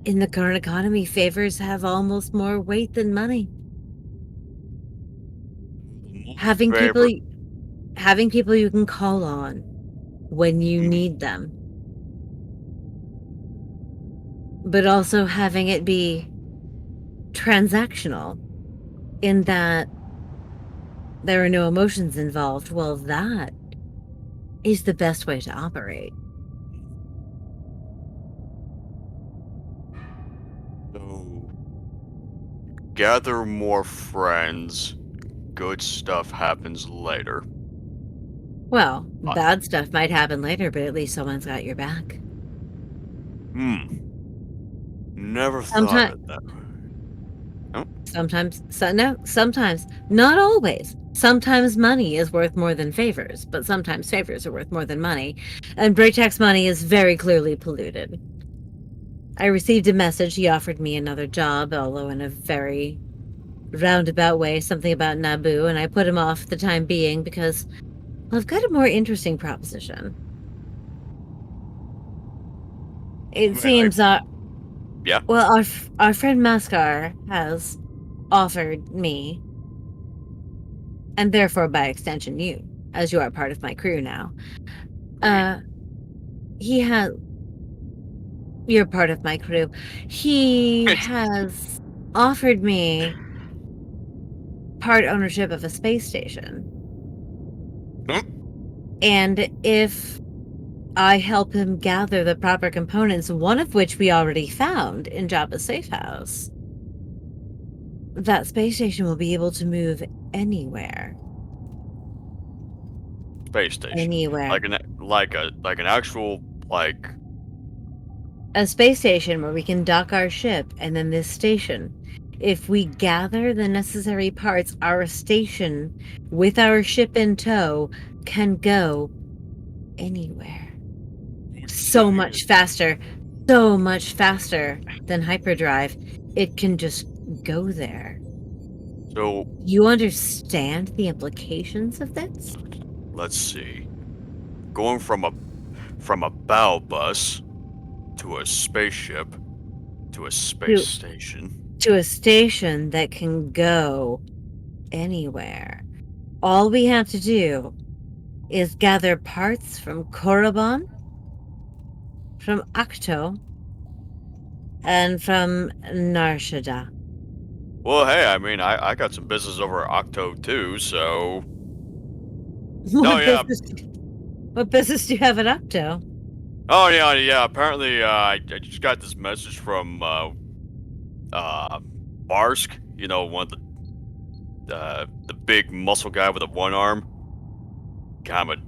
in the current economy, favors have almost more weight than money. Having people you can call on when you need them, but also having it be transactional in that there are no emotions involved, well, that is the best way to operate. So, gather more friends. Good stuff happens later. Well, bad stuff might happen later, but at least someone's got your back. Never thought of that. Sometimes, not always. Sometimes money is worth more than favors, but sometimes favors are worth more than money, and Braytek's money is very clearly polluted. I received a message. He offered me another job, although in a very roundabout way, something about Naboo, and I put him off for the time being because, well, I've got a more interesting proposition. It seems Yeah. well, our friend Maskar has offered me, and therefore by extension you, as you are part of my crew now. You're part of my crew. He has offered me part ownership of a space station. And if I help him gather the proper components, one of which we already found in Jabba's safe house, that space station will be able to move anywhere. Space station. Anywhere. Like an actual like a space station where we can dock our ship, and then this station. If we gather the necessary parts, our station, with our ship in tow, can go anywhere. So much faster than hyperdrive. It can just go there. So you understand the implications of this? let's see. Going from a bow bus to a spaceship to a space station. To a station that can go anywhere. All we have to do is gather parts from Korriban, from Acto, and from Narshada. Well, hey, I mean, I got some business over at Octo too, so. What business do you have at Acto? Oh yeah. Apparently, I just got this message from Barsk. You know, one of the big muscle guy with a one arm. Kind of a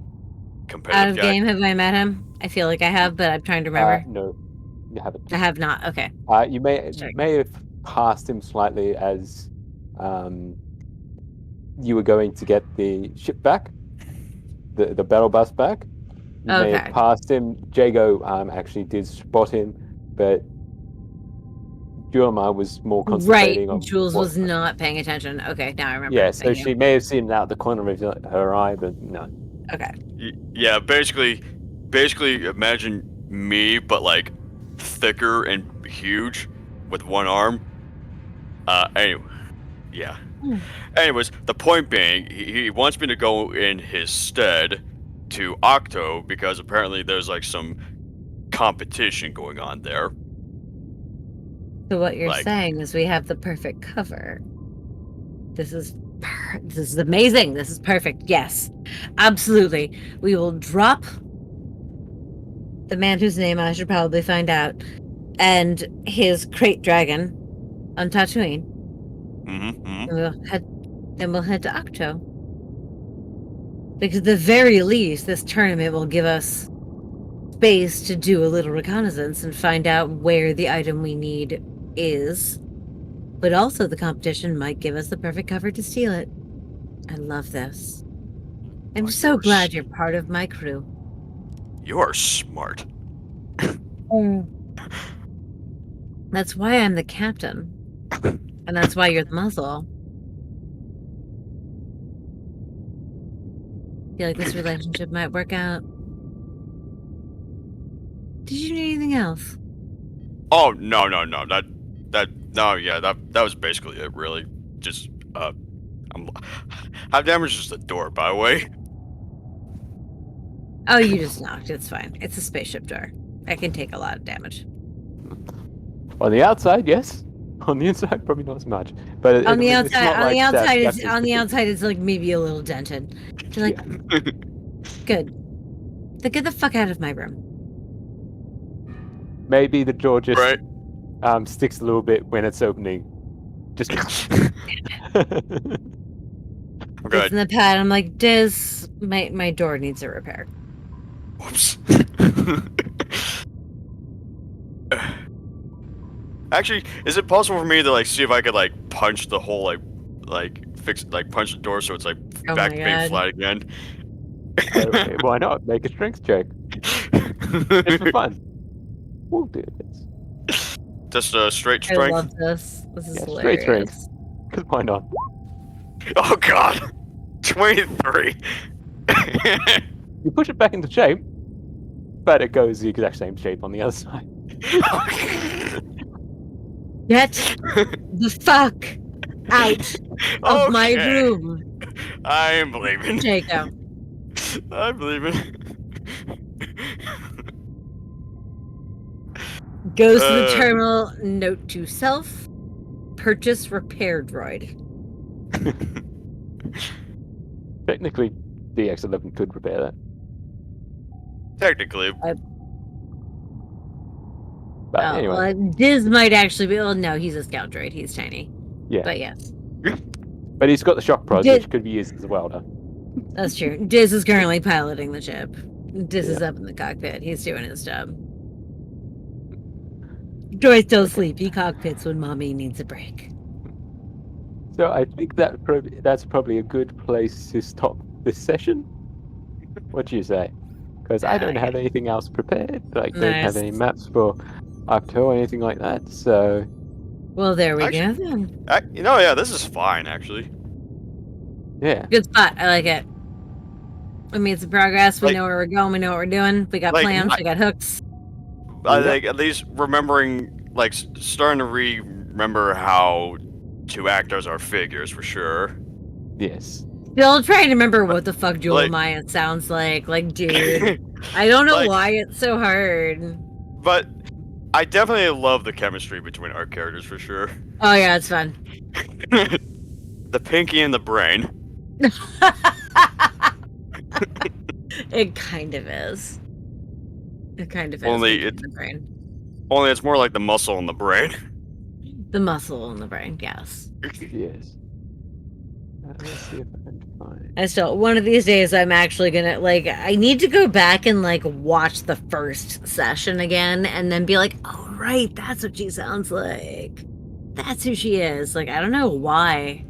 competitive Out of guy. game, have I met him? I feel like I have, but I'm trying to remember. No, you haven't. I have not. Okay. You may have passed him slightly as you were going to get the ship back, the battle bus back. You may have passed him. Jego actually did spot him, but Julemaia was more concentrating on. Jules was not paying attention. Okay, now I remember. Yeah, so she may have seen it out the corner of her eye, but no. Okay. Yeah, basically imagine me, but like thicker and huge with one arm. Anyway, yeah. Anyways, the point being, he wants me to go in his stead to Octo because apparently there's like some competition going on there. So what you're saying is we have the perfect cover. This is amazing. This is perfect. Yes, absolutely. We will drop the man whose name I should probably find out, and his crate dragon on Tatooine. And we'll head to Octo. Because at the very least, this tournament will give us space to do a little reconnaissance and find out where the item we need is. But also the competition might give us the perfect cover to steal it. I love this. I'm so glad you're part of my crew. You are smart. That's why I'm the captain. And that's why you're the muzzle. Feel like this relationship might work out. Did you need anything else? Oh no. That was basically it, really. Just I've damaged just the door, by the way. Oh, you just knocked. It's fine. It's a spaceship door. I can take a lot of damage. On the outside, yes. On the inside, probably not as much. But on the outside, it's like maybe a little dented. You're like, good. Then get the fuck out of my room. Maybe the door just sticks a little bit when it's opening. Just. It's in the pad. I'm like, Diz, my door needs a repair. Whoops. Actually, is it possible for me to like see if I could like punch the hole, punch the door so it's like back to being flat again? Okay, why not? Make a strength check. It's for fun. We'll do this. Just a straight strength. I love this. This is hilarious. Straight strength. Because why not? Oh god, 23. You push it back into shape, but it goes the exact same shape on the other side. Get the fuck out of my room. I'm leaving. Jacob. I believe it. Goes to the terminal, note to self, purchase repair droid. Technically, DX11 could repair that. Technically. But anyway. Diz might actually be. Well, no, he's a scout droid. He's tiny. Yeah. But yes. But he's got the shock prod, which could be used as a welder. That's true. Diz is currently piloting the ship. Diz is up in the cockpit. He's doing his job. Droids don't sleep. He cockpits when mommy needs a break. So I think that's probably a good place to stop this session. What do you say? Because I don't have anything else prepared. Like, don't have any maps for Arcto or anything like that. So. Well, there we go then. Yeah, this is fine actually. Yeah. Good spot. I like it. We made some progress. We know where we're going. We know what we're doing. We got plans. We got hooks. I think at least remembering, like, starting to remember how two actors are figures for sure. Yes. Still trying to remember what the fuck Julemaia sounds like. Like, dude, I don't know why it's so hard. But I definitely love the chemistry between our characters for sure. Oh yeah, it's fun. The pinky and the brain. It kind of is. It kind of is. Only it's more like the muscle in the brain. The muscle in the brain, yes. Yes. Let's see if I can find. I still, one of these days, I'm actually gonna I need to go back and watch the first session again, and then be like, oh right, that's what she sounds like. That's who she is. Like, I don't know why,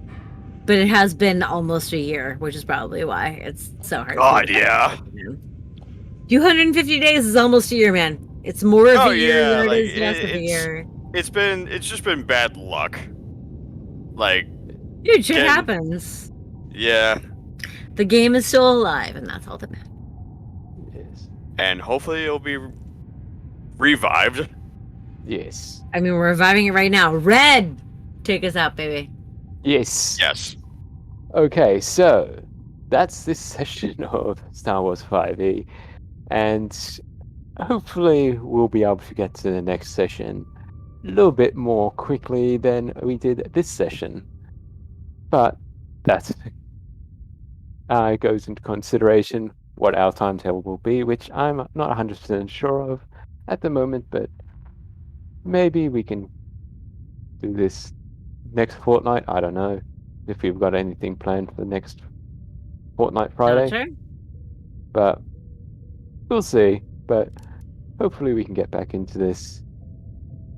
but it has been almost a year, which is probably why it's so hard. God, yeah. 250 days is almost a year, man. It's more of a year than it is less of a year. It's just been bad luck. Like, dude, shit happens. Yeah. The game is still alive, and that's all that matters. Yes. And hopefully it'll be revived. Yes. I mean, we're reviving it right now. Red! Take us out, baby. Yes. Yes. Okay, so that's this session of Star Wars 5e. And hopefully we'll be able to get to the next session a little bit more quickly than we did this session. But that goes into consideration what our timetable will be, which I'm not 100% sure of at the moment, but maybe we can do this next fortnight. I don't know if we've got anything planned for the next fortnight Friday. Sure. But we'll see. But hopefully we can get back into this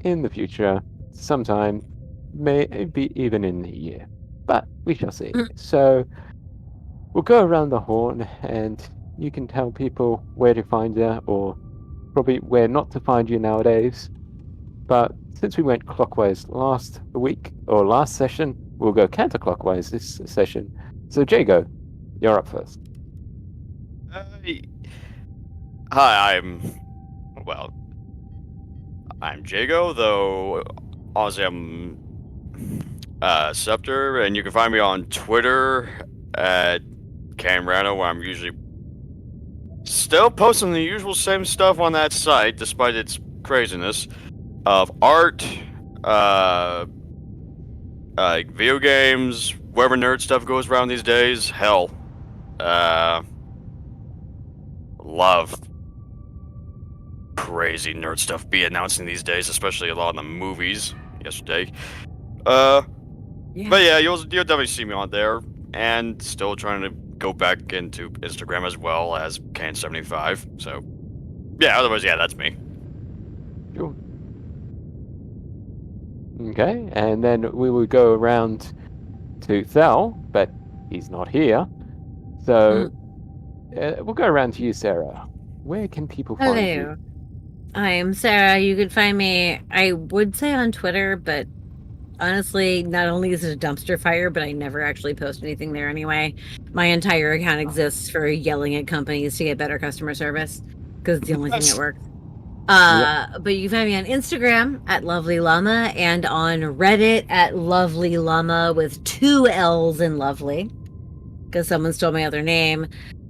in the future sometime, maybe even in the year. But we shall see. So we'll go around the horn and you can tell people where to find you, or probably where not to find you nowadays. But since we went clockwise last week, or last session, we'll go counterclockwise this session. So Jego, you're up first. Hi, I'm Jego, though honestly I'm Scepter, and you can find me on Twitter at Camrano, where I'm usually still posting the usual same stuff on that site, despite its craziness of art, video games, wherever nerd stuff goes around these days. Hell, love crazy nerd stuff be announcing these days, especially a lot of the movies yesterday. But yeah, you'll definitely see me on there, and still trying to go back into Instagram as well as Can75. So yeah, otherwise, yeah, that's me. Sure. Okay, and then we will go around to Thal, but he's not here. So we'll go around to you, Sarah. Where can people find you? I am Sarah. You can find me, I would say on Twitter, but honestly, not only is it a dumpster fire, but I never actually post anything there anyway. My entire account exists for yelling at companies to get better customer service, because it's the only thing that works. But you can find me on Instagram at Lovely Llama, and on Reddit at Lovely Llama with 2 L's in Lovely, because someone stole my other name.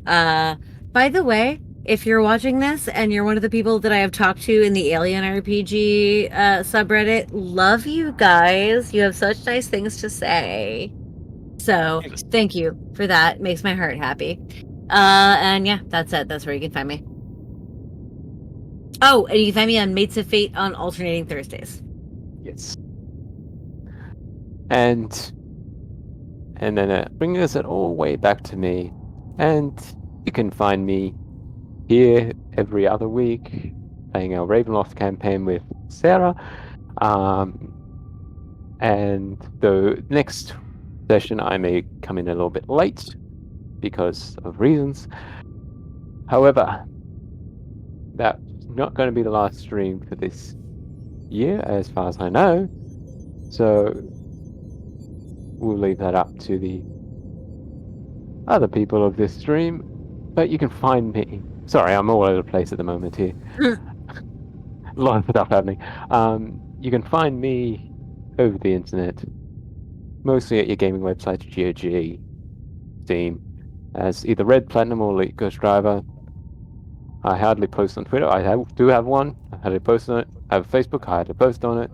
By the way, if you're watching this and you're one of the people that I have talked to in the Alien RPG subreddit, love you guys. You have such nice things to say. So thank you for that. Makes my heart happy. And yeah, that's it. That's where you can find me. Oh, and you can find me on Mates of Fate on alternating Thursdays. Yes. And then bringing us all the way back to me. And you can find me here every other week playing our Ravenloft campaign with Sarah. And the next session I may come in a little bit late because of reasons. However, that's not going to be the last stream for this year, as far as I know. So we'll leave that up to the other people of this stream. But you can find me. Sorry, I'm all over the place at the moment here. A lot of stuff happening. You can find me over the internet, mostly at your gaming websites, GOG, Steam, as either Red Platinum or Elite Ghost Driver. I hardly post on Twitter. I do have one. I hardly post on it. I have a Facebook. I hardly post on it.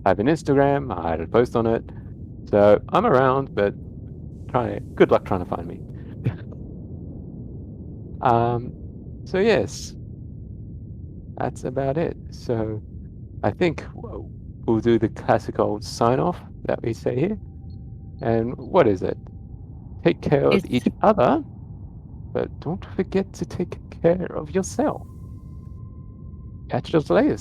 I have an Instagram. I hardly post on it. So I'm around, but good luck trying to find me. So yes, that's about it. So I think we'll do the classic old sign off that we say here. And what is it? Take care of each other, but don't forget to take care of yourself. Catch you later.